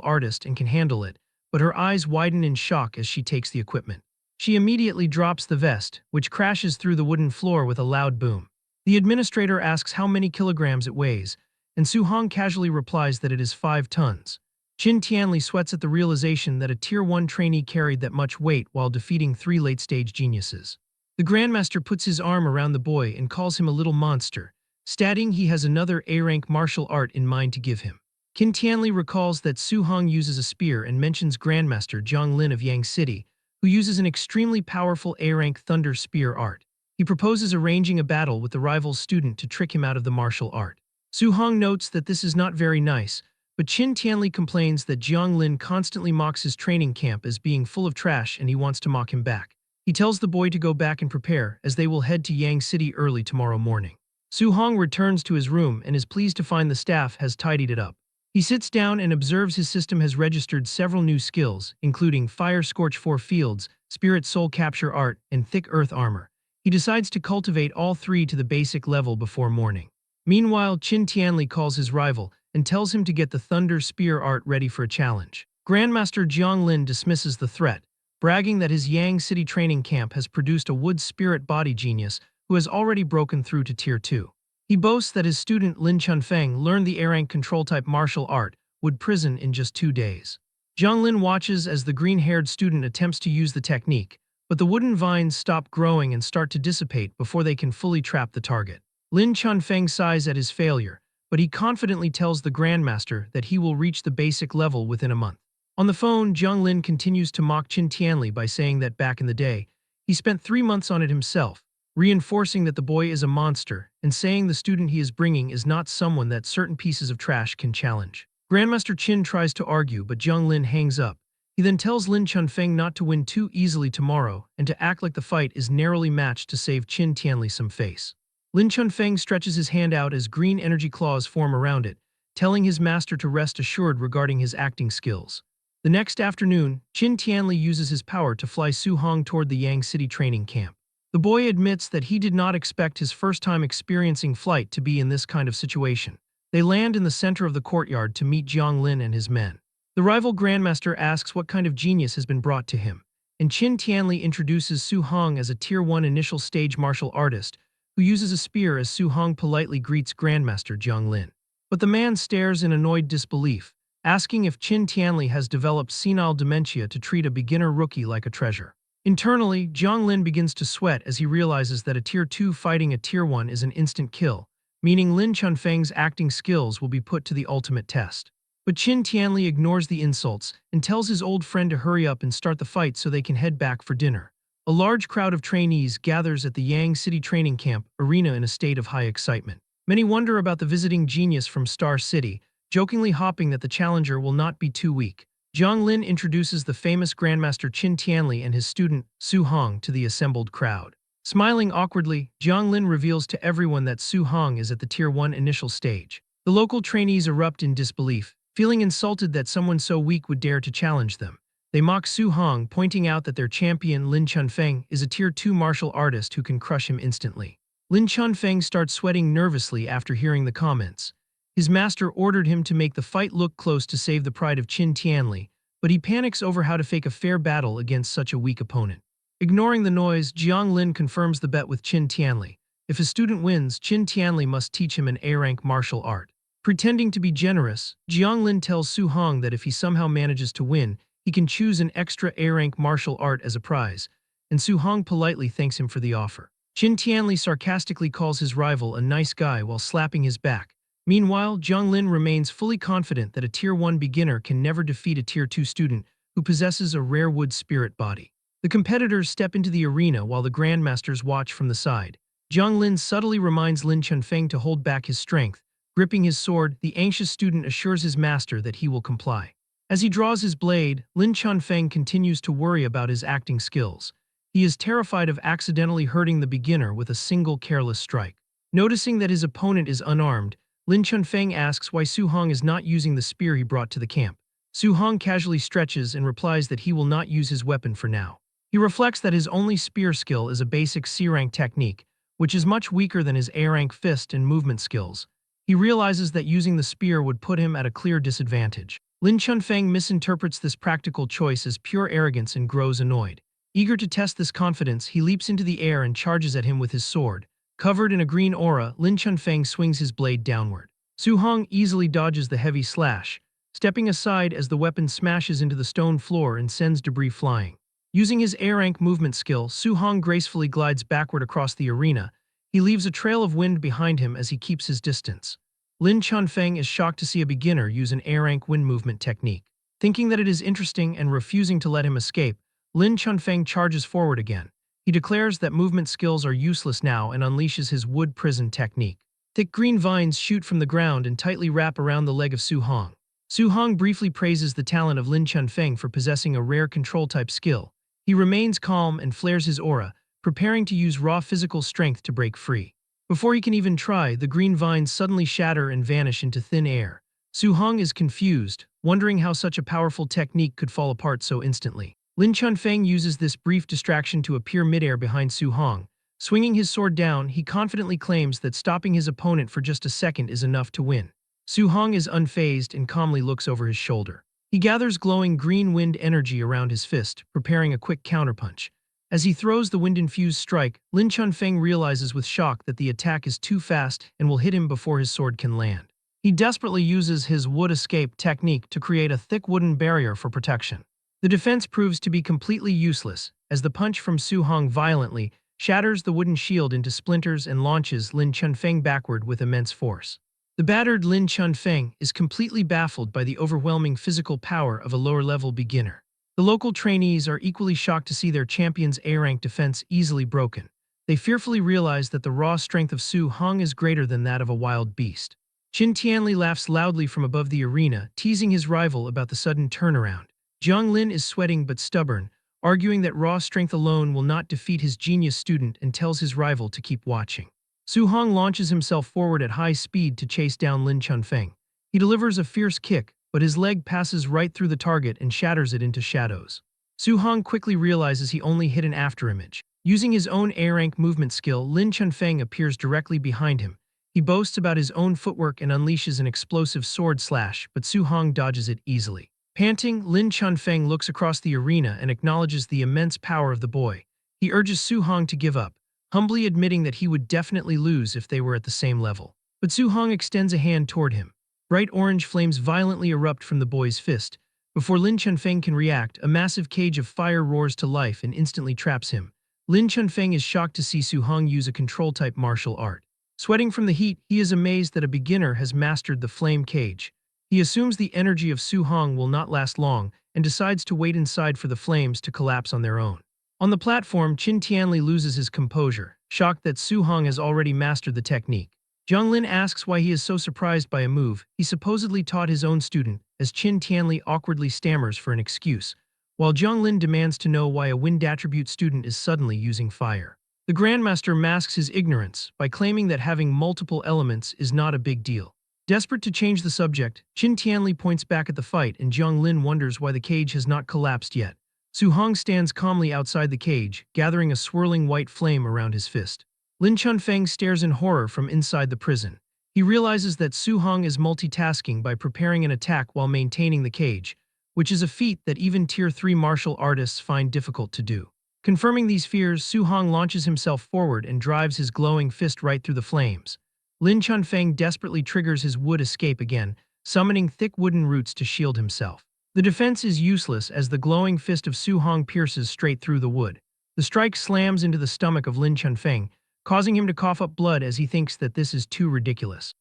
artist and can handle it, but her eyes widen in shock as she takes the equipment. She immediately drops the vest, which crashes through the wooden floor with a loud boom. The administrator asks how many kilograms it weighs, and Su-hong casually replies that it is 5 tons. Qin Tianli sweats at the realization that a Tier 1 trainee carried that much weight while defeating 3 late-stage geniuses. The Grandmaster puts his arm around the boy and calls him a little monster, stating he has another A-rank martial art in mind to give him. Qin Tianli recalls that Su-hong uses a spear and mentions Grandmaster Zhang Lin of Yang City, who uses an extremely powerful A-rank thunder spear art. He proposes arranging a battle with the rival's student to trick him out of the martial art. Su-hong notes that this is not very nice, but Qin Tianli complains that Zhang Lin constantly mocks his training camp as being full of trash and he wants to mock him back. He tells the boy to go back and prepare, as they will head to Yang City early tomorrow morning. Su-hong returns to his room and is pleased to find the staff has tidied it up. He sits down and observes his system has registered several new skills, including Fire Scorch 4 Fields, Spirit Soul Capture Art, and Thick Earth Armor. He decides to cultivate all 3 to the basic level before morning. Meanwhile, Qin Tianli calls his rival and tells him to get the Thunder Spear art ready for a challenge. Grandmaster Zhang Lin dismisses the threat, bragging that his Yang City training camp has produced a wood spirit body genius who has already broken through to Tier 2. He boasts that his student Lin Chunfeng learned the A-rank control-type martial art, Wood Prison, in just 2 days. Zhang Lin watches as the green-haired student attempts to use the technique, but the wooden vines stop growing and start to dissipate before they can fully trap the target. Lin Chunfeng sighs at his failure, but he confidently tells the Grandmaster that he will reach the basic level within a month. On the phone, Zhang Lin continues to mock Qin Tianli by saying that back in the day, he spent 3 months on it himself, reinforcing that the boy is a monster and saying the student he is bringing is not someone that certain pieces of trash can challenge. Grandmaster Qin tries to argue, but Zhang Lin hangs up. He then tells Lin Chunfeng not to win too easily tomorrow and to act like the fight is narrowly matched to save Qin Tianli some face. Lin Chunfeng stretches his hand out as green energy claws form around it, telling his master to rest assured regarding his acting skills. The next afternoon, Qin Tianli uses his power to fly Su-hong toward the Yang City training camp. The boy admits that he did not expect his first time experiencing flight to be in this kind of situation. They land in the center of the courtyard to meet Zhang Lin and his men. The rival Grandmaster asks what kind of genius has been brought to him, and Qin Tianli introduces Su-hong as a Tier 1 initial stage martial artist who uses a spear as Su-hong politely greets Grandmaster Zhang Lin. But the man stares in annoyed disbelief, asking if Qin Tianli has developed senile dementia to treat a beginner rookie like a treasure. Internally, Zhang Lin begins to sweat as he realizes that a Tier 2 fighting a Tier 1 is an instant kill, meaning Lin Chunfeng's acting skills will be put to the ultimate test. But Qin Tianli ignores the insults and tells his old friend to hurry up and start the fight so they can head back for dinner. A large crowd of trainees gathers at the Yang City training camp arena in a state of high excitement. Many wonder about the visiting genius from Star City, jokingly hoping that the challenger will not be too weak. Zhang Lin introduces the famous Grandmaster Qin Tianli and his student, Su-hong, to the assembled crowd. Smiling awkwardly, Zhang Lin reveals to everyone that Su-hong is at the Tier 1 initial stage. The local trainees erupt in disbelief, feeling insulted that someone so weak would dare to challenge them. They mock Su-hong, pointing out that their champion, Lin Chunfeng, is a Tier 2 martial artist who can crush him instantly. Lin Chunfeng starts sweating nervously after hearing the comments. His master ordered him to make the fight look close to save the pride of Qin Tianli, but he panics over how to fake a fair battle against such a weak opponent. Ignoring the noise, Zhang Lin confirms the bet with Qin Tianli. If his student wins, Qin Tianli must teach him an A-rank martial art. Pretending to be generous, Zhang Lin tells Su-hong that if he somehow manages to win, he can choose an extra A-rank martial art as a prize, and Su-hong politely thanks him for the offer. Qin Tianli sarcastically calls his rival a nice guy while slapping his back. Meanwhile, Zhang Lin remains fully confident that a Tier 1 beginner can never defeat a Tier 2 student who possesses a rare wood spirit body. The competitors step into the arena while the Grandmasters watch from the side. Zhang Lin subtly reminds Lin Chunfeng to hold back his strength. Gripping his sword, the anxious student assures his master that he will comply. As he draws his blade, Lin Chunfeng continues to worry about his acting skills. He is terrified of accidentally hurting the beginner with a single careless strike. Noticing that his opponent is unarmed, Lin Chunfeng asks why Su-hong is not using the spear he brought to the camp. Su-hong casually stretches and replies that he will not use his weapon for now. He reflects that his only spear skill is a basic C-rank technique, which is much weaker than his A-rank fist and movement skills. He realizes that using the spear would put him at a clear disadvantage. Lin Chunfeng misinterprets this practical choice as pure arrogance and grows annoyed. Eager to test this confidence, he leaps into the air and charges at him with his sword. Covered in a green aura, Lin Chunfeng swings his blade downward. Su Hong easily dodges the heavy slash, stepping aside as the weapon smashes into the stone floor and sends debris flying. Using his A-rank movement skill, Su Hong gracefully glides backward across the arena. He leaves a trail of wind behind him as he keeps his distance. Lin Chunfeng is shocked to see a beginner use an A-rank wind movement technique. Thinking that it is interesting and refusing to let him escape, Lin Chunfeng charges forward again. He declares that movement skills are useless now and unleashes his wood prison technique. Thick green vines shoot from the ground and tightly wrap around the leg of Su Hong. Su Hong briefly praises the talent of Lin Chunfeng for possessing a rare control-type skill. He remains calm and flares his aura, preparing to use raw physical strength to break free. Before he can even try, the green vines suddenly shatter and vanish into thin air. Su Hong is confused, wondering how such a powerful technique could fall apart so instantly. Lin Chunfeng uses this brief distraction to appear midair behind Su Hong. Swinging his sword down, he confidently claims that stopping his opponent for just a second is enough to win. Su Hong is unfazed and calmly looks over his shoulder. He gathers glowing green wind energy around his fist, preparing a quick counterpunch. As he throws the wind-infused strike, Lin Chunfeng realizes with shock that the attack is too fast and will hit him before his sword can land. He desperately uses his wood escape technique to create a thick wooden barrier for protection. The defense proves to be completely useless, as the punch from Su Hong violently shatters the wooden shield into splinters and launches Lin Chunfeng backward with immense force. The battered Lin Chunfeng is completely baffled by the overwhelming physical power of a lower-level beginner. The local trainees are equally shocked to see their champion's A-rank defense easily broken. They fearfully realize that the raw strength of Su Hong is greater than that of a wild beast. Qin Tianli laughs loudly from above the arena, teasing his rival about the sudden turnaround. Jiang Lin is sweating but stubborn, arguing that raw strength alone will not defeat his genius student and tells his rival to keep watching. Su Hong launches himself forward at high speed to chase down Lin Chunfeng. He delivers a fierce kick, but his leg passes right through the target and shatters it into shadows. Su Hong quickly realizes he only hit an afterimage. Using his own A-rank movement skill, Lin Chunfeng appears directly behind him. He boasts about his own footwork and unleashes an explosive sword slash, but Su Hong dodges it easily. Panting, Lin Chunfeng looks across the arena and acknowledges the immense power of the boy. He urges Su Hong to give up, humbly admitting that he would definitely lose if they were at the same level. But Su Hong extends a hand toward him. Bright orange flames violently erupt from the boy's fist. Before Lin Chunfeng can react, a massive cage of fire roars to life and instantly traps him. Lin Chunfeng is shocked to see Su Hong use a control-type martial art. Sweating from the heat, he is amazed that a beginner has mastered the flame cage. He assumes the energy of Su Hong will not last long and decides to wait inside for the flames to collapse on their own. On the platform, Qin Tianli loses his composure, shocked that Su Hong has already mastered the technique. Jiang Lin asks why he is so surprised by a move he supposedly taught his own student, as Qin Tianli awkwardly stammers for an excuse, while Jiang Lin demands to know why a wind attribute student is suddenly using fire. The Grandmaster masks his ignorance by claiming that having multiple elements is not a big deal. Desperate to change the subject, Qin Tianli points back at the fight and Jiang Lin wonders why the cage has not collapsed yet. Su Hong stands calmly outside the cage, gathering a swirling white flame around his fist. Lin Chunfeng stares in horror from inside the prison. He realizes that Su Hong is multitasking by preparing an attack while maintaining the cage, which is a feat that even Tier 3 martial artists find difficult to do. Confirming these fears, Su Hong launches himself forward and drives his glowing fist right through the flames. Lin Chunfeng desperately triggers his wood escape again, summoning thick wooden roots to shield himself. The defense is useless as the glowing fist of Su Hong pierces straight through the wood. The strike slams into the stomach of Lin Chunfeng, causing him to cough up blood as he thinks that this is too ridiculous.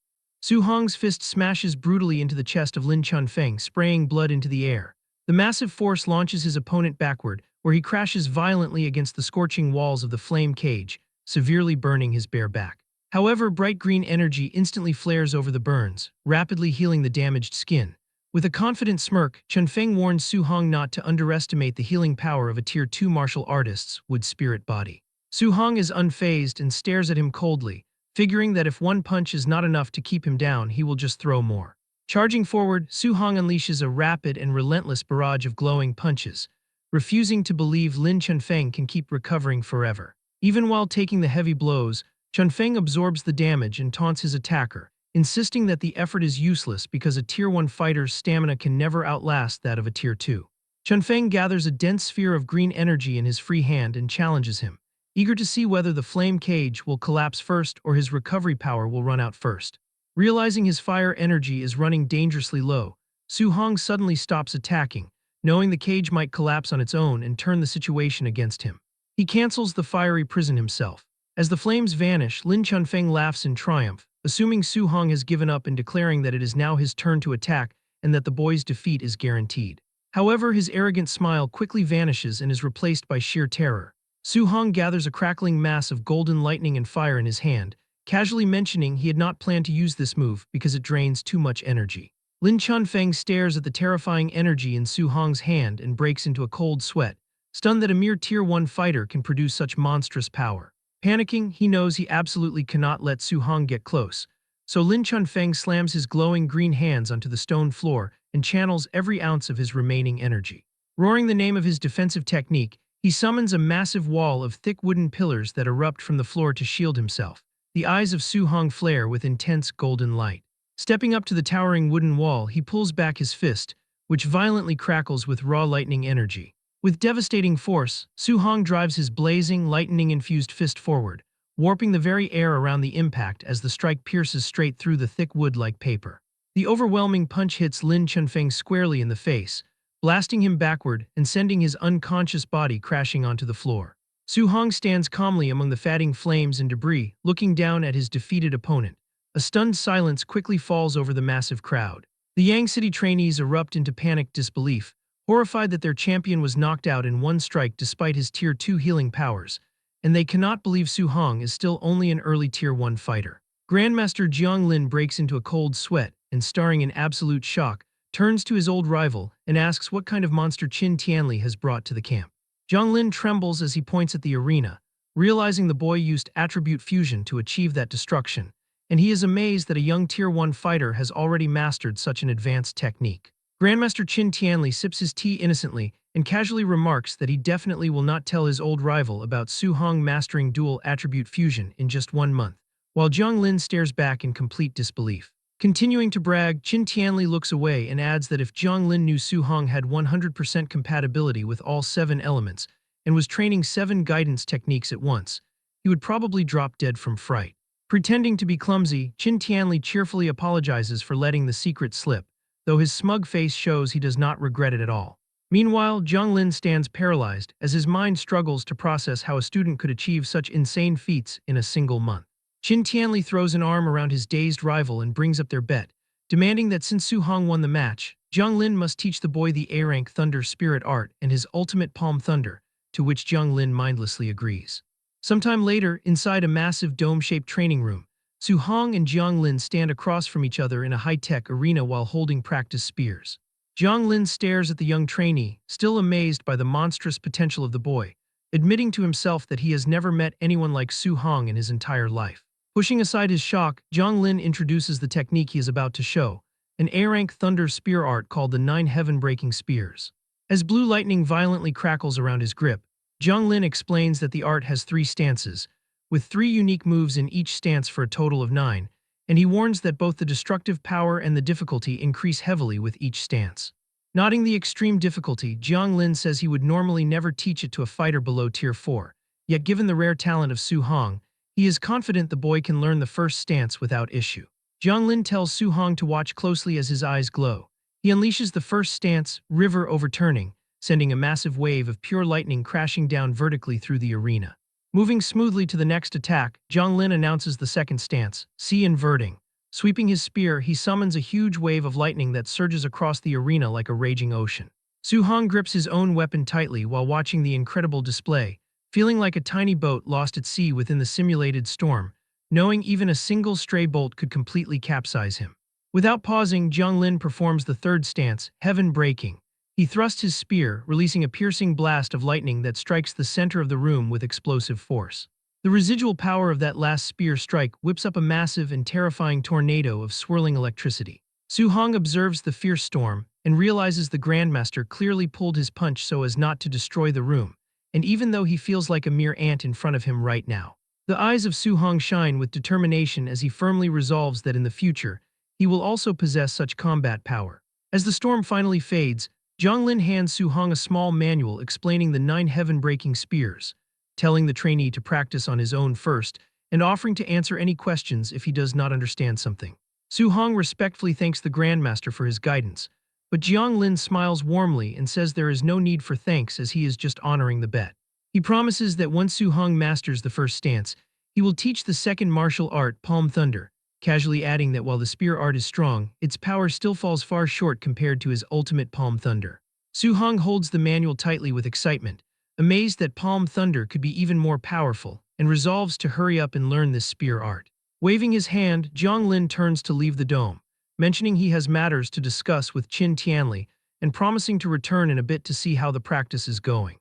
Su Hong's fist smashes brutally into the chest of Lin Chunfeng, spraying blood into the air. The massive force launches his opponent backward, where he crashes violently against the scorching walls of the flame cage, severely burning his bare back. However, bright green energy instantly flares over the burns, rapidly healing the damaged skin. With a confident smirk, Chunfeng warns Su Hong not to underestimate the healing power of a Tier 2 martial artist's wood spirit body. Su Hong is unfazed and stares at him coldly, figuring that if one punch is not enough to keep him down, he will just throw more. Charging forward, Su Hong unleashes a rapid and relentless barrage of glowing punches, refusing to believe Lin Chunfeng can keep recovering forever. Even while taking the heavy blows, Chunfeng absorbs the damage and taunts his attacker, insisting that the effort is useless because a Tier 1 fighter's stamina can never outlast that of a Tier 2. Chunfeng gathers a dense sphere of green energy in his free hand and challenges him, eager to see whether the flame cage will collapse first or his recovery power will run out first. Realizing his fire energy is running dangerously low, Su Hong suddenly stops attacking, knowing the cage might collapse on its own and turn the situation against him. He cancels the fiery prison himself. As the flames vanish, Lin Chunfeng laughs in triumph, assuming Su Hong has given up and declaring that it is now his turn to attack and that the boy's defeat is guaranteed. However, his arrogant smile quickly vanishes and is replaced by sheer terror. Su Hong gathers a crackling mass of golden lightning and fire in his hand, casually mentioning he had not planned to use this move because it drains too much energy. Lin Chunfeng stares at the terrifying energy in Su Hong's hand and breaks into a cold sweat, stunned that a mere Tier 1 fighter can produce such monstrous power. Panicking, he knows he absolutely cannot let Su Hong get close, so Lin Chunfeng slams his glowing green hands onto the stone floor and channels every ounce of his remaining energy. Roaring the name of his defensive technique, he summons a massive wall of thick wooden pillars that erupt from the floor to shield himself. The eyes of Su Hong flare with intense golden light. Stepping up to the towering wooden wall, he pulls back his fist, which violently crackles with raw lightning energy. With devastating force, Su Hong drives his blazing, lightning-infused fist forward, warping the very air around the impact as the strike pierces straight through the thick wood like paper. The overwhelming punch hits Lin Chunfeng squarely in the face, blasting him backward and sending his unconscious body crashing onto the floor. Su Hong stands calmly among the fatting flames and debris, looking down at his defeated opponent. A stunned silence quickly falls over the massive crowd. The Yang City trainees erupt into panicked disbelief, horrified that their champion was knocked out in one strike despite his Tier 2 healing powers, and they cannot believe Su Hong is still only an early Tier 1 fighter. Grandmaster Jiang Lin breaks into a cold sweat and, staring in absolute shock, turns to his old rival and asks what kind of monster Qin Tianli has brought to the camp. Jiang Lin trembles as he points at the arena, realizing the boy used attribute fusion to achieve that destruction, and he is amazed that a young Tier 1 fighter has already mastered such an advanced technique. Grandmaster Qin Tianli sips his tea innocently and casually remarks that he definitely will not tell his old rival about Su Hong mastering dual attribute fusion in just 1 month, while Jiang Lin stares back in complete disbelief. Continuing to brag, Qin Tianli looks away and adds that if Jiang Lin knew Su Hong had 100% compatibility with all 7 elements and was training 7 guidance techniques at once, he would probably drop dead from fright. Pretending to be clumsy, Qin Tianli cheerfully apologizes for letting the secret slip, though his smug face shows he does not regret it at all. Meanwhile, Jiang Lin stands paralyzed as his mind struggles to process how a student could achieve such insane feats in a single month. Qin Tianli throws an arm around his dazed rival and brings up their bet, demanding that since Su Hong won the match, Jiang Lin must teach the boy the A-Rank Thunder Spirit Art and his ultimate Palm Thunder, to which Jiang Lin mindlessly agrees. Sometime later, inside a massive dome-shaped training room, Su Hong and Jiang Lin stand across from each other in a high-tech arena while holding practice spears. Jiang Lin stares at the young trainee, still amazed by the monstrous potential of the boy, admitting to himself that he has never met anyone like Su Hong in his entire life. Pushing aside his shock, Jiang Lin introduces the technique he is about to show, an A-Rank Thunder Spear art called the 9 Heaven-Breaking Spears. As blue lightning violently crackles around his grip, Jiang Lin explains that the art has 3 stances, with 3 unique moves in each stance for a total of 9, and he warns that both the destructive power and the difficulty increase heavily with each stance. Noting the extreme difficulty, Jiang Lin says he would normally never teach it to a fighter below Tier 4, yet given the rare talent of Su Hong, he is confident the boy can learn the first stance without issue. Jiang Lin tells Su Hong to watch closely as his eyes glow. He unleashes the first stance, River Overturning, sending a massive wave of pure lightning crashing down vertically through the arena. Moving smoothly to the next attack, Jiang Lin announces the second stance, Sea Inverting. Sweeping his spear, he summons a huge wave of lightning that surges across the arena like a raging ocean. Su Hong grips his own weapon tightly while watching the incredible display, feeling like a tiny boat lost at sea within the simulated storm, knowing even a single stray bolt could completely capsize him. Without pausing, Jiang Lin performs the third stance, Heaven Breaking. He thrusts his spear, releasing a piercing blast of lightning that strikes the center of the room with explosive force. The residual power of that last spear strike whips up a massive and terrifying tornado of swirling electricity. Su Hong observes the fierce storm and realizes the Grandmaster clearly pulled his punch so as not to destroy the room, and even though he feels like a mere ant in front of him right now. The eyes of Su Hong shine with determination as he firmly resolves that in the future, he will also possess such combat power. As the storm finally fades, Zhang Lin hands Su Hong a small manual explaining the 9 heaven-breaking spears, telling the trainee to practice on his own first and offering to answer any questions if he does not understand something. Su Hong respectfully thanks the Grandmaster for his guidance, but Jiang Lin smiles warmly and says there is no need for thanks as he is just honoring the bet. He promises that once Su Hong masters the first stance, he will teach the second martial art, Palm Thunder, casually adding that while the spear art is strong, its power still falls far short compared to his ultimate Palm Thunder. Su Hong holds the manual tightly with excitement, amazed that Palm Thunder could be even more powerful, and resolves to hurry up and learn this spear art. Waving his hand, Jiang Lin turns to leave the dome, mentioning he has matters to discuss with Qin Tianli and promising to return in a bit to see how the practice is going.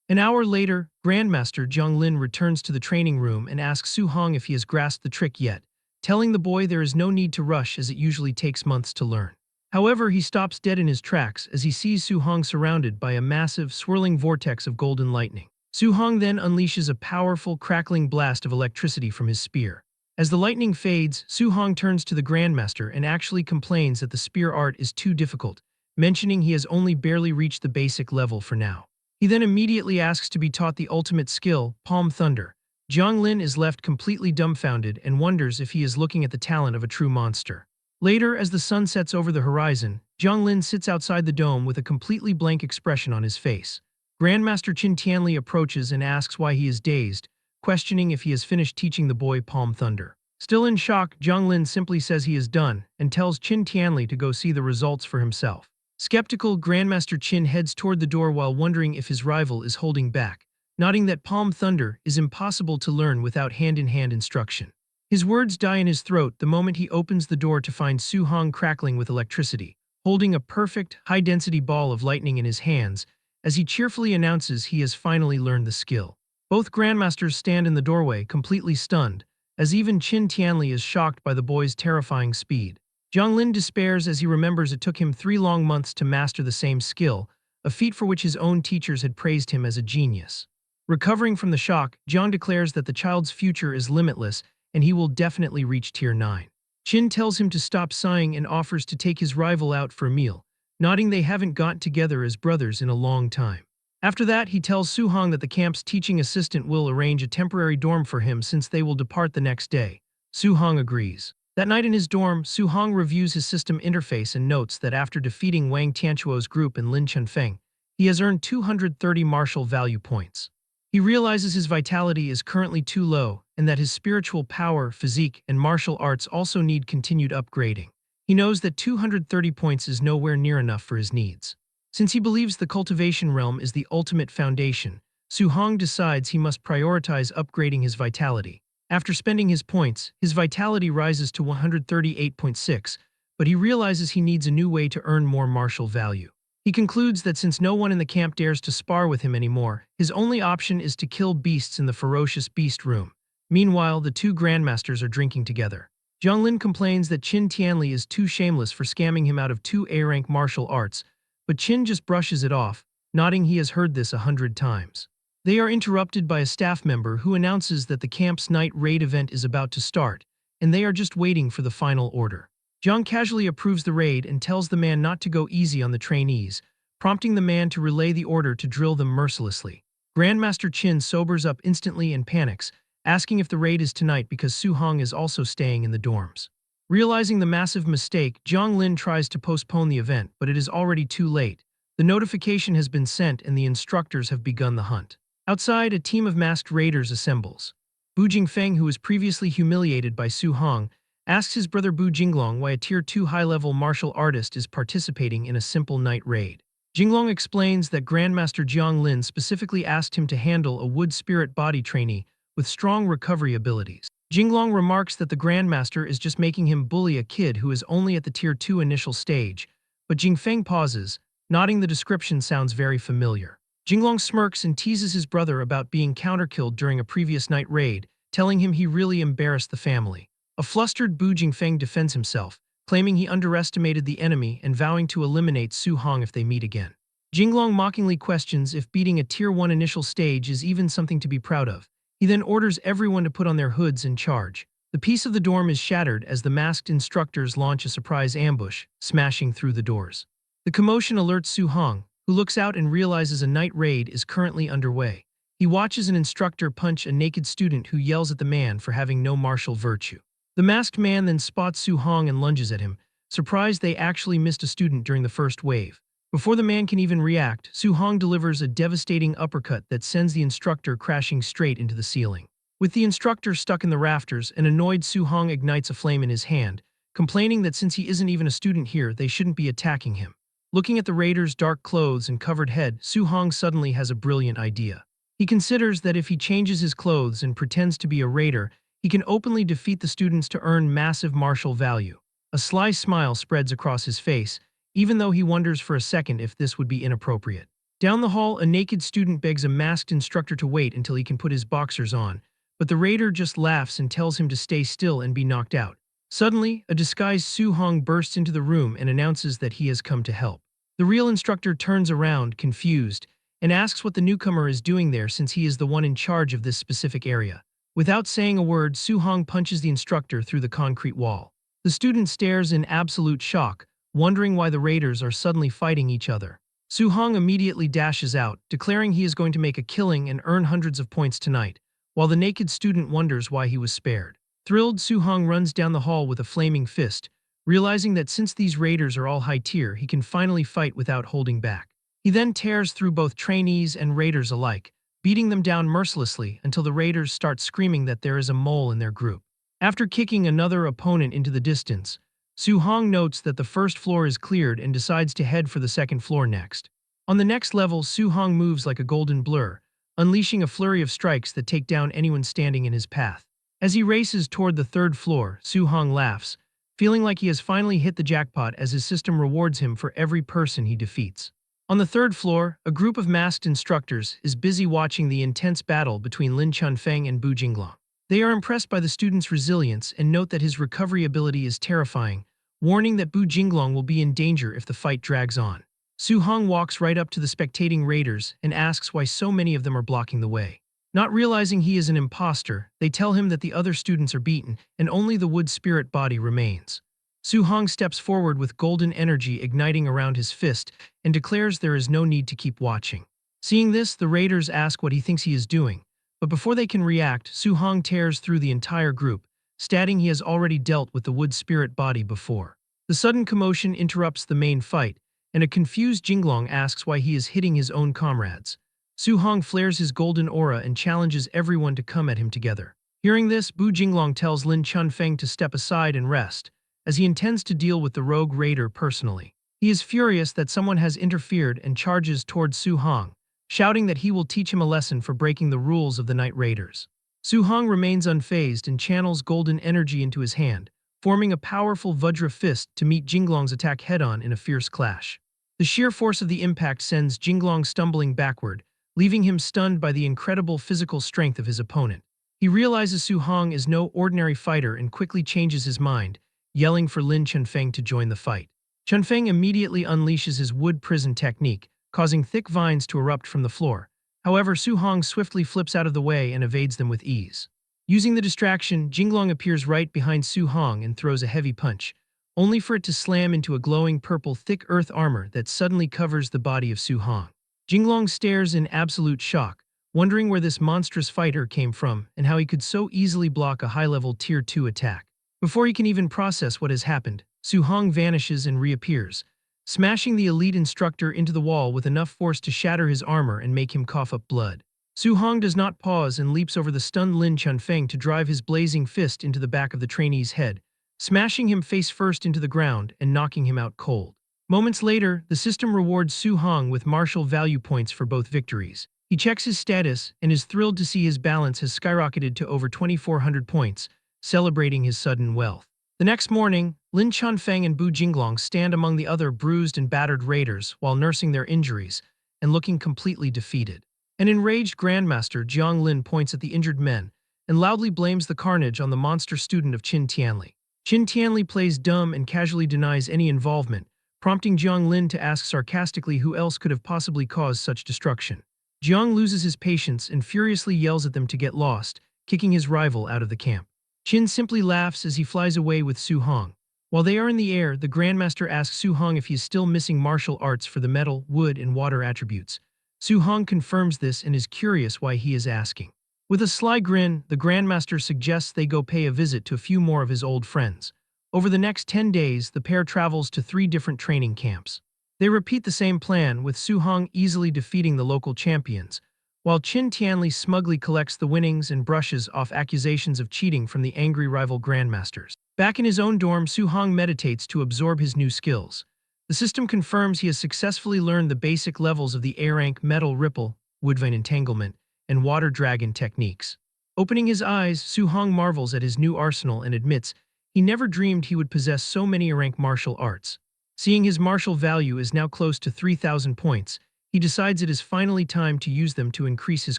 An hour later, Grandmaster Jiang Lin returns to the training room and asks Su Hong if he has grasped the trick yet, telling the boy there is no need to rush as it usually takes months to learn. However, he stops dead in his tracks as he sees Su Hong surrounded by a massive, swirling vortex of golden lightning. Su Hong then unleashes a powerful, crackling blast of electricity from his spear. As the lightning fades, Su Hong turns to the Grandmaster and actually complains that the spear art is too difficult, mentioning he has only barely reached the basic level for now. He then immediately asks to be taught the ultimate skill, Palm Thunder. Jiang Lin is left completely dumbfounded and wonders if he is looking at the talent of a true monster. Later, as the sun sets over the horizon, Jiang Lin sits outside the dome with a completely blank expression on his face. Grandmaster Qin Tianli approaches and asks why he is dazed, questioning if he has finished teaching the boy Palm Thunder. Still in shock, Jiang Lin simply says he is done and tells Qin Tianli to go see the results for himself. Skeptical, Grandmaster Qin heads toward the door while wondering if his rival is holding back, noting that Palm Thunder is impossible to learn without hand-in-hand instruction. His words die in his throat the moment he opens the door to find Su Hong crackling with electricity, holding a perfect, high-density ball of lightning in his hands, as he cheerfully announces he has finally learned the skill. Both Grandmasters stand in the doorway, completely stunned, as even Qin Tianli is shocked by the boy's terrifying speed. Jiang Lin despairs as he remembers it took him 3 long months to master the same skill, a feat for which his own teachers had praised him as a genius. Recovering from the shock, Jiang declares that the child's future is limitless and he will definitely reach Tier 9. Qin tells him to stop sighing and offers to take his rival out for a meal, nodding they haven't got together as brothers in a long time. After that, he tells Su Hong that the camp's teaching assistant will arrange a temporary dorm for him since they will depart the next day. Su Hong agrees. That night in his dorm, Su Hong reviews his system interface and notes that after defeating Wang Tianchuo's group and Lin Chunfeng, he has earned 230 martial value points. He realizes his vitality is currently too low and that his spiritual power, physique, and martial arts also need continued upgrading. He knows that 230 points is nowhere near enough for his needs. Since he believes the cultivation realm is the ultimate foundation, Su Hong decides he must prioritize upgrading his vitality. After spending his points, his vitality rises to 138.6, but he realizes he needs a new way to earn more martial value. He concludes that since no one in the camp dares to spar with him anymore, his only option is to kill beasts in the ferocious beast room. Meanwhile, the 2 grandmasters are drinking together. Jiang Lin complains that Qin Tianli is too shameless for scamming him out of 2 A-rank martial arts, but Qin just brushes it off, nodding he has heard this 100 times. They are interrupted by a staff member who announces that the camp's night raid event is about to start, and they are just waiting for the final order. Jiang casually approves the raid and tells the man not to go easy on the trainees, prompting the man to relay the order to drill them mercilessly. Grandmaster Qin sobers up instantly and panics, asking if the raid is tonight because Su Hong is also staying in the dorms. Realizing the massive mistake, Jiang Lin tries to postpone the event, but it is already too late. The notification has been sent and the instructors have begun the hunt. Outside, a team of masked raiders assembles. Bu Jingfeng, who was previously humiliated by Su Hong, asks his brother Bu Jinglong why a Tier 2 high-level martial artist is participating in a simple night raid. Jinglong explains that Grandmaster Jiang Lin specifically asked him to handle a wood spirit body trainee with strong recovery abilities. Jinglong remarks that the Grandmaster is just making him bully a kid who is only at the Tier 2 initial stage, but Jingfeng pauses, nodding the description sounds very familiar. Jinglong smirks and teases his brother about being counterkilled during a previous night raid, telling him he really embarrassed the family. A flustered Bu Jingfeng defends himself, claiming he underestimated the enemy and vowing to eliminate Su Hong if they meet again. Jinglong mockingly questions if beating a Tier 1 initial stage is even something to be proud of, He then orders everyone to put on their hoods and charge. The peace of the dorm is shattered as the masked instructors launch a surprise ambush, smashing through the doors. The commotion alerts Su-hong, who looks out and realizes a night raid is currently underway. He watches an instructor punch a naked student who yells at the man for having no martial virtue. The masked man then spots Su-hong and lunges at him, surprised they actually missed a student during the first wave. Before the man can even react, Su-hong delivers a devastating uppercut that sends the instructor crashing straight into the ceiling. With the instructor stuck in the rafters, an annoyed Su-hong ignites a flame in his hand, complaining that since he isn't even a student here, they shouldn't be attacking him. Looking at the raiders' dark clothes and covered head, Su-hong suddenly has a brilliant idea. He considers that if he changes his clothes and pretends to be a raider, he can openly defeat the students to earn massive martial value. A sly smile spreads across his face, even though he wonders for a second if this would be inappropriate. Down the hall, a naked student begs a masked instructor to wait until he can put his boxers on, but the raider just laughs and tells him to stay still and be knocked out. Suddenly, a disguised Su-hong bursts into the room and announces that he has come to help. The real instructor turns around, confused, and asks what the newcomer is doing there since he is the one in charge of this specific area. Without saying a word, Su-hong punches the instructor through the concrete wall. The student stares in absolute shock, wondering why the raiders are suddenly fighting each other. Su-hong immediately dashes out, declaring he is going to make a killing and earn hundreds of points tonight, while the naked student wonders why he was spared. Thrilled, Su-hong runs down the hall with a flaming fist, realizing that since these raiders are all high tier, he can finally fight without holding back. He then tears through both trainees and raiders alike, beating them down mercilessly until the raiders start screaming that there is a mole in their group. After kicking another opponent into the distance, Su-hong notes that the first floor is cleared and decides to head for the second floor next. On the next level, Su-hong moves like a golden blur, unleashing a flurry of strikes that take down anyone standing in his path. As he races toward the third floor, Su-hong laughs, feeling like he has finally hit the jackpot as his system rewards him for every person he defeats. On the third floor, a group of masked instructors is busy watching the intense battle between Lin Chunfeng and Bu Jinglong. They are impressed by the student's resilience and note that his recovery ability is terrifying, warning that Bu Jinglong will be in danger if the fight drags on. Su-hong walks right up to the spectating raiders and asks why so many of them are blocking the way. Not realizing he is an imposter, they tell him that the other students are beaten and only the wood spirit body remains. Su-hong steps forward with golden energy igniting around his fist and declares there is no need to keep watching. Seeing this, the raiders ask what he thinks he is doing, but before they can react, Su-hong tears through the entire group, stating he has already dealt with the wood spirit body before. The sudden commotion interrupts the main fight, and a confused Jinglong asks why he is hitting his own comrades. Su-hong flares his golden aura and challenges everyone to come at him together. Hearing this, Bu Jinglong tells Lin Chunfeng to step aside and rest, as he intends to deal with the rogue raider personally. He is furious that someone has interfered and charges towards Su-hong, shouting that he will teach him a lesson for breaking the rules of the Night Raiders. Su-hong remains unfazed and channels golden energy into his hand, forming a powerful Vajra fist to meet Jinglong's attack head-on in a fierce clash. The sheer force of the impact sends Jinglong stumbling backward, leaving him stunned by the incredible physical strength of his opponent. He realizes Su-hong is no ordinary fighter and quickly changes his mind, yelling for Lin Chunfeng to join the fight. Chunfeng immediately unleashes his wood prison technique, causing thick vines to erupt from the floor. However, Su-hong swiftly flips out of the way and evades them with ease. Using the distraction, Jinglong appears right behind Su-hong and throws a heavy punch, only for it to slam into a glowing purple thick earth armor that suddenly covers the body of Su-hong. Jinglong stares in absolute shock, wondering where this monstrous fighter came from and how he could so easily block a high-level Tier 2 attack. Before he can even process what has happened, Su-hong vanishes and reappears, smashing the elite instructor into the wall with enough force to shatter his armor and make him cough up blood. Su-hong does not pause and leaps over the stunned Lin Chunfeng to drive his blazing fist into the back of the trainee's head, smashing him face first into the ground and knocking him out cold. Moments later, the system rewards Su-hong with martial value points for both victories. He checks his status and is thrilled to see his balance has skyrocketed to over 2,400 points, celebrating his sudden wealth. The next morning, Lin Chunfeng and Bu Jinglong stand among the other bruised and battered raiders while nursing their injuries and looking completely defeated. An enraged Grandmaster Jiang Lin points at the injured men and loudly blames the carnage on the monster student of Qin Tianli. Qin Tianli plays dumb and casually denies any involvement, prompting Jiang Lin to ask sarcastically who else could have possibly caused such destruction. Jiang loses his patience and furiously yells at them to get lost, kicking his rival out of the camp. Qin simply laughs as he flies away with Su Hong. While they are in the air, the Grandmaster asks Su Hong if he is still missing martial arts for the metal, wood, and water attributes. Su Hong confirms this and is curious why he is asking. With a sly grin, the Grandmaster suggests they go pay a visit to a few more of his old friends. Over the next 10 days, the pair travels to 3 different training camps. They repeat the same plan, with Su Hong easily defeating the local champions, while Qin Tianli smugly collects the winnings and brushes off accusations of cheating from the angry rival grandmasters. Back in his own dorm, Su Hong meditates to absorb his new skills. The system confirms he has successfully learned the basic levels of the A-rank metal ripple, woodvine entanglement, and water dragon techniques. Opening his eyes, Su Hong marvels at his new arsenal and admits he never dreamed he would possess so many A-rank martial arts. Seeing his martial value is now close to 3,000 points, he decides it is finally time to use them to increase his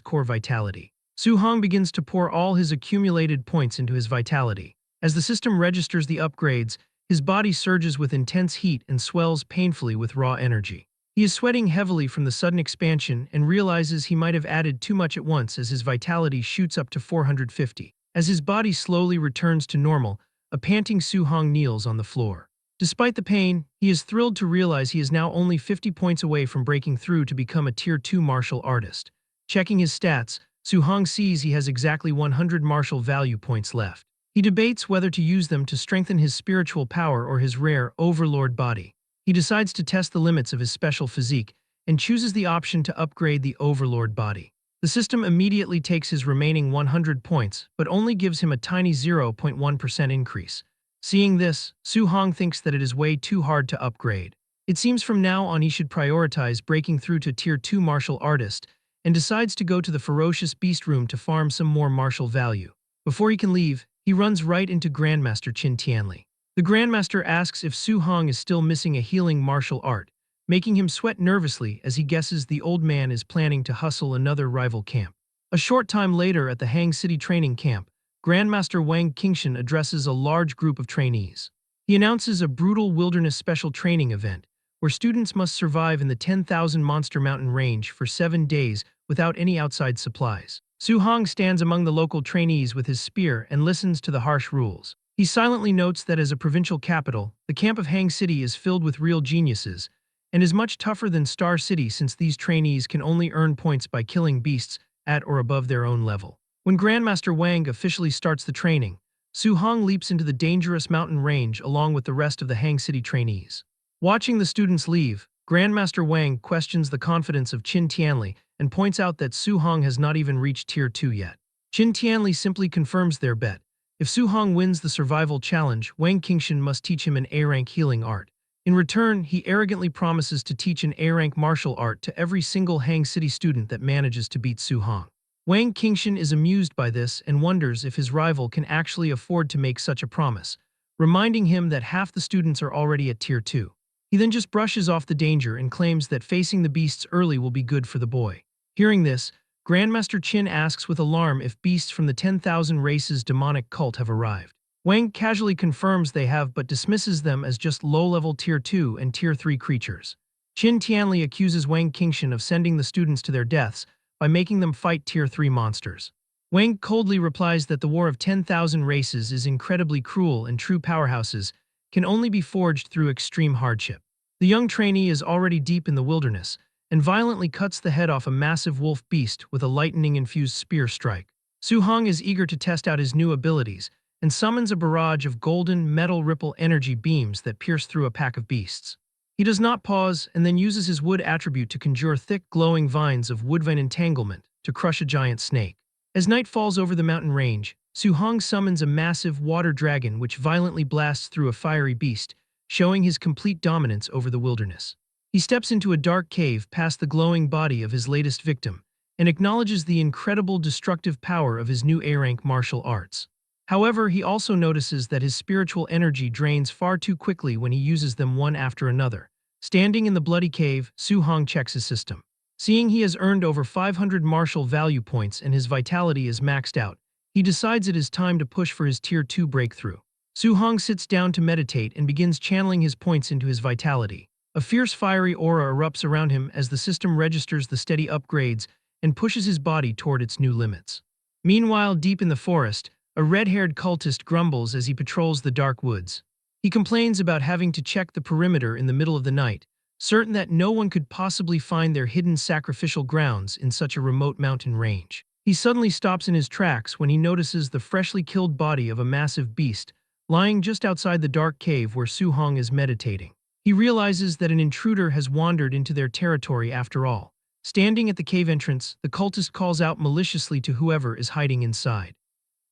core vitality. Su Hong begins to pour all his accumulated points into his vitality. As the system registers the upgrades, his body surges with intense heat and swells painfully with raw energy. He is sweating heavily from the sudden expansion and realizes he might have added too much at once as his vitality shoots up to 450. As his body slowly returns to normal, a panting Su Hong kneels on the floor. Despite the pain, he is thrilled to realize he is now only 50 points away from breaking through to become a Tier 2 martial artist. Checking his stats, Su Hong sees he has exactly 100 martial value points left. He debates whether to use them to strengthen his spiritual power or his rare overlord body. He decides to test the limits of his special physique and chooses the option to upgrade the overlord body. The system immediately takes his remaining 100 points, but only gives him a tiny 0.1% increase. Seeing this, Su Hong thinks that it is way too hard to upgrade. It seems from now on he should prioritize breaking through to Tier 2 martial artist and decides to go to the ferocious beast room to farm some more martial value. Before he can leave, he runs right into Grandmaster Qin Tianli. The Grandmaster asks if Su Hong is still missing a healing martial art, making him sweat nervously as he guesses the old man is planning to hustle another rival camp. A short time later at the Hang City training camp, Grandmaster Wang Qingshan addresses a large group of trainees. He announces a brutal wilderness special training event, where students must survive in the 10,000 Monster Mountain range for 7 days without any outside supplies. Su Hong stands among the local trainees with his spear and listens to the harsh rules. He silently notes that as a provincial capital, the camp of Hang City is filled with real geniuses, and is much tougher than Star City since these trainees can only earn points by killing beasts at or above their own level. When Grandmaster Wang officially starts the training, Su Hong leaps into the dangerous mountain range along with the rest of the Hang City trainees. Watching the students leave, Grandmaster Wang questions the confidence of Qin Tianli and points out that Su Hong has not even reached Tier 2 yet. Qin Tianli simply confirms their bet. If Su Hong wins the survival challenge, Wang Qingshan must teach him an A-rank healing art. In return, he arrogantly promises to teach an A-rank martial art to every single Hang City student that manages to beat Su Hong. Wang Qingshan is amused by this and wonders if his rival can actually afford to make such a promise, reminding him that half the students are already at Tier 2. He then just brushes off the danger and claims that facing the beasts early will be good for the boy. Hearing this, Grandmaster Qin asks with alarm if beasts from the 10,000 races demonic cult have arrived. Wang casually confirms they have but dismisses them as just low-level Tier 2 and Tier 3 creatures. Qin Tianli accuses Wang Qingshan of sending the students to their deaths by making them fight Tier 3 monsters. Wang coldly replies that the war of 10,000 races is incredibly cruel and true powerhouses can only be forged through extreme hardship. The young trainee is already deep in the wilderness and violently cuts the head off a massive wolf beast with a lightning-infused spear strike. Su Hong is eager to test out his new abilities and summons a barrage of golden metal ripple energy beams that pierce through a pack of beasts. He does not pause and then uses his wood attribute to conjure thick, glowing vines of woodvine entanglement to crush a giant snake. As night falls over the mountain range, Su Hong summons a massive water dragon which violently blasts through a fiery beast, showing his complete dominance over the wilderness. He steps into a dark cave past the glowing body of his latest victim and acknowledges the incredible destructive power of his new A-rank martial arts. However, he also notices that his spiritual energy drains far too quickly when he uses them one after another. Standing in the bloody cave, Su Hong checks his system. Seeing he has earned over 500 martial value points and his vitality is maxed out, he decides it is time to push for his Tier 2 breakthrough. Su Hong sits down to meditate and begins channeling his points into his vitality. A fierce fiery aura erupts around him as the system registers the steady upgrades and pushes his body toward its new limits. Meanwhile, deep in the forest, a red-haired cultist grumbles as he patrols the dark woods. He complains about having to check the perimeter in the middle of the night, certain that no one could possibly find their hidden sacrificial grounds in such a remote mountain range. He suddenly stops in his tracks when he notices the freshly killed body of a massive beast lying just outside the dark cave where Su-hong is meditating. He realizes that an intruder has wandered into their territory after all. Standing at the cave entrance, the cultist calls out maliciously to whoever is hiding inside.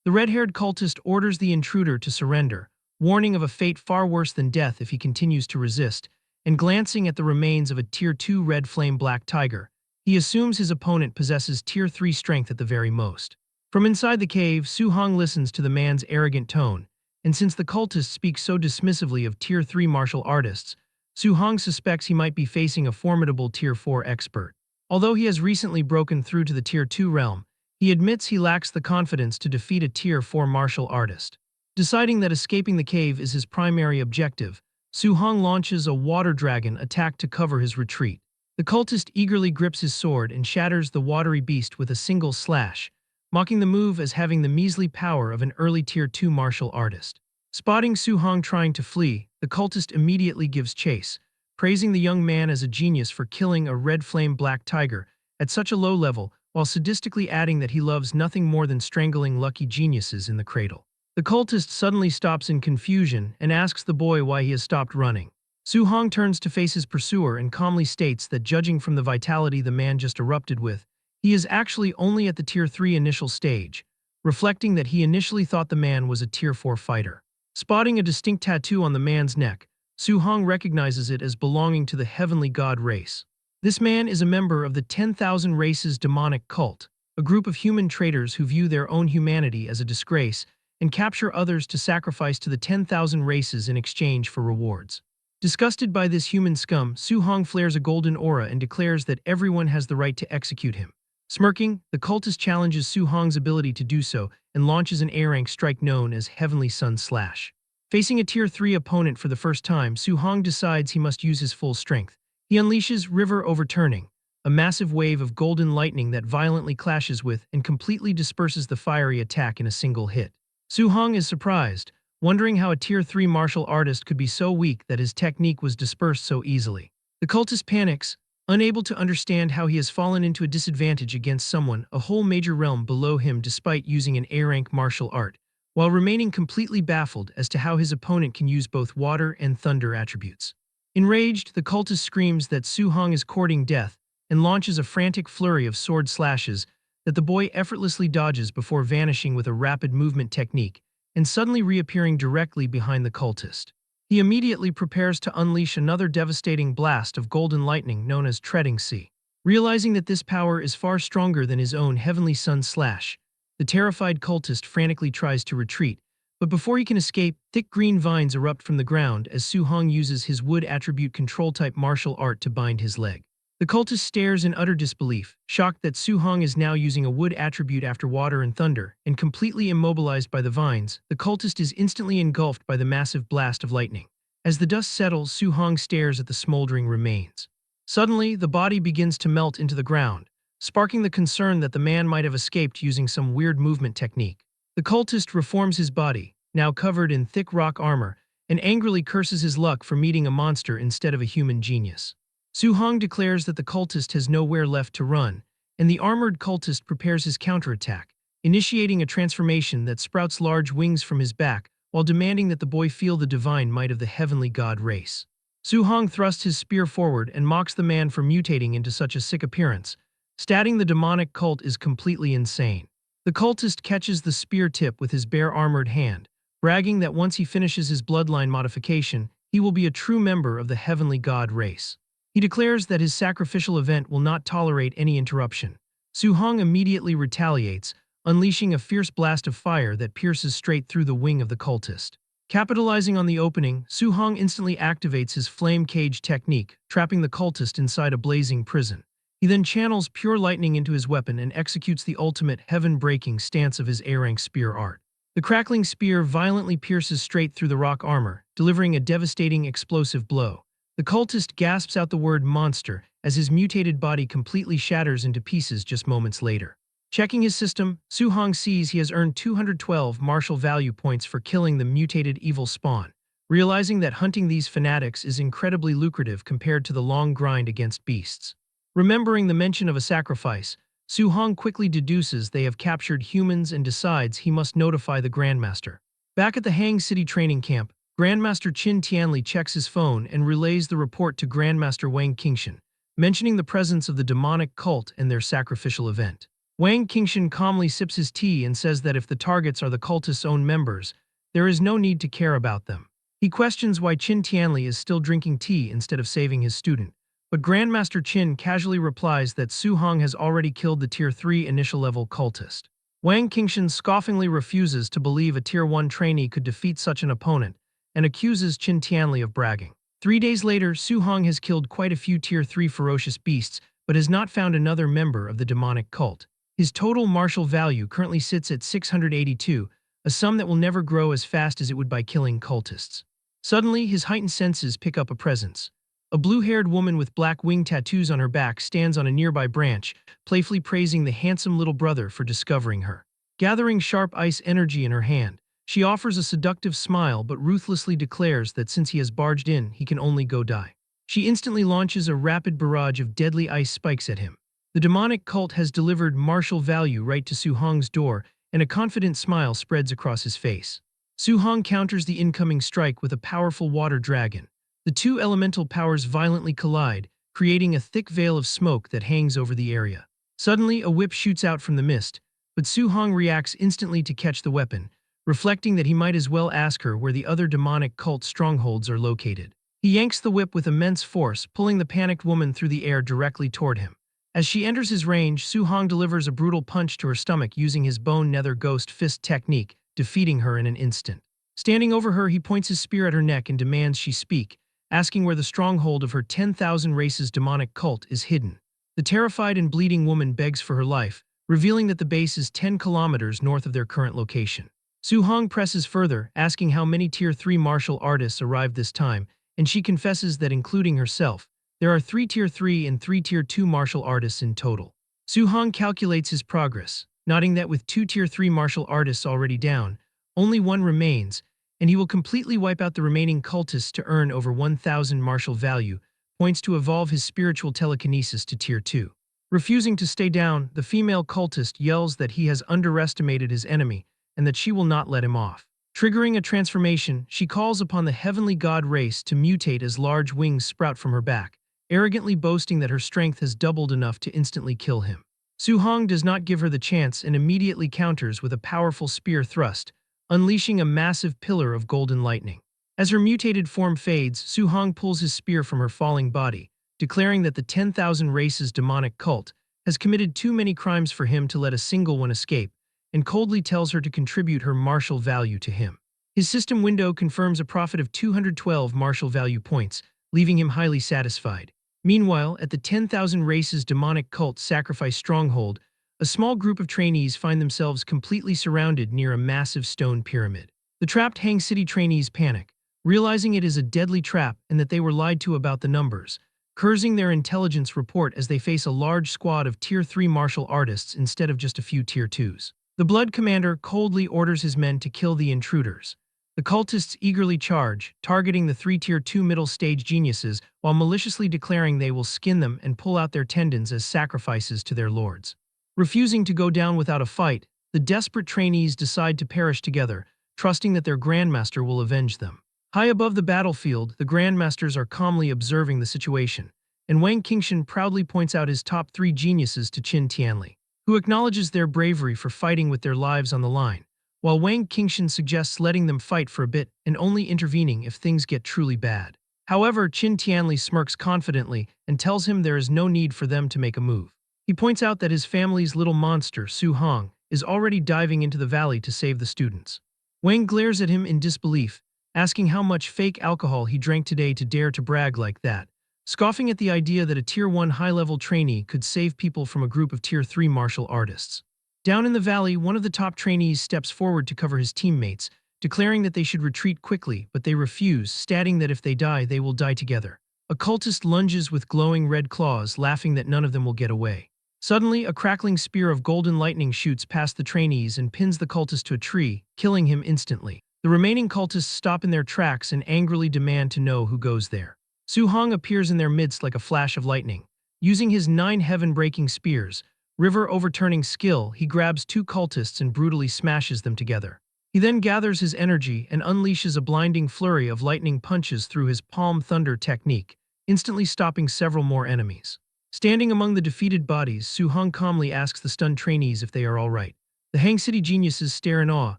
The red-haired cultist orders the intruder to surrender, warning of a fate far worse than death if he continues to resist, and glancing at the remains of a Tier 2 red flame black tiger, he assumes his opponent possesses Tier 3 strength at the very most. From inside the cave, Su-hong listens to the man's arrogant tone, and since the cultist speaks so dismissively of Tier 3 martial artists, Su-hong suspects he might be facing a formidable Tier 4 expert. Although he has recently broken through to the Tier 2 realm, he admits he lacks the confidence to defeat a Tier 4 martial artist. Deciding that escaping the cave is his primary objective, Su-hong launches a water dragon attack to cover his retreat. The cultist eagerly grips his sword and shatters the watery beast with a single slash, mocking the move as having the measly power of an early Tier 2 martial artist. Spotting Su-hong trying to flee, the cultist immediately gives chase, praising the young man as a genius for killing a red flame black tiger at such a low level, while sadistically adding that he loves nothing more than strangling lucky geniuses in the cradle. The cultist suddenly stops in confusion and asks the boy why he has stopped running. Su-hong turns to face his pursuer and calmly states that judging from the vitality the man just erupted with, he is actually only at the Tier 3 initial stage, reflecting that he initially thought the man was a Tier 4 fighter. Spotting a distinct tattoo on the man's neck, Su-hong recognizes it as belonging to the heavenly god race. This man is a member of the 10,000 Races demonic cult, a group of human traitors who view their own humanity as a disgrace and capture others to sacrifice to the 10,000 races in exchange for rewards. Disgusted by this human scum, Su-hong flares a golden aura and declares that everyone has the right to execute him. Smirking, the cultist challenges Su-hong's ability to do so and launches an A-rank strike known as Heavenly Sun Slash. Facing a Tier 3 opponent for the first time, Su-hong decides he must use his full strength. He unleashes River Overturning, a massive wave of golden lightning that violently clashes with and completely disperses the fiery attack in a single hit. Su-hong is surprised, wondering how a Tier 3 martial artist could be so weak that his technique was dispersed so easily. The cultist panics, unable to understand how he has fallen into a disadvantage against someone a whole major realm below him despite using an A-rank martial art, while remaining completely baffled as to how his opponent can use both water and thunder attributes. Enraged, the cultist screams that Su-hong is courting death and launches a frantic flurry of sword slashes that the boy effortlessly dodges before vanishing with a rapid movement technique and suddenly reappearing directly behind the cultist. He immediately prepares to unleash another devastating blast of golden lightning known as Treading Sea. Realizing that this power is far stronger than his own Heavenly Sun Slash, the terrified cultist frantically tries to retreat, but before he can escape, thick green vines erupt from the ground as Su-hong uses his wood attribute control-type martial art to bind his leg. The cultist stares in utter disbelief, shocked that Su-hong is now using a wood attribute after water and thunder, and completely immobilized by the vines. The cultist is instantly engulfed by the massive blast of lightning. As the dust settles, Su-hong stares at the smoldering remains. Suddenly, the body begins to melt into the ground, sparking the concern that the man might have escaped using some weird movement technique. The cultist reforms his body, now covered in thick rock armor, and angrily curses his luck for meeting a monster instead of a human genius. Su-hong declares that the cultist has nowhere left to run, and the armored cultist prepares his counterattack, initiating a transformation that sprouts large wings from his back while demanding that the boy feel the divine might of the heavenly god race. Su-hong thrusts his spear forward and mocks the man for mutating into such a sick appearance, stating the demonic cult is completely insane. The cultist catches the spear tip with his bare armored hand, bragging that once he finishes his bloodline modification, he will be a true member of the heavenly god race. He declares that his sacrificial event will not tolerate any interruption. Su-hong immediately retaliates, unleashing a fierce blast of fire that pierces straight through the wing of the cultist. Capitalizing on the opening, Su-hong instantly activates his flame cage technique, trapping the cultist inside a blazing prison. He then channels pure lightning into his weapon and executes the ultimate heaven-breaking stance of his A-rank spear art. The crackling spear violently pierces straight through the rock armor, delivering a devastating explosive blow. The cultist gasps out the word monster as his mutated body completely shatters into pieces just moments later. Checking his system, Su-hong sees he has earned 212 martial value points for killing the mutated evil spawn, realizing that hunting these fanatics is incredibly lucrative compared to the long grind against beasts. Remembering the mention of a sacrifice, Su-hong quickly deduces they have captured humans and decides he must notify the Grandmaster. Back at the Hang City training camp, Grandmaster Qin Tianli checks his phone and relays the report to Grandmaster Wang Qingshan, mentioning the presence of the demonic cult and their sacrificial event. Wang Qingshan calmly sips his tea and says that if the targets are the cultists' own members, there is no need to care about them. He questions why Qin Tianli is still drinking tea instead of saving his student, but Grandmaster Qin casually replies that Su-hong has already killed the Tier 3 initial-level cultist. Wang Qingshan scoffingly refuses to believe a Tier 1 trainee could defeat such an opponent and accuses Qin Tianli of bragging. 3 days later, Su-hong has killed quite a few Tier 3 ferocious beasts but has not found another member of the demonic cult. His total martial value currently sits at 682, a sum that will never grow as fast as it would by killing cultists. Suddenly, his heightened senses pick up a presence. A blue-haired woman with black wing tattoos on her back stands on a nearby branch, playfully praising the handsome little brother for discovering her. Gathering sharp ice energy in her hand, she offers a seductive smile but ruthlessly declares that since he has barged in, he can only go die. She instantly launches a rapid barrage of deadly ice spikes at him. The demonic cult has delivered martial value right to Su-hong's door, and a confident smile spreads across his face. Su-hong counters the incoming strike with a powerful water dragon. The two elemental powers violently collide, creating a thick veil of smoke that hangs over the area. Suddenly, a whip shoots out from the mist, but Su-hong reacts instantly to catch the weapon, reflecting that he might as well ask her where the other demonic cult strongholds are located. He yanks the whip with immense force, pulling the panicked woman through the air directly toward him. As she enters his range, Su-hong delivers a brutal punch to her stomach using his bone nether ghost fist technique, defeating her in an instant. Standing over her, he points his spear at her neck and demands she speak, asking where the stronghold of her 10,000 races demonic cult is hidden. The terrified and bleeding woman begs for her life, revealing that the base is 10 kilometers north of their current location. Su-hong presses further, asking how many Tier 3 martial artists arrived this time, and she confesses that including herself, there are 3 Tier 3 and 3 Tier 2 martial artists in total. Su-hong calculates his progress, noting that with 2 Tier 3 martial artists already down, only one remains, and he will completely wipe out the remaining cultists to earn over 1,000 martial value, points to evolve his spiritual telekinesis to Tier 2. Refusing to stay down, the female cultist yells that he has underestimated his enemy and that she will not let him off. Triggering a transformation, she calls upon the heavenly god race to mutate as large wings sprout from her back, arrogantly boasting that her strength has doubled enough to instantly kill him. Su-hong does not give her the chance and immediately counters with a powerful spear thrust, unleashing a massive pillar of golden lightning. As her mutated form fades, Su-hong pulls his spear from her falling body, declaring that the 10,000 races demonic cult has committed too many crimes for him to let a single one escape, and coldly tells her to contribute her martial value to him. His system window confirms a profit of 212 martial value points, leaving him highly satisfied. Meanwhile, at the 10,000 races demonic cult sacrifice stronghold, a small group of trainees find themselves completely surrounded near a massive stone pyramid. The trapped Hang City trainees panic, realizing it is a deadly trap and that they were lied to about the numbers, cursing their intelligence report as they face a large squad of Tier 3 martial artists instead of just a few Tier 2s. The Blood Commander coldly orders his men to kill the intruders. The cultists eagerly charge, targeting the 3 Tier 2 middle-stage geniuses while maliciously declaring they will skin them and pull out their tendons as sacrifices to their lords. Refusing to go down without a fight, the desperate trainees decide to perish together, trusting that their Grandmaster will avenge them. High above the battlefield, the Grandmasters are calmly observing the situation, and Wang Qingshan proudly points out his top 3 geniuses to Qin Tianli, who acknowledges their bravery for fighting with their lives on the line, while Wang Qingshan suggests letting them fight for a bit and only intervening if things get truly bad. However, Qin Tianli smirks confidently and tells him there is no need for them to make a move. He points out that his family's little monster, Su-hong, is already diving into the valley to save the students. Wang glares at him in disbelief, asking how much fake alcohol he drank today to dare to brag like that, scoffing at the idea that a Tier 1 high-level trainee could save people from a group of Tier 3 martial artists. Down in the valley, one of the top trainees steps forward to cover his teammates, declaring that they should retreat quickly, but they refuse, stating that if they die, they will die together. A cultist lunges with glowing red claws, laughing that none of them will get away. Suddenly, a crackling spear of golden lightning shoots past the trainees and pins the cultist to a tree, killing him instantly. The remaining cultists stop in their tracks and angrily demand to know who goes there. Su-hong appears in their midst like a flash of lightning. Using his 9 heaven-breaking spears, river-overturning skill, he grabs 2 cultists and brutally smashes them together. He then gathers his energy and unleashes a blinding flurry of lightning punches through his palm thunder technique, instantly stopping several more enemies. Standing among the defeated bodies, Su-hong calmly asks the stunned trainees if they are all right. The Hang City geniuses stare in awe,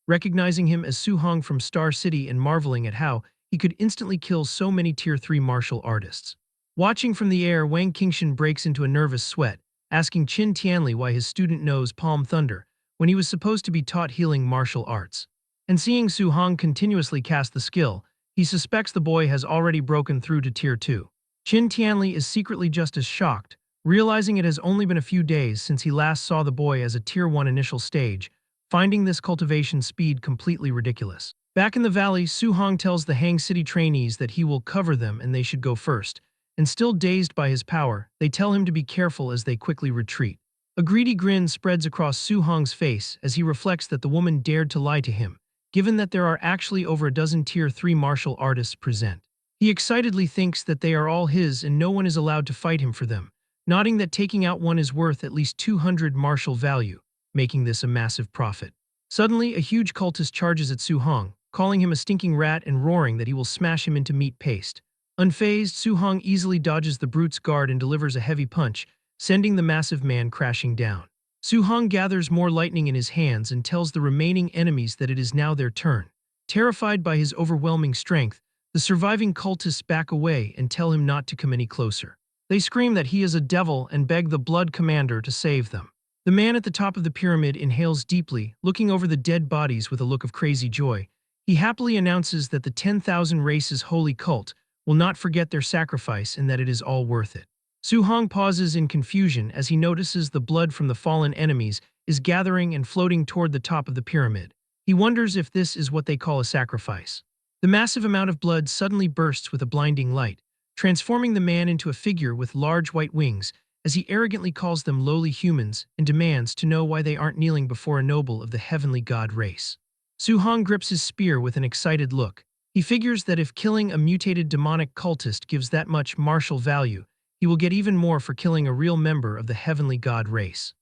recognizing him as Su-hong from Star City and marveling at how he could instantly kill so many Tier 3 martial artists. Watching from the air, Wang Qingshan breaks into a nervous sweat, asking Qin Tianli why his student knows Palm Thunder when he was supposed to be taught healing martial arts. And seeing Su-hong continuously cast the skill, he suspects the boy has already broken through to Tier 2. Qin Tianli is secretly just as shocked, realizing it has only been a few days since he last saw the boy as a Tier 1 initial stage, finding this cultivation speed completely ridiculous. Back in the valley, Su-hong tells the Hang City trainees that he will cover them and they should go first, and still dazed by his power, they tell him to be careful as they quickly retreat. A greedy grin spreads across Su-hong's face as he reflects that the woman dared to lie to him, given that there are actually over a dozen Tier 3 martial artists present. He excitedly thinks that they are all his and no one is allowed to fight him for them, nodding that taking out one is worth at least 200 martial value, making this a massive profit. Suddenly, a huge cultist charges at Su-hong, calling him a stinking rat and roaring that he will smash him into meat paste. Unfazed, Su-hong easily dodges the brute's guard and delivers a heavy punch, sending the massive man crashing down. Su-hong gathers more lightning in his hands and tells the remaining enemies that it is now their turn. Terrified by his overwhelming strength, the surviving cultists back away and tell him not to come any closer. They scream that he is a devil and beg the Blood Commander to save them. The man at the top of the pyramid inhales deeply, looking over the dead bodies with a look of crazy joy. He happily announces that the 10,000 races holy cult will not forget their sacrifice and that it is all worth it. Su-hong pauses in confusion as he notices the blood from the fallen enemies is gathering and floating toward the top of the pyramid. He wonders if this is what they call a sacrifice. The massive amount of blood suddenly bursts with a blinding light, transforming the man into a figure with large white wings as he arrogantly calls them lowly humans and demands to know why they aren't kneeling before a noble of the heavenly god race. Su-hong grips his spear with an excited look. He figures that if killing a mutated demonic cultist gives that much martial value, he will get even more for killing a real member of the heavenly god race.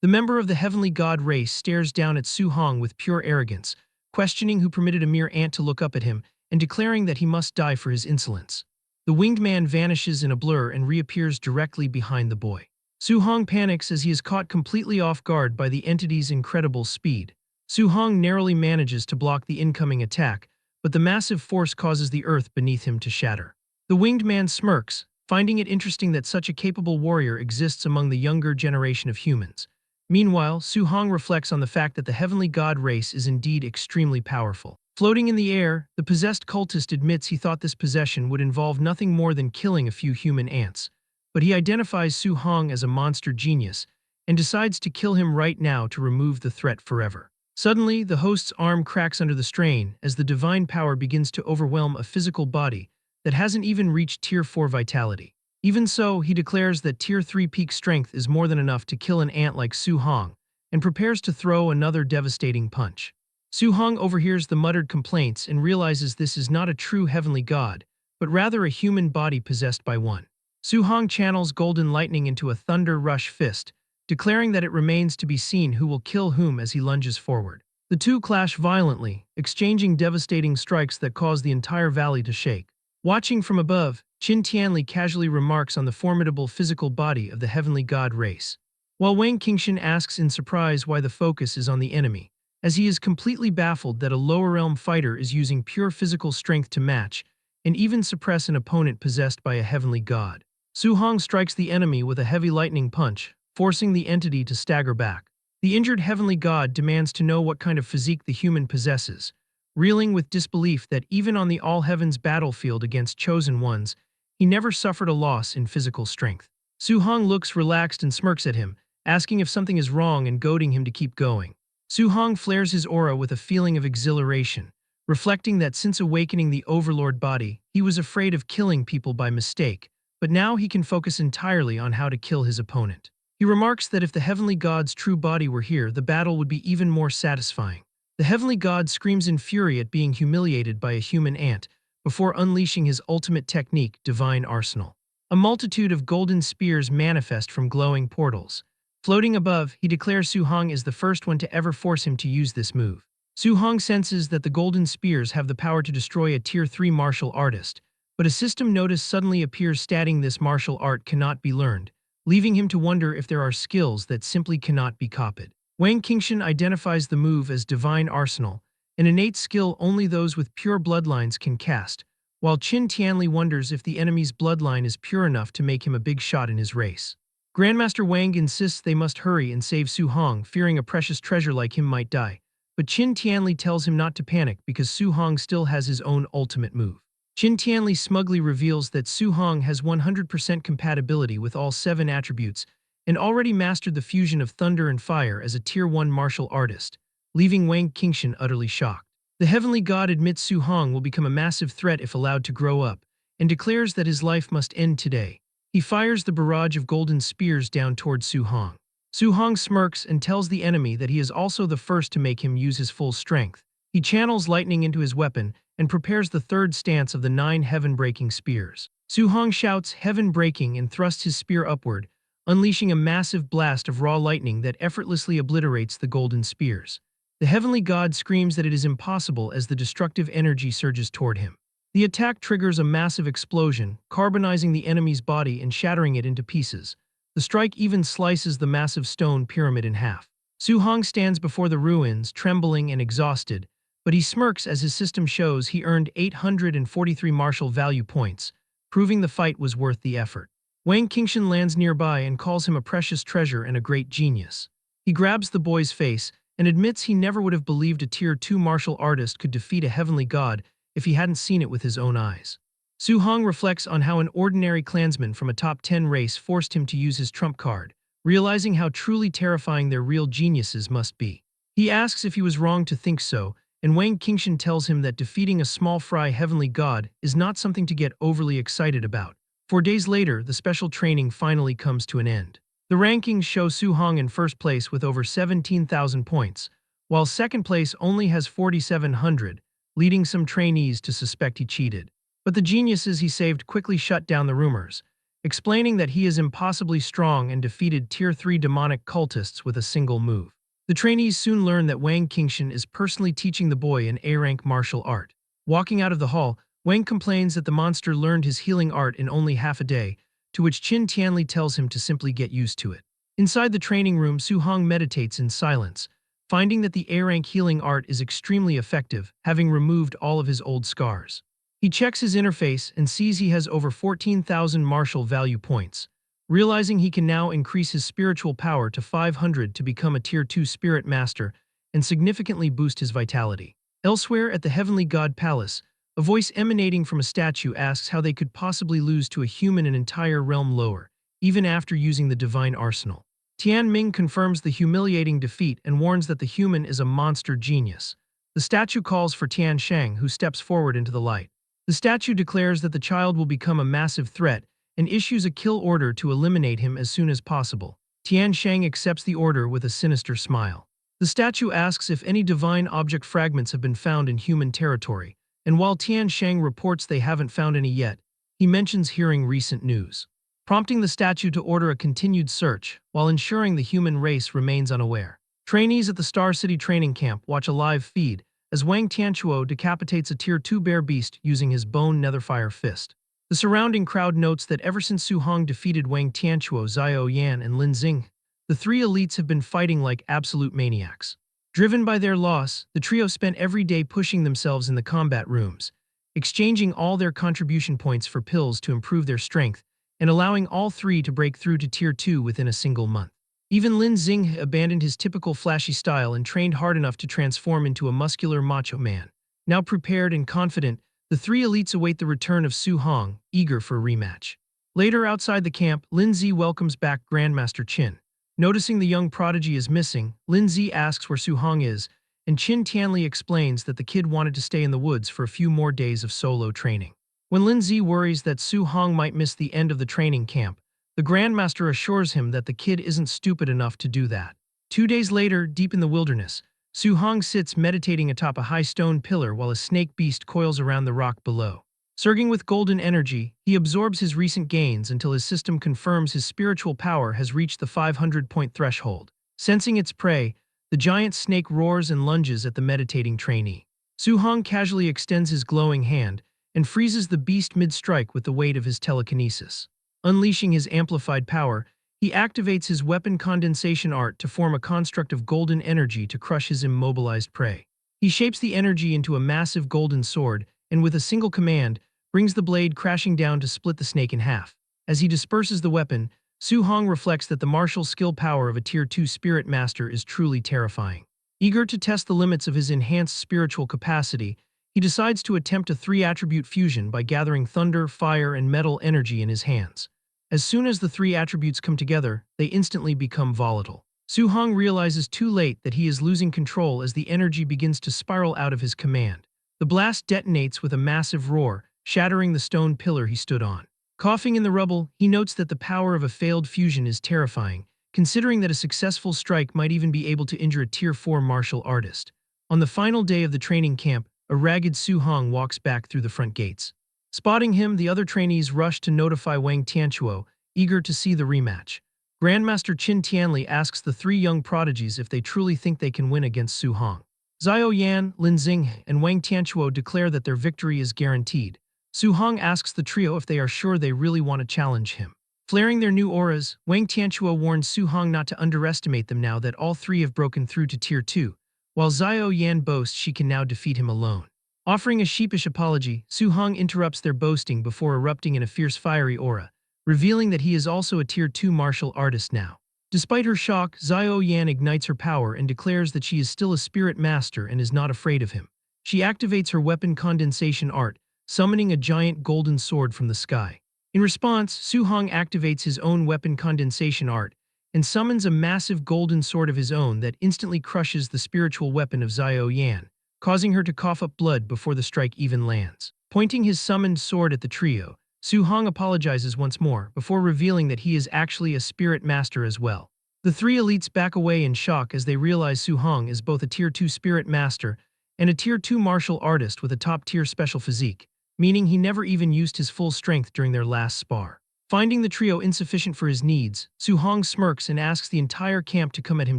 The member of the heavenly god race stares down at Su-hong with pure arrogance, questioning who permitted a mere ant to look up at him and declaring that he must die for his insolence. The winged man vanishes in a blur and reappears directly behind the boy. Su-hong panics as he is caught completely off guard by the entity's incredible speed. Su-hong narrowly manages to block the incoming attack, but the massive force causes the earth beneath him to shatter. The winged man smirks, finding it interesting that such a capable warrior exists among the younger generation of humans. Meanwhile, Su-hong reflects on the fact that the heavenly god race is indeed extremely powerful. Floating in the air, the possessed cultist admits he thought this possession would involve nothing more than killing a few human ants, but he identifies Su-hong as a monster genius and decides to kill him right now to remove the threat forever. Suddenly, the host's arm cracks under the strain as the divine power begins to overwhelm a physical body that hasn't even reached Tier 4 vitality. Even so, he declares that Tier 3 peak strength is more than enough to kill an ant like Su-hong and prepares to throw another devastating punch. Su-hong overhears the muttered complaints and realizes this is not a true heavenly god, but rather a human body possessed by one. Su-hong channels golden lightning into a thunder rush fist, declaring that it remains to be seen who will kill whom as he lunges forward. The two clash violently, exchanging devastating strikes that cause the entire valley to shake. Watching from above, Qin Tianli casually remarks on the formidable physical body of the heavenly god race, while Wang Qingshan asks in surprise why the focus is on the enemy, as he is completely baffled that a lower realm fighter is using pure physical strength to match and even suppress an opponent possessed by a heavenly god. Su-hong strikes the enemy with a heavy lightning punch, forcing the entity to stagger back. The injured heavenly god demands to know what kind of physique the human possesses, reeling with disbelief that even on the all-heavens battlefield against chosen ones, he never suffered a loss in physical strength. Su-hong looks relaxed and smirks at him, asking if something is wrong and goading him to keep going. Su-hong flares his aura with a feeling of exhilaration, reflecting that since awakening the overlord body, he was afraid of killing people by mistake, but now he can focus entirely on how to kill his opponent. He remarks that if the heavenly god's true body were here, the battle would be even more satisfying. The heavenly god screams in fury at being humiliated by a human ant before unleashing his ultimate technique, Divine Arsenal. A multitude of golden spears manifest from glowing portals. Floating above, he declares Su Hong is the first one to ever force him to use this move. Su Hong senses that the golden spears have the power to destroy a Tier 3 martial artist, but a system notice suddenly appears stating this martial art cannot be learned, leaving him to wonder if there are skills that simply cannot be copied. Wang Qingshan identifies the move as Divine Arsenal, an innate skill only those with pure bloodlines can cast, while Qin Tianli wonders if the enemy's bloodline is pure enough to make him a big shot in his race. Grandmaster Wang insists they must hurry and save Su Hong, fearing a precious treasure like him might die, but Qin Tianli tells him not to panic because Su Hong still has his own ultimate move. Qin Tianli smugly reveals that Su Hong has 100% compatibility with all 7 attributes and already mastered the fusion of thunder and fire as a Tier 1 martial artist, leaving Wang Qingshan utterly shocked. The heavenly god admits Su Hong will become a massive threat if allowed to grow up, and declares that his life must end today. He fires the barrage of golden spears down toward Su Hong. Su Hong smirks and tells the enemy that he is also the first to make him use his full strength. He channels lightning into his weapon and prepares the third stance of the 9 heaven-breaking spears. Su Hong shouts heaven-breaking and thrusts his spear upward, unleashing a massive blast of raw lightning that effortlessly obliterates the golden spears. The heavenly god screams that it is impossible as the destructive energy surges toward him. The attack triggers a massive explosion, carbonizing the enemy's body and shattering it into pieces. The strike even slices the massive stone pyramid in half. Su Hong stands before the ruins, trembling and exhausted, but he smirks as his system shows he earned 843 martial value points, proving the fight was worth the effort. Wang Qingshan lands nearby and calls him a precious treasure and a great genius. He grabs the boy's face and admits he never would have believed a Tier 2 martial artist could defeat a heavenly god if he hadn't seen it with his own eyes. Su Hong reflects on how an ordinary clansman from a top 10 race forced him to use his trump card, realizing how truly terrifying their real geniuses must be. He asks if he was wrong to think so, and Wang Qingshan tells him that defeating a small fry heavenly god is not something to get overly excited about. 4 days later, the special training finally comes to an end. The rankings show Su Hong in first place with over 17,000 points, while second place only has 4,700, leading some trainees to suspect he cheated. But the geniuses he saved quickly shut down the rumors, explaining that he is impossibly strong and defeated Tier 3 demonic cultists with a single move. The trainees soon learn that Wang Qingshan is personally teaching the boy an A-rank martial art. Walking out of the hall, Wang complains that the monster learned his healing art in only half a day, to which Qin Tianli tells him to simply get used to it. Inside the training room, Su Hong meditates in silence, finding that the A-rank healing art is extremely effective, having removed all of his old scars. He checks his interface and sees he has over 14,000 martial value points, realizing he can now increase his spiritual power to 500 to become a Tier 2 spirit master and significantly boost his vitality. Elsewhere at the Heavenly God Palace, a voice emanating from a statue asks how they could possibly lose to a human an entire realm lower, even after using the Divine Arsenal. Tian Ming confirms the humiliating defeat and warns that the human is a monster genius. The statue calls for Tian Shang, who steps forward into the light. The statue declares that the child will become a massive threat and issues a kill order to eliminate him as soon as possible. Tian Shang accepts the order with a sinister smile. The statue asks if any divine object fragments have been found in human territory, and while Tian Shang reports they haven't found any yet, he mentions hearing recent news, prompting the statue to order a continued search while ensuring the human race remains unaware. Trainees at the Star City training camp watch a live feed as Wang Tianchuo decapitates a Tier 2 bear beast using his bone netherfire fist. The surrounding crowd notes that ever since Su Hong defeated Wang Tianchuo, Xiao Yan, and Lin Xing, the 3 elites have been fighting like absolute maniacs. Driven by their loss, the trio spent every day pushing themselves in the combat rooms, exchanging all their contribution points for pills to improve their strength, and allowing all 3 to break through to Tier 2 within a single month. Even Lin Xing abandoned his typical flashy style and trained hard enough to transform into a muscular macho man. Now prepared and confident, the 3 elites await the return of Su Hong, eager for a rematch. Later outside the camp, Lin Zi welcomes back Grandmaster Qin. Noticing the young prodigy is missing, Lin Zi asks where Su Hong is, and Qin Tianli explains that the kid wanted to stay in the woods for a few more days of solo training. When Lin Zi worries that Su Hong might miss the end of the training camp, the Grandmaster assures him that the kid isn't stupid enough to do that. 2 days later, deep in the wilderness, Su Hong sits meditating atop a high stone pillar while a snake beast coils around the rock below. Surging with golden energy, he absorbs his recent gains until his system confirms his spiritual power has reached the 500-point threshold. Sensing its prey, the giant snake roars and lunges at the meditating trainee. Su Hong casually extends his glowing hand and freezes the beast mid-strike with the weight of his telekinesis. Unleashing his amplified power, he activates his weapon condensation art to form a construct of golden energy to crush his immobilized prey. He shapes the energy into a massive golden sword and with a single command, brings the blade crashing down to split the snake in half. As he disperses the weapon, Su Hong reflects that the martial skill power of a Tier 2 Spirit Master is truly terrifying. Eager to test the limits of his enhanced spiritual capacity, he decides to attempt a 3-attribute fusion by gathering thunder, fire, and metal energy in his hands. As soon as the 3 attributes come together, they instantly become volatile. Su Hong realizes too late that he is losing control as the energy begins to spiral out of his command. The blast detonates with a massive roar, shattering the stone pillar he stood on. Coughing in the rubble, he notes that the power of a failed fusion is terrifying, considering that a successful strike might even be able to injure a Tier 4 martial artist. On the final day of the training camp, a ragged Su Hong walks back through the front gates. Spotting him, the other trainees rush to notify Wang Tianchuo, eager to see the rematch. Grandmaster Qin Tianli asks the 3 young prodigies if they truly think they can win against Su Hong. Xiao Yan, Lin Xing, and Wang Tianchuo declare that their victory is guaranteed. Su Hong asks the trio if they are sure they really want to challenge him. Flaring their new auras, Wang Tianchuo warns Su Hong not to underestimate them now that all 3 have broken through to Tier 2, while Xiao Yan boasts she can now defeat him alone. Offering a sheepish apology, Su Hong interrupts their boasting before erupting in a fierce fiery aura, revealing that he is also a Tier 2 martial artist now. Despite her shock, Xiao Yan ignites her power and declares that she is still a spirit master and is not afraid of him. She activates her weapon condensation art, summoning a giant golden sword from the sky. In response, Su Hong activates his own weapon condensation art and summons a massive golden sword of his own that instantly crushes the spiritual weapon of Xiao Yan, causing her to cough up blood before the strike even lands. Pointing his summoned sword at the trio, Su Hong apologizes once more before revealing that he is actually a spirit master as well. The 3 elites back away in shock as they realize Su Hong is both a Tier 2 spirit master and a Tier 2 martial artist with a top-tier special physique, meaning he never even used his full strength during their last spar. Finding the trio insufficient for his needs, Su Hong smirks and asks the entire camp to come at him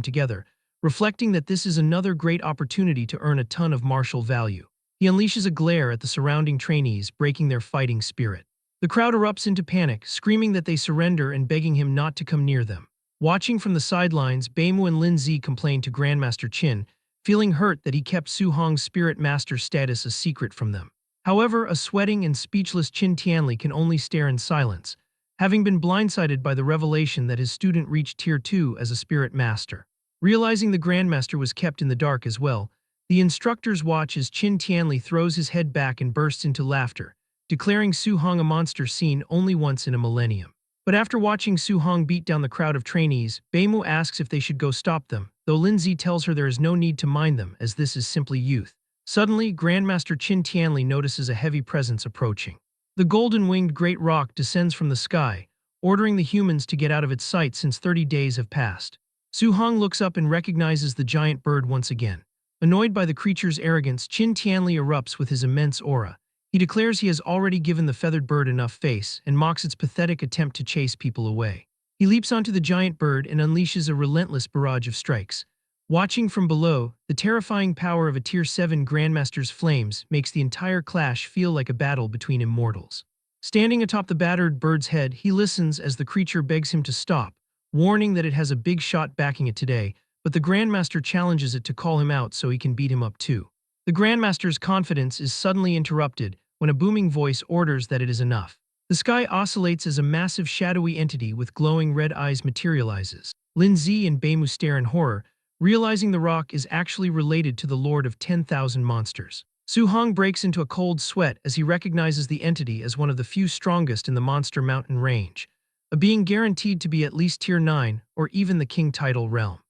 together, reflecting that this is another great opportunity to earn a ton of martial value. He unleashes a glare at the surrounding trainees, breaking their fighting spirit. The crowd erupts into panic, screaming that they surrender and begging him not to come near them. Watching from the sidelines, Beimu and Lin Zi complain to Grandmaster Qin, feeling hurt that he kept Su Hong's spirit master status a secret from them. However, a sweating and speechless Qin Tianli can only stare in silence, having been blindsided by the revelation that his student reached Tier 2 as a spirit master. Realizing the Grandmaster was kept in the dark as well, the instructors watch as Qin Tianli throws his head back and bursts into laughter, declaring Su Hong a monster seen only once in a millennium. But after watching Su Hong beat down the crowd of trainees, Beimu asks if they should go stop them, though Lin Zi tells her there is no need to mind them as this is simply youth. Suddenly, Grandmaster Qin Tianli notices a heavy presence approaching. The golden-winged great rock descends from the sky, ordering the humans to get out of its sight since 30 days have passed. Su Hong looks up and recognizes the giant bird once again. Annoyed by the creature's arrogance, Qin Tianli erupts with his immense aura. He declares he has already given the feathered bird enough face and mocks its pathetic attempt to chase people away. He leaps onto the giant bird and unleashes a relentless barrage of strikes. Watching from below, the terrifying power of a Tier 7 Grandmaster's flames makes the entire clash feel like a battle between immortals. Standing atop the battered bird's head, he listens as the creature begs him to stop, warning that it has a big shot backing it today, but the Grandmaster challenges it to call him out so he can beat him up too. The Grandmaster's confidence is suddenly interrupted when a booming voice orders that it is enough. The sky oscillates as a massive shadowy entity with glowing red eyes materializes. Lin Zi and Beimu stare in horror, realizing the rock is actually related to the Lord of 10,000 Monsters. Su Hong breaks into a cold sweat as he recognizes the entity as one of the few strongest in the Monster Mountain range, a being guaranteed to be at least Tier 9 or even the King title realm.